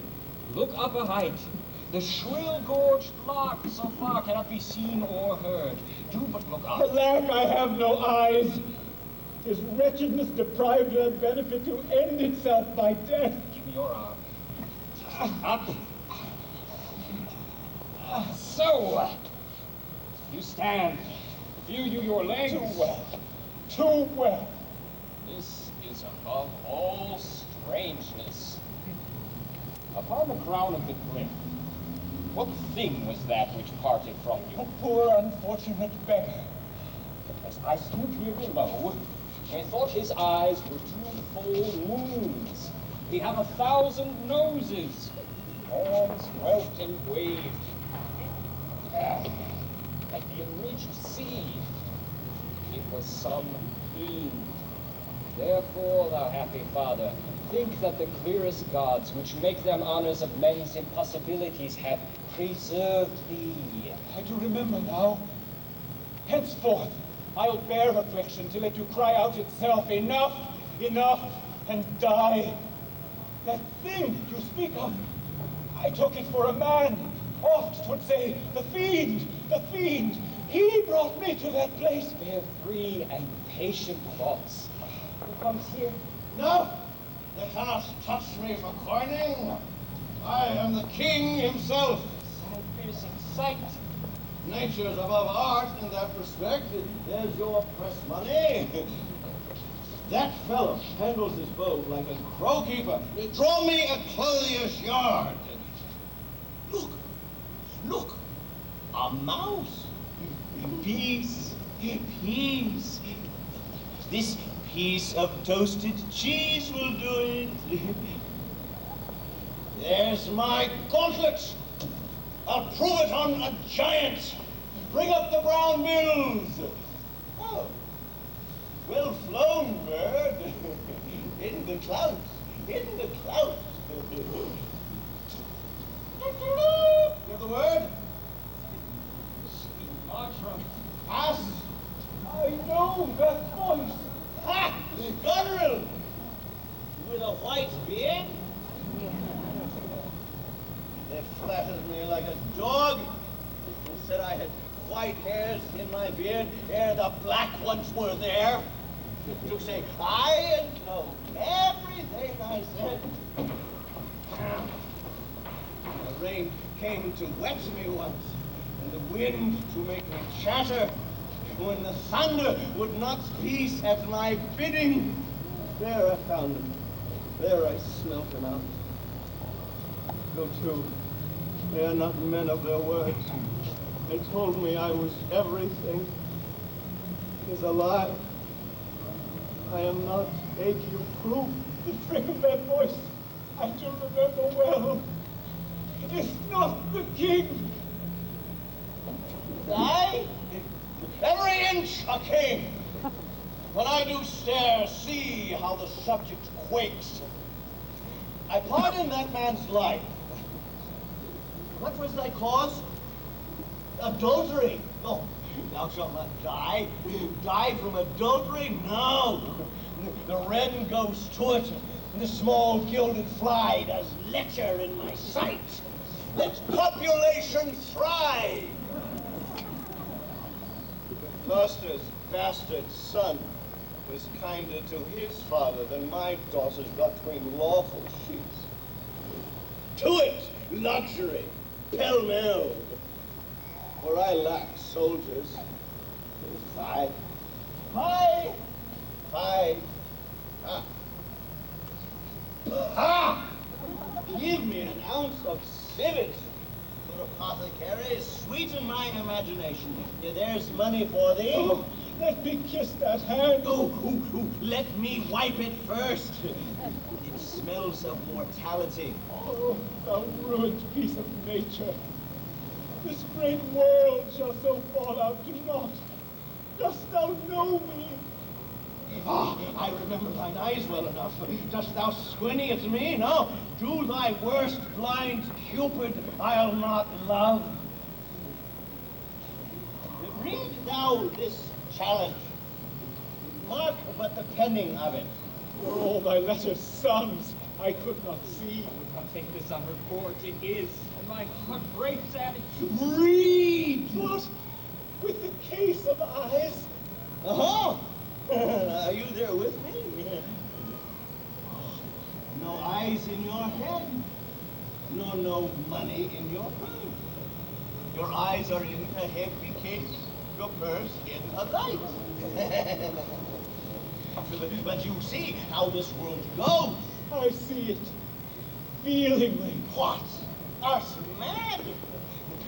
Look up a height. The shrill-gorged lark so far cannot be seen or heard. Do but look up. Alack, I have no eyes. Is wretchedness deprived of that benefit to end itself by death? Give me your arm. Up. So, You stand. Feel you your legs. too well. Too well. This is above all strangeness. Upon the crown of the cliff, what thing was that which parted from you? A poor unfortunate beggar. As I stood here below, methought his eyes were 2 full moons. He had 1,000 noses. Horns whelped and waved. Like the enriched sea. It was some fiend. Therefore, thou happy father, think that the clearest gods, which make them honors of men's impossibilities, have preserved thee. I do remember now. Henceforth, I'll bear affliction till it do cry out itself, enough, enough, and die. That thing you speak of, I took it for a man. Oft 'twould say, the fiend, the fiend. He brought me to that place. Bear free and patient thoughts. Who comes here? No, they cannot touch me for coining. I am the king himself. Side-piercing sight. Nature's above art in that respect. There's your press money. That fellow handles his bow like a crow-keeper. Draw me a clothier's yard. Look, look, a mouse. Peace, peace. This piece of toasted cheese will do it. There's my gauntlet. I'll prove it on a giant. Bring up the brown bills. Oh, well flown, bird. In the clouds, in the clouds. You have the word? Bartram. Ass! I know that voice! Ha! Goneril! With a white beard? They flattered me like a dog. They said I had white hairs in my beard ere the black ones were there. To say I know everything I said. The rain came to wet me once, and the wind to make me chatter. When the thunder would not cease at my bidding, there I found them. There I smelt them out. Go to. They are not men of their words. They told me I was everything. It is a lie. I am not AQ-proof. The trick of that voice, I do remember well. It is not the king. I? Every inch a king. When I do stare, see how the subject quakes. I pardon that man's life. What was thy cause? Adultery. Oh, thou shalt not die. Die from adultery? No. The wren goes to it, and the small gilded fly does lecher in my sight. Let population thrive. Gloucester's bastard son was kinder to his father than my daughters got between lawful sheets. To it, luxury, pell-mell. For I lack soldiers. 5. Ah! Ah! Give me an ounce of civet. Good apothecary, sweeten my imagination. Yeah, there's money for thee. Oh, let me kiss that hand. Oh, let me wipe it first. It smells of mortality. Oh, thou ruined piece of nature. this great world shall so fall out to naught. Dost thou know me? Ah, I remember thine eyes well enough. Dost thou squinny at me? No. Do thy worst, blind Cupid, I'll not love. Read thou this challenge. Mark but the penning of it. For all thy letters sons, I could not see. I take this on report, it is, and my heart breaks at it. Read! What? With the case of eyes? Uh-huh. Are you there with me? No eyes in your head, nor no money in your purse. Your eyes are in a heavy case, your purse in a light. But you see how this world goes. I see it. Feelingly. What? Art mad?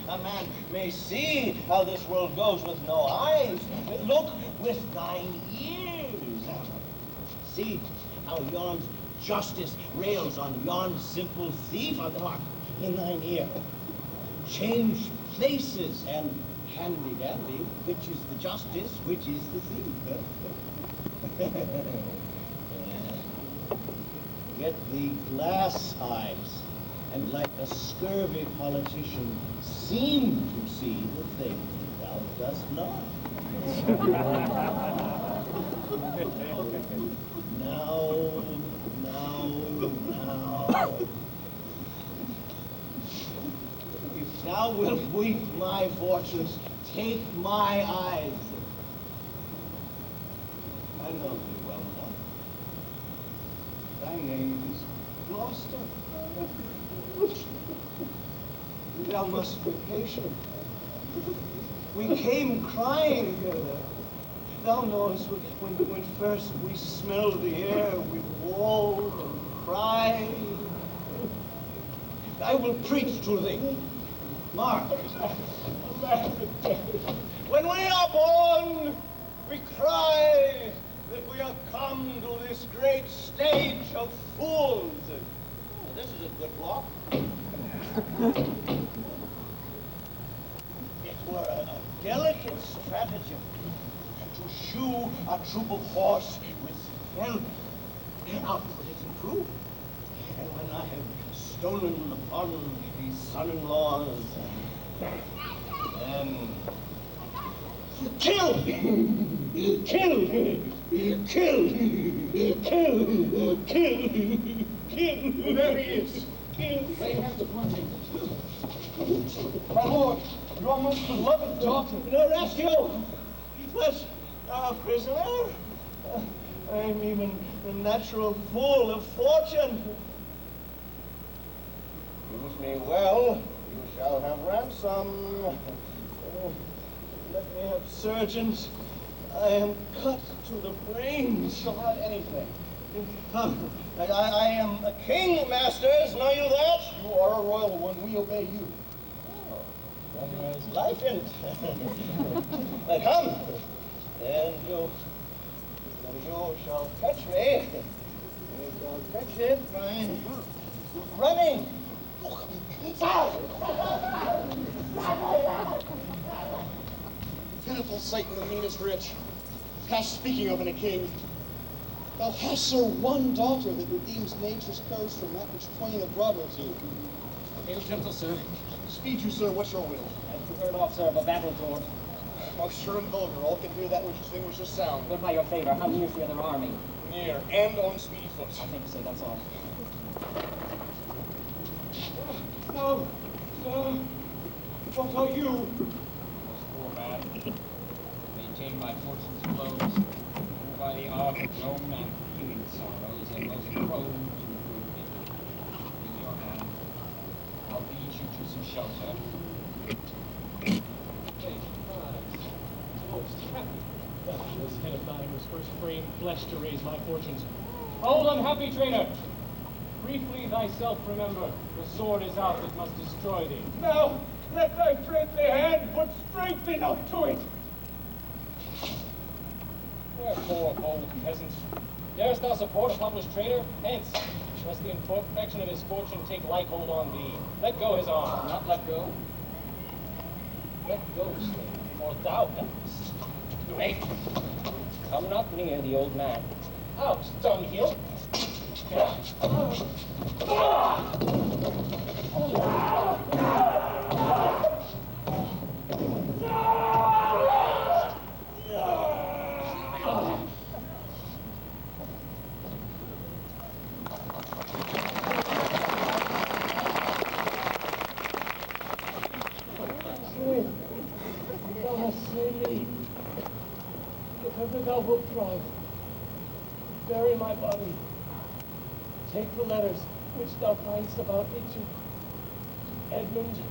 A man may see how this world goes with no eyes. Look with thine ears. See how yon justice rails on yon simple thief in thine ear. Change places and handy-dandy, which is the justice, which is the thief. Get the glass eyes, and like a scurvy politician, seem to see the things that thou dost not. Now. If thou wilt weep my fortunes, take my eyes. I know thee well enough. Thy name is Gloucester. Thou must be patient. We came crying hither. Thou knowest, when first we smelled the air, we walled and cried. I will preach to thee. Mark. When we are born, we cry that we are come to this great stage of fools. Oh, this is a good block. It were a delicate stratagem to shoe a troop of horse with velvet. I'll put it in proof. And when I have stolen upon these son-in-laws, then kill! There he is. Kill. Lay hands upon him. My lord, your most beloved daughter. No rescue! But a prisoner? I'm even the natural fool of fortune. Use me well, you shall have ransom. Let me have surgeons. I am cut to the brain. You shall have anything. I am a king, masters, know you that? You are a royal one, we obey you. Then there's life in it. Come, and you shall catch me. You shall catch it by running. Pitiful Satan, the meanest rich, past speaking of in a king. Thou hast, sir, one daughter that redeems nature's curse from that which twain have brought her to. Hail gentle, sir. Speed you, sir, what's your will? I've prepared officer of a battle sword. Most sure and vulgar, all can hear that which distinguishes sound. But by your favor, how near's the other army? Near, and on speedy foot. I think so, that's all. No, sir. What are you? Poor man. Maintain my fortune's blows. Who by the art of no man feeling sorrows and most prone to ruin. With your hand, I'll lead you to some shelter. Most happy. This head of thine was first framed flesh to raise my fortunes. Hold, unhappy traitor! Briefly thyself remember, the sword is out that must destroy thee. Now, let thy friendly hand put strength enough to it. Wherefore, bold peasants, darest thou support a published traitor? Hence, lest the imperfection of his fortune take like hold on thee. Let go his arm. Not let go. Let go, slave, for thou hast. Wait. Come not near the old man. Out, dunghill. Thou hast slain me. If ever thou wilt thrive, bury my body. Take the letters which thou findst about me to Edmund,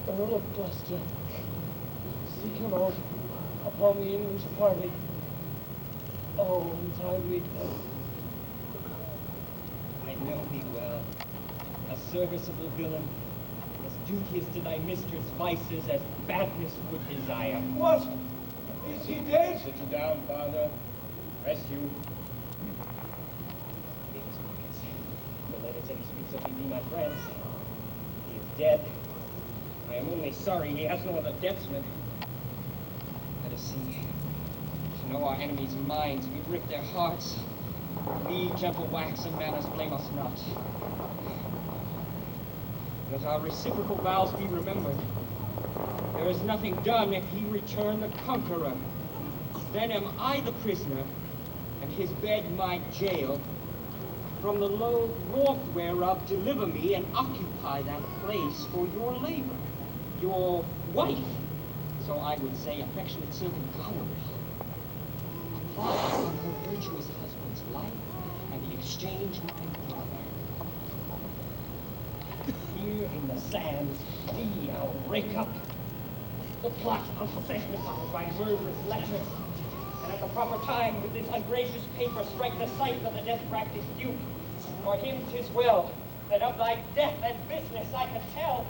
Earl of Gloucester. Seek him out upon the English party. Oh, untimely death. I know thee well, a serviceable villain, as duteous to thy mistress' vices as badness would desire. What? Is he dead? Sit you down, father. Rest you. The letter said he speaks of thee, my friends. He is dead. I am only sorry he has no other deathsman. Let us see. To know our enemies' minds, we grip their hearts. We, gentle wax and manners, blame us not. Let our reciprocal vows be remembered. There is nothing done if he return the conqueror. Then am I the prisoner, and his bed my jail. From the low warmth whereof deliver me, and occupy that place for your labor. Your wife, so I would say, affectionate servant Goneril. Apply on her virtuous husband's life, and the exchange my brother. Here in the sands, thee I'll rake up. The plot unsuspectified by murderous letters, and at the proper time with this ungracious paper strike the sight of the death-practiced duke. For him 'tis well that of thy death and business I can tell.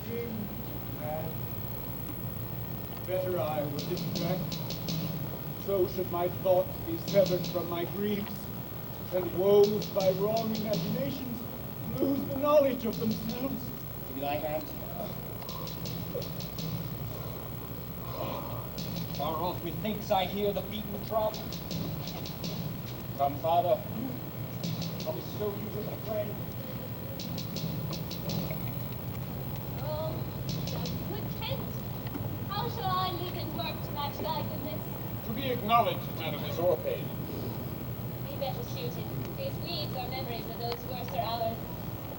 King, man, better I were distract. So should my thoughts be severed from my griefs, and woes by wrong imaginations lose the knowledge of themselves. Give me thy hand. Far off methinks I hear the beaten drum. Come, father. I'll bestow you with a friend. Oh, thou good tent. How shall I live and work to match thy goodness? To be acknowledged, madam, is our paid. Be better suited. These weeds are memories of those worser hours.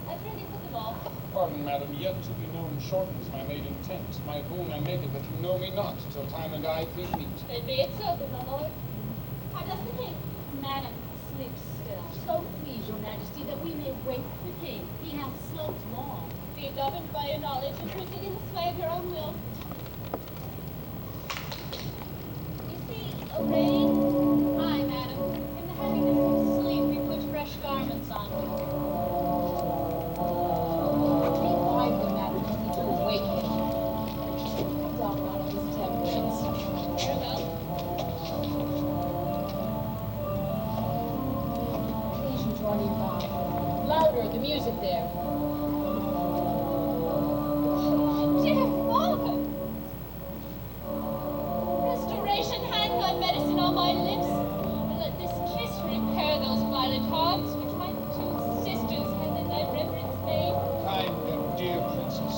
I've really put them off. Pardon, madam, yet to be known shortens my made intent. My boon I make it that you know me not, till time and I think meet. Then be it so, good my lord. How does the king? Madam, sleep still. So please, your majesty, that we may wait the king. He hath slept long. Be governed by your knowledge and proceed in the sway of your own will. You see, arrayed? Aye, madam. In the heaviness of sleep, we put fresh garments on you. Revive the majesty to awake him. Doubt not of his temperance. Farewell. Please you draw nearby. Louder, the music there. Dear father! Restoration hang thy medicine on my lips, and let this kiss repair those violent harms which my two sisters have in thy reverence made. Kind and dear princess.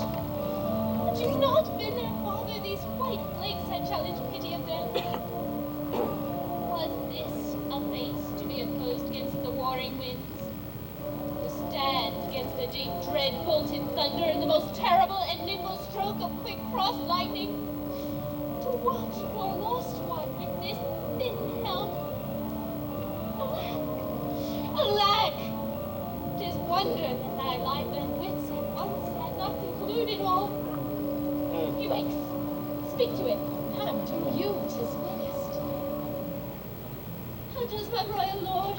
Had you not been their father, these white flakes had challenged pity of them. Was this a face to be opposed against the warring winds? To stand against the deep, dread-bolted thunder and the most terrible and nimble stroke of quick cross lightning? To watch your lost one with this thin help? Alack! 'Tis wonder that thy life and wits at once had not concluded all. He wakes. Speak to him. Madam, do you, 'tis best. How does my royal lord?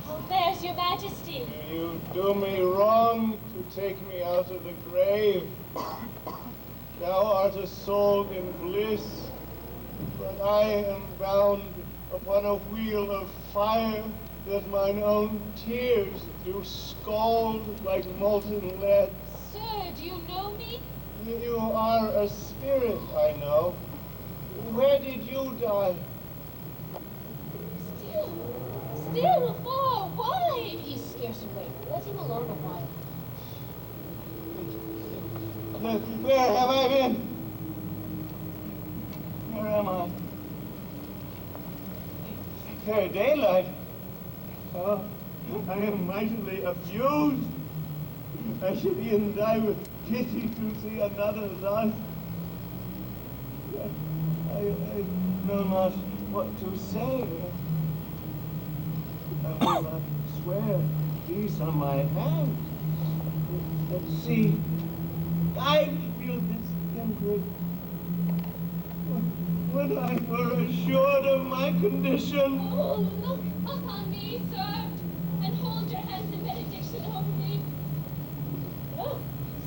How fares your majesty? You do me wrong to take me out of the grave. Thou art a soul in bliss, but I am bound upon a wheel of fire that mine own tears do scald like molten lead. Sir, do you know me? You are a spirit, I know. Where did you die? Still, far, why? He's scarce awake. Let him alone a while. Where have I been? Where am I? Fair daylight. Oh, I am mightily abused. I should e'en die with pity to see another thus. I know not what to say. I will not swear peace on my hand. But see, I feel this kindred. Would I were assured of my condition. Oh, look upon me, sir, and hold your hands in benediction over me. No,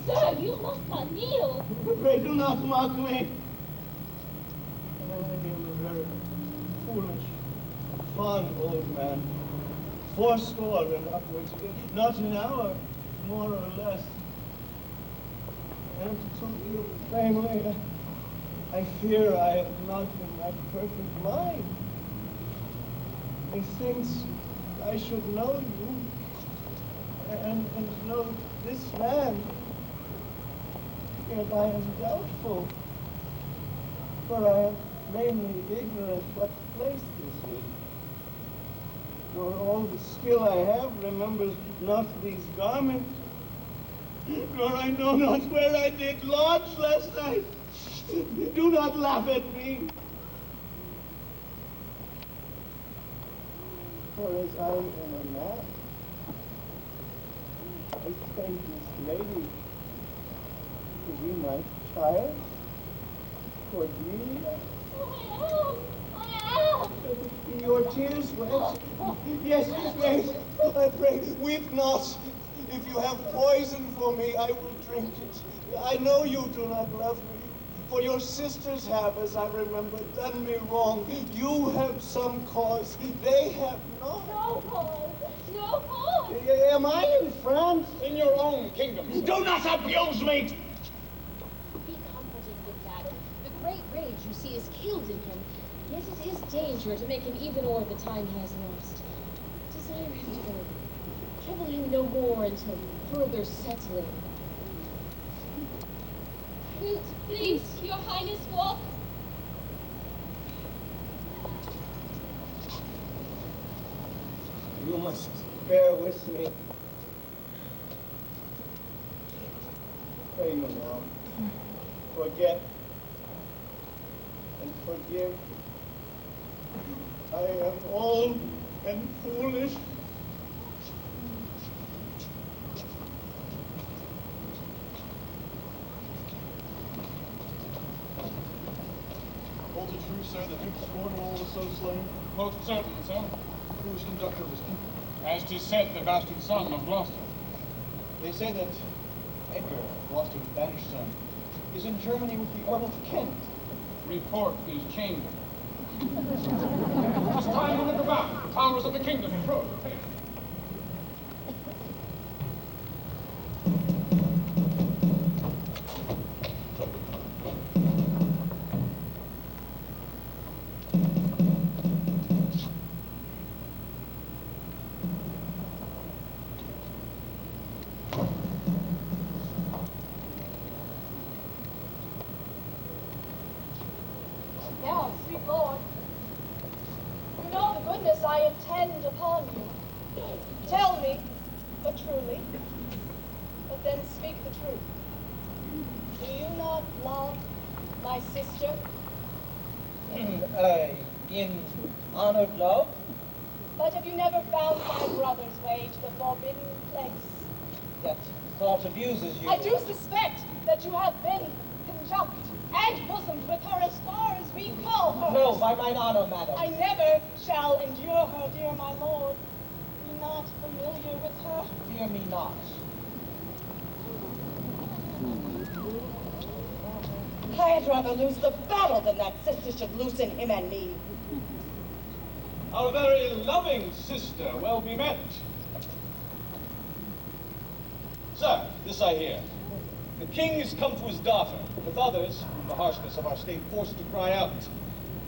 sir, you must not kneel. Pray do not mock me. I am a very foolish, fond old man. 80 and upwards, not an hour, more or less. And to you plainly, I fear I am not in my perfect mind. Methinks I should know you, and know this man. Yet I am doubtful, for I am mainly ignorant what place this is. For all the skill I have remembers not these garments, nor I know not where I did lodge last night. Do not laugh at me. For as I am a man, I thank this lady to be my child, Cordelia. Your tears wet? Yes, yes, I pray, weep not. If you have poison for me, I will drink it. I know you do not love me, for your sisters have, as I remember, done me wrong. You have some cause, they have not. No cause, no cause. Am I in France? In your own kingdom, sir. Do not abuse me! Be comforted, good madam. The great rage you see is killed in him, yet it is danger to make him even o'er the time he has lost. Desire him to go. Trouble him no more until further settling. Wilt please, your highness, walk? You must bear with me. Pray you now. Forget and forgive. I am old and foolish. Hold it true, sir, that Duke Cornwall was so slain? Most certain, sir. Whose conductor was he? As 'tis said, the bastard son of Gloucester. They say that Edgar, Gloucester's banished son, is in Germany with the Earl of Kent. Report is changing. It's time to look about. The powers of the kingdom approach. Now, sweet Lord, you know the goodness I intend upon you. Tell me, but truly, but then speak the truth. Do you not love my sister? In honored love? But have you never found my brother's way to the forbidden place? That thought abuses you. I do suspect that you have been conjunct and bosomed with her as far as we call her. No, by mine honor, madam. I never shall endure her, dear my lord. Be not familiar with her. Fear me not. I'd rather lose the battle than that sister should loosen him and me. Our very loving sister, well be met. Sir, this I hear. The king is come to his daughter, with others, whom the harshness of our state forced to cry out.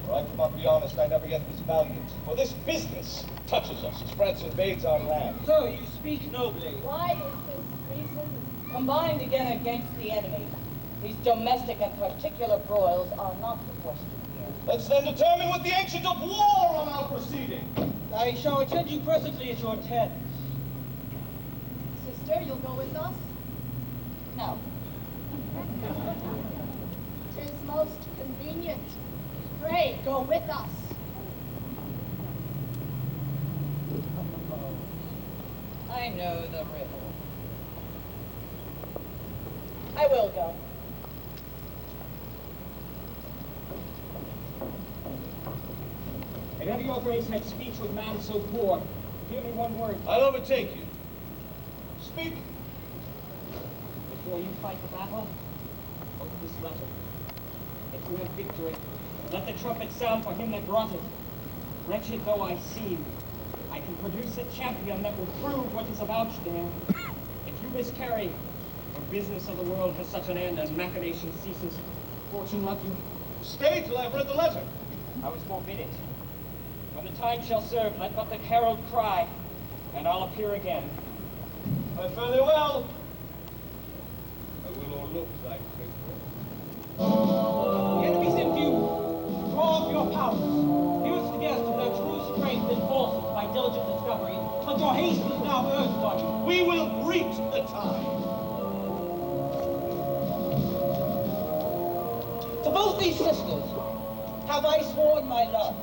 For I cannot be honest, I never yet was valiant. For this business touches us as France invades our land. Sir, you speak nobly. Why is this reason combined again against the enemy? These domestic and particular broils are not the question here. Let's then determine with the ancient of war on our proceeding. I shall attend you presently at your tent. Sister, you'll go with us? No. 'Tis most convenient. Pray, go with us. I know the riddle. I will go. And have your grace had speech with man so poor? Hear me one word. I'll overtake you. Speak. Before you fight the battle, open this letter. If you have victory, let the trumpet sound for him that brought it. Wretched though I seem, I can produce a champion that will prove what is avouched there. If you miscarry, the business of the world has such an end as machination ceases. Fortune love you. Stay till I've read the letter. I was forbid it. When the time shall serve, let but the herald cry, and I'll appear again. I fare thee well. I will o'erlook thy faithful. The enemy's in view. Draw off your powers. Give us the guest of their true strength and forces by diligent discovery, but your haste is now urged on you. We will greet the time. To both these sisters have I sworn my love,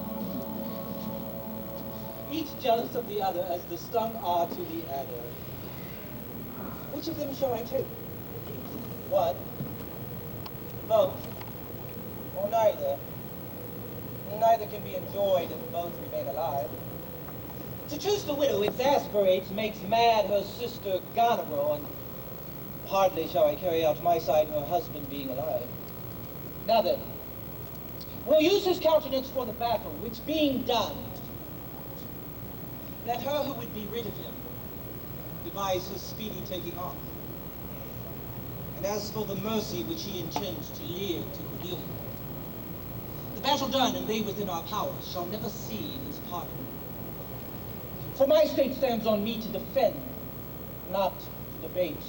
each jealous of the other as the stung are to the adder. Which of them shall I take? One, both, or neither? Neither can be enjoyed if both remain alive. To choose the widow exasperates, makes mad her sister Goneril, and hardly shall I carry out my side her husband being alive. Now then, we'll use his countenance for the battle, which being done, let her who would be rid of him devise his speedy taking off. And as for the mercy which he intends to Lear to Cordelia, the battle done and they within our powers shall never see his pardon. For my state stands on me to defend, not to debate.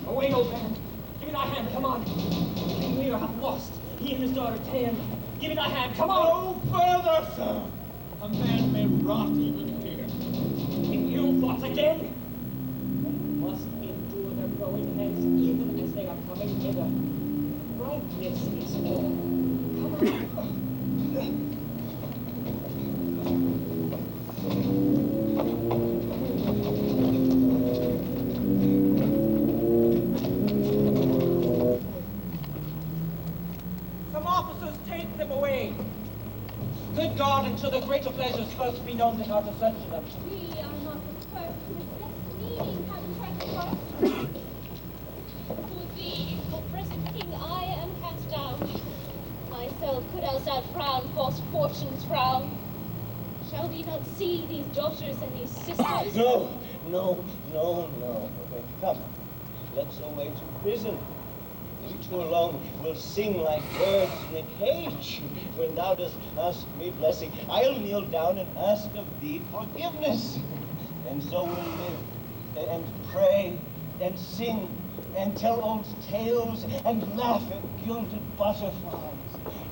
Away, old man. Give me thy hand, come on. King Lear hath lost. He and his daughter ta'en. Give me thy hand, come on. No further, sir. A man may rot even here. In ill thoughts again? They must endure their growing hence even as they are coming hither. Rightness is all. Come on. Good God, until the greater pleasures first be known that are to censure them. We are not the first who with this meaning have transgressed. For thee, O present king, I am cast down. Myself could else outfrown false fortune's frown. Shall we not see these daughters and these sisters? No. Okay, come, let's away to prison. We two alone will sing like birds in a cage. When thou dost ask me blessing, I'll kneel down and ask of thee forgiveness. And so we'll live, and pray, and sing, and tell old tales, and laugh at gilded butterflies.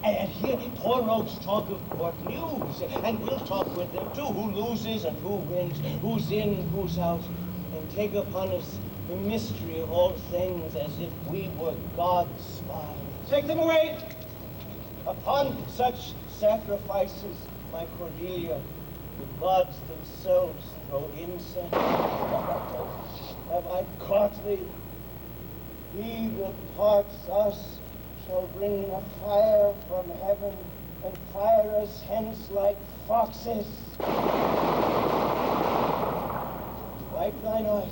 And hear poor rogues talk of court news, and we'll talk with them too, who loses and who wins, who's in, who's out, and take upon us the mystery of all things as if we were God's spies. Take them away! Upon such sacrifices, my Cordelia, the gods themselves throw incense. Have I caught thee? He that parts us shall bring a fire from heaven and fire us hence like foxes. Wipe thine eyes.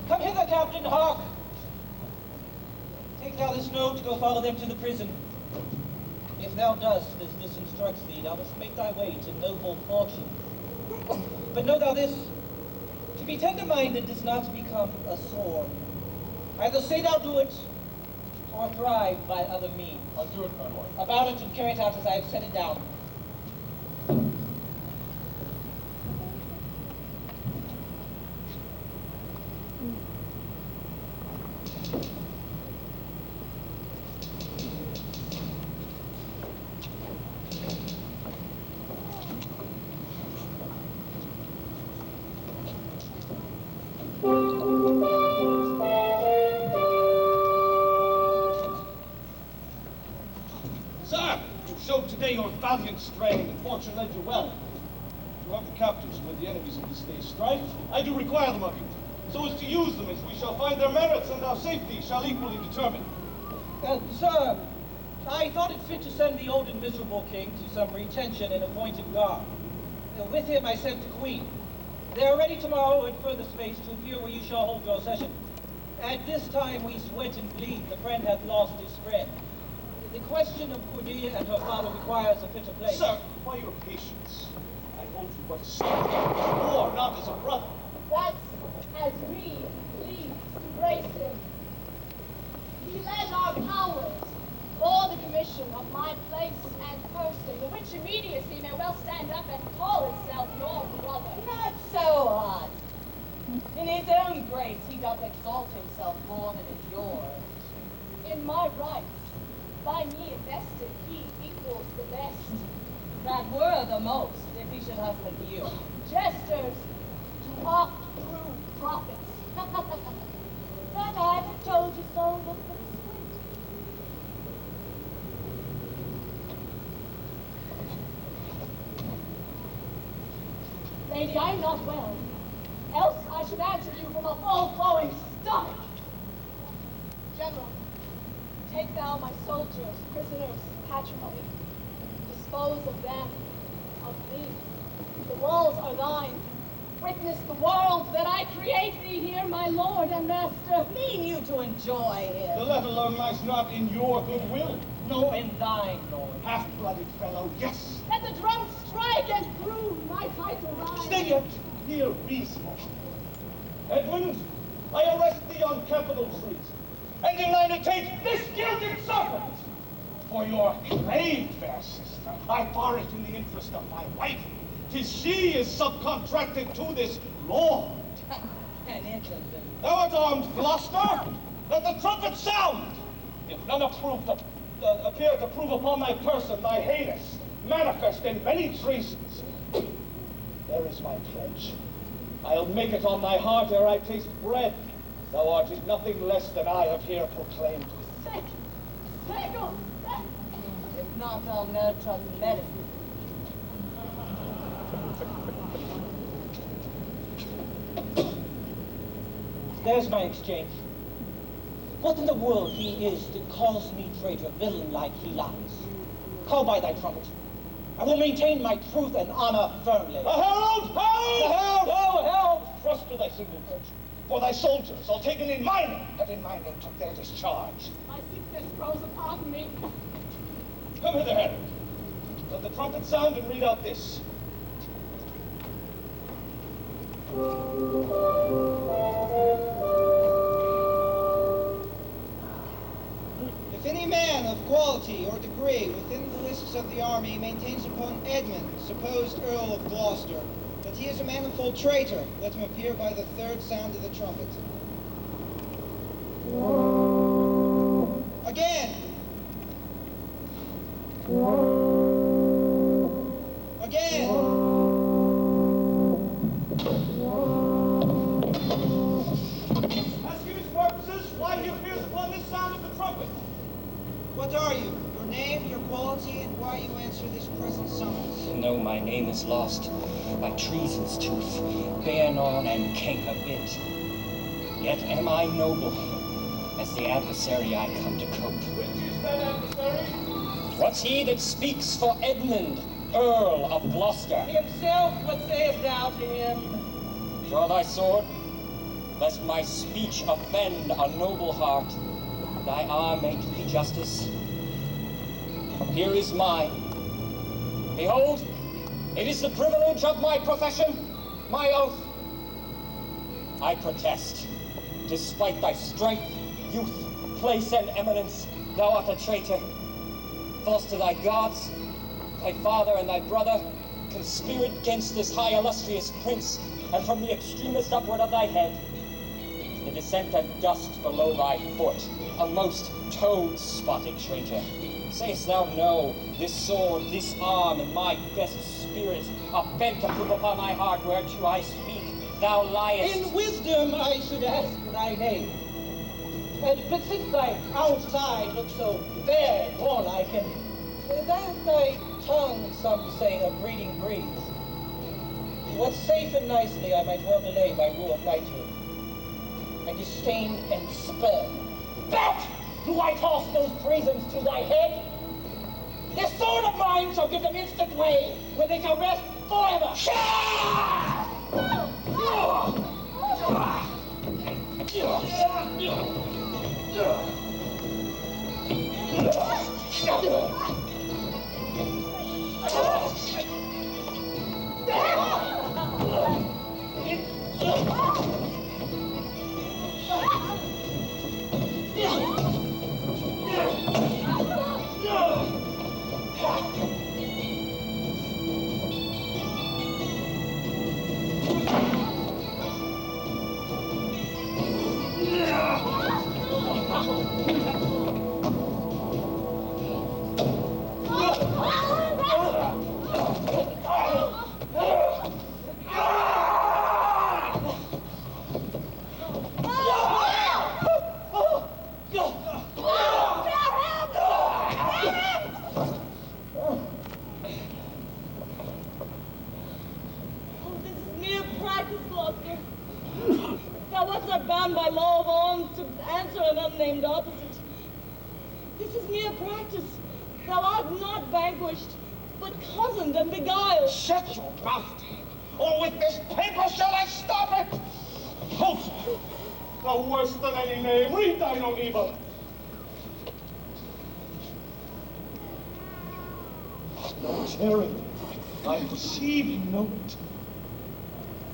Come hither, Captain, hark! Take thou this note, go follow them to the prison. If thou dost, as this instructs thee, thou must make thy way to noble fortune. But know thou this, to be tender-minded does not become a sword. Either say thou do it, or thrive by other means. I'll do it, my lord. About it and carry it out as I have set it down. Your valiant strain, and fortune led you well. You have the captives who are the enemies of this day's strife. I do require them of you, so as to use them as we shall find their merits, and our safety shall equally determine. Sir, I thought it fit to send the old and miserable king to some retention and appointed guard. With him I sent the queen. They are ready tomorrow at further space to appear where you shall hold your session. At this time we sweat and bleed, the friend hath lost his friend. The question of Cordelia and her father requires a fitter place. Sir, by your patience, I hold you but a son, or not as a brother. That's as we please to grace him. He led our powers, bore the commission of my place and person, the which immediacy may well stand up and call itself your brother. Not so hot. In his own grace he doth exalt himself more than in yours. In my rights, by me invested, he equals the best. That were the most, if he should husband you. Jesters, to oft prove prophets. That I have told you so, look for the sweet. Lady, I am not well, else I should answer you from a full-flowing stomach. General, take thou my soldiers, prisoners, patrimony. Dispose of them, of thee. The walls are thine. Witness the world that I create thee here, my lord and master. Mean you to enjoy him? The letter alone lies not in your goodwill. No, in thine, lord. Half-blooded fellow, yes. Let the drums strike and prove my title rise. Stay yet, hear reason. Edmund, I arrest thee on Capitol Street, and inanitate this gilded serpent. For your claim, fair sister, I bar it in the interest of my wife. 'Tis she is subcontracted to this lord. An intendant. Thou art armed, Gloucester. Let the trumpet sound. If none appear to prove upon thy person thy heinous, manifest in many treasons, there is my pledge. I'll make it on thy heart ere I taste bread. Thou art in nothing less than I have here proclaimed. Sick! If not, I'll ne'er trust medicine. There's my exchange. What in the world he is that calls me traitor, villain like he lies? Call by thy trumpet. I will maintain my truth and honor firmly. A herald! Herald! The herald! Oh, herald! Trust to thy single virtue, for thy soldiers are taken in my name, and in my name took their discharge. My sickness grows upon me. Come hither, herald. Let the trumpet sound and read out this. If any man of quality or degree within the lists of the army maintains upon Edmund, supposed Earl of Gloucester, that he is a manifold traitor, let him appear by the third sound of the trumpet. Again! Again! Ask him his purposes, why he appears upon this sound of the trumpet. What are you? Your name, your quality, and why you answer this present summons? No, my name is lost by treason's tooth, Baenon and canker bit. Yet am I noble, as the adversary I come to cope. Which is that adversary? What's he that speaks for Edmund, Earl of Gloucester? Himself, what sayest thou to him? Draw thy sword, lest my speech offend a noble heart. Thy arm may do thee justice. Here is mine. Behold, it is the privilege of my profession, my oath. I protest, despite thy strength, youth, place, and eminence, thou art a traitor. False to thy gods, thy father and thy brother, conspirate against this high illustrious prince, and from the extremest upward of thy head, the descent of dust below thy foot, a most toad-spotted traitor. Sayest thou no, this sword, this arm, and my best spirit are bent to prove upon thy heart whereto I speak, thou liest. In wisdom I should ask thy name. But since thy outside looks so fair and warlike, and that thy tongue, some say, a breeding breeze, what's safe and nicely I might well delay by rule of knighthood. I disdain and spurn. Back do I toss those treasons to thy head. This sword of mine shall give them instant way, where they shall rest forever.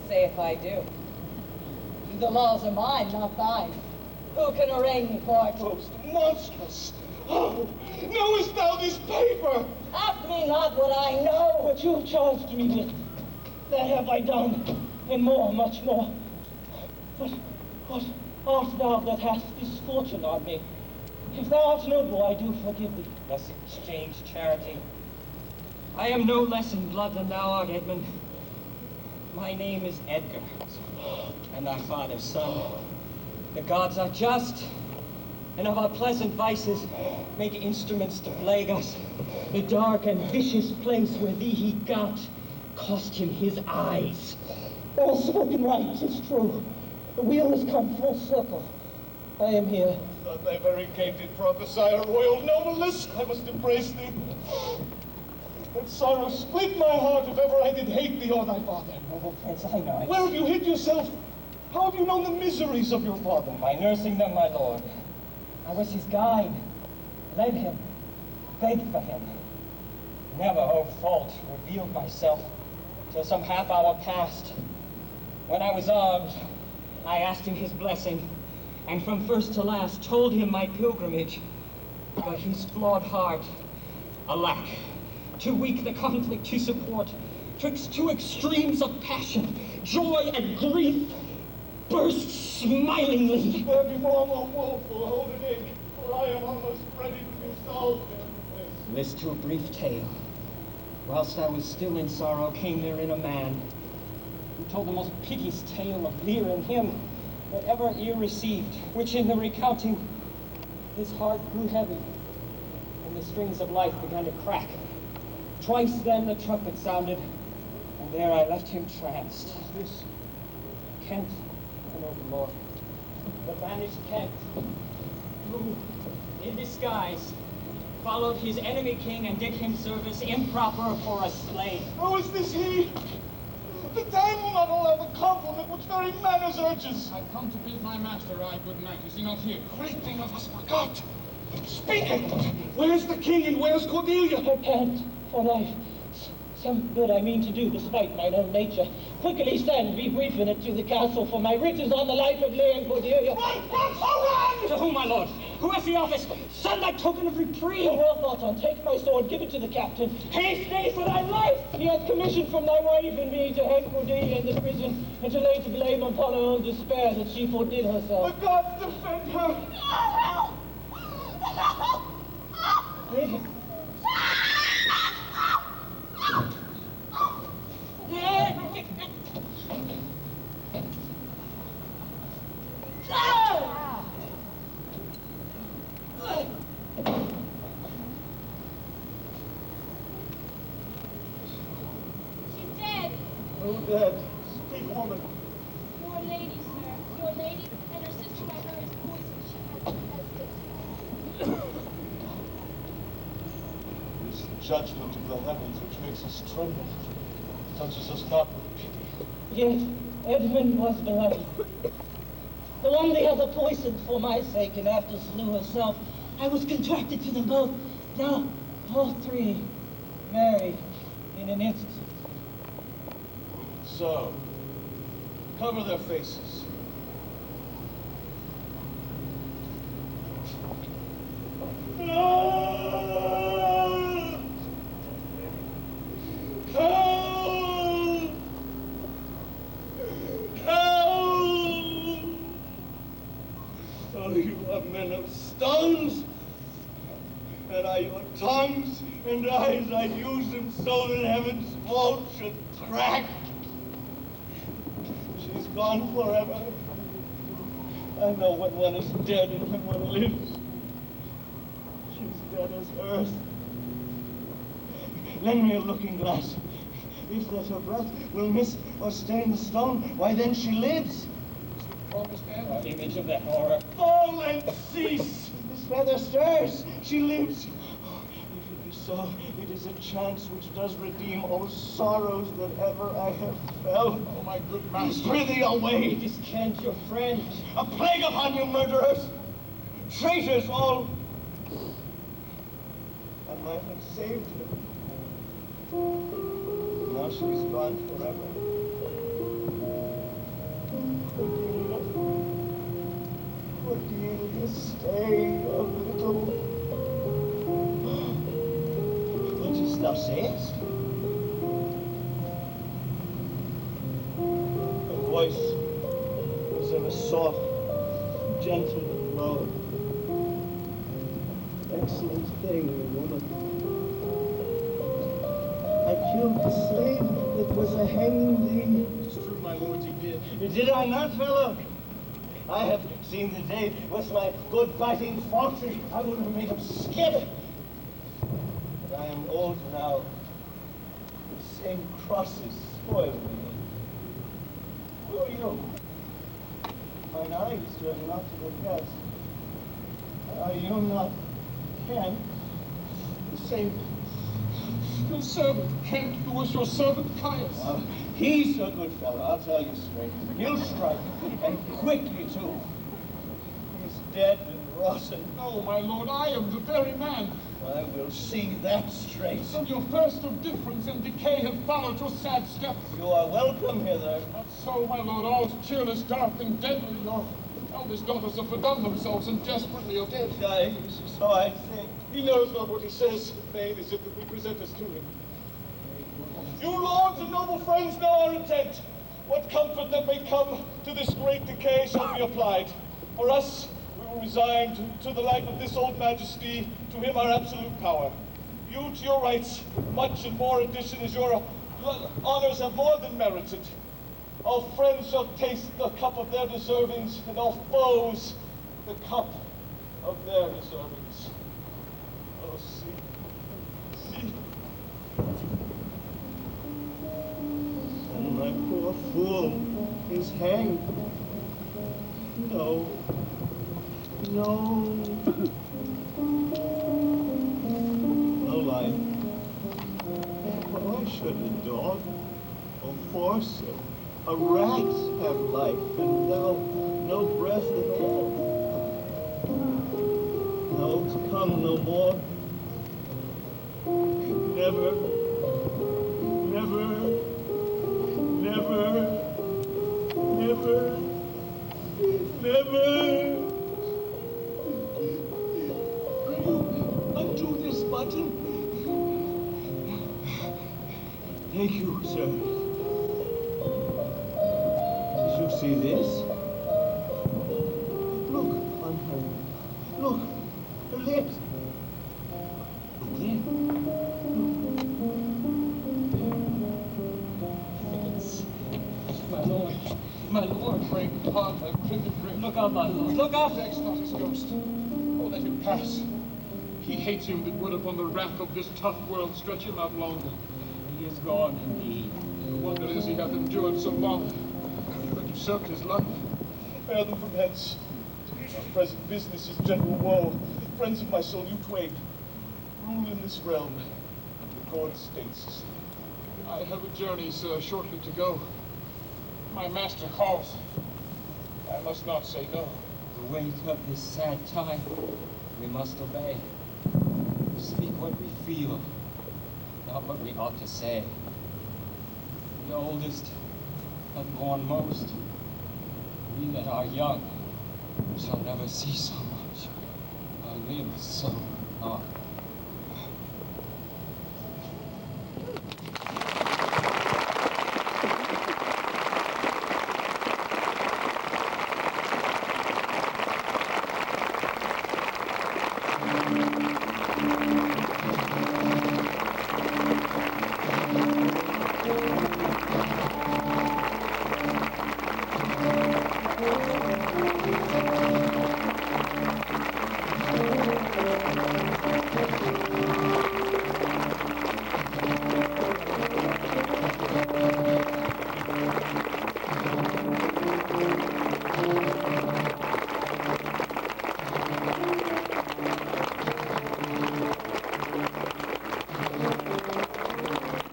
Say if I do. The laws are mine, not thine. Who can arraign me for it? Most monstrous! Oh, knowest thou this paper? Ask me not what I know, what you charged me with. That have I done, and more, much more. But what art thou that hast this fortune on me? If thou art noble, I do forgive thee. Let's exchange charity. I am no less in blood than thou art, Edmund. My name is Edgar, and thy father's son. The gods are just, and of our pleasant vices make instruments to plague us. The dark and vicious place where thee he got cost him his eyes. All spoken right, 'tis true. The wheel has come full circle. I am here. The on thy variegated Prophesire, royal nobleness, I must embrace thee. That sorrow split my heart if ever I did hate thee or thy father. Noble Prince, I know it. Where have you hid yourself? How have you known the miseries of your father? By nursing them, my lord. I was his guide, led him, begged for him. Never, oh fault, revealed myself till some half hour passed. When I was armed, I asked him his blessing, and from first to last told him my pilgrimage. But his flawed heart, alack, too weak the conflict to support, twixt two extremes of passion, joy and grief, burst smilingly. There before more woeful, hold it in, for I am almost ready to be solved in this. This too brief tale. Whilst I was still in sorrow, came therein a man who told the most piteous tale of Lear and him that ever ear received, which in the recounting his heart grew heavy, and the strings of life began to crack. Twice then the trumpet sounded, and there I left him tranced. This Kent, my noble lord, the banished Kent, who, in disguise, followed his enemy king and did him service improper for a slave. Oh, is this he? The time will not allow the compliment which very manners urges. I've come to bid my master ride good night. Is he not here? Great thing of us forgot. Speak it! Where's the king and where's Cordelia? I can't, for life. Some good I mean to do, despite mine own nature. Quickly send, be briefing it to the castle, for my writ is on the life of Lear and Cordelia. Run! To whom, my lord? Who has the office? Send thy token of reprieve. Oh, well thought on. Take my sword, give it to the captain. Haste thee for thy life! He hath commissioned from thy wife and me to hang Cordelia in the prison, and to lay to blame upon her own despair that she fordid herself. The gods defend her! Regan. She's dead. Who dead? Speak, woman. Your lady, sir. Your lady, and her sister by her is poisoned. She has infested. It is the judgment of the heavens which makes us tremble. Touches us not with pity. Yet Edmund was beloved. The one the other poisoned for my sake, and after slew herself. I was contracted to them both. Now, all three married in an instant. So, cover their faces. Oh, you are men of stones, and are your tongues and eyes, I use them so that heaven's vault should crack. She's gone forever. I know when one is dead and when one lives. She's dead as earth. Lend me a looking glass. If that her breath will mist or stain the stone, why then she lives. Image of that horror. Fall and cease! This feather stirs. She lives. Oh, if it be so, it is a chance which does redeem all sorrows that ever I have felt. Oh, my good master. Prithee away. It is Kent, your friend. A plague upon you, murderers! Traitors all! I might have saved her. Now she's gone forever. Cordelia, stay a little. What dost thou sayest? Her voice was ever soft, gentle, and low. Excellent thing, woman. I killed the slave that was a hanging thee. It's true, my lords, he did. Did I not, fellow? I have seen the day with my good fighting falchion. I would have made him skip. But I am old now. The same crosses spoil me. Who are you? Mine eyes do not to the guess. Are you not Kent? The same. Your servant, Kent, who was your servant, Caius. He's a good fellow, I'll tell you straight. He'll strike, and quickly too. He's dead and rotten. No, my lord, I am the very man. I will see that straight. From your first of difference and decay have followed your sad steps. You are welcome hither. Not so, my lord, all is cheerless, dark, and deadly. Your eldest daughters have forgotten themselves and desperately are dead. So I think. He knows not what he says. Vain is it that we present us to him. You lords and noble friends know our intent. What comfort that may come to this great decay shall be applied. For us, we will resign to the life of this old majesty, to him our absolute power. You to your rights, much and more addition as your honors have more than merited. All friends shall taste the cup of their deservings, and all foes the cup of their deservings. Oh, see. And my poor fool is hanged. No. Nolan. Why should a dog or horse a rat have life, and thou no breath at all? Thou to come no more. Never. Will you undo this button? Thank you, sir. Did you see this? Look on her. Look, her lips. Look there. My lord, break upon my privy grip. Look out, my lord, look out! Vex not his ghost. Oh, let him pass. He hates him that would upon the rack of this tough world stretch him out longer. He is gone indeed. The wonder is he hath endured so long, but usurped his life. Bear them from hence. Our present business is general woe. Friends of my soul, you twain, rule in this realm. Record states. I have a journey, sir, shortly to go. My master calls. I must not say no. The weight of this sad time, we must obey. Speak what we feel, not what we ought to say. The oldest have borne most. We that are young shall never see so much, or live so long.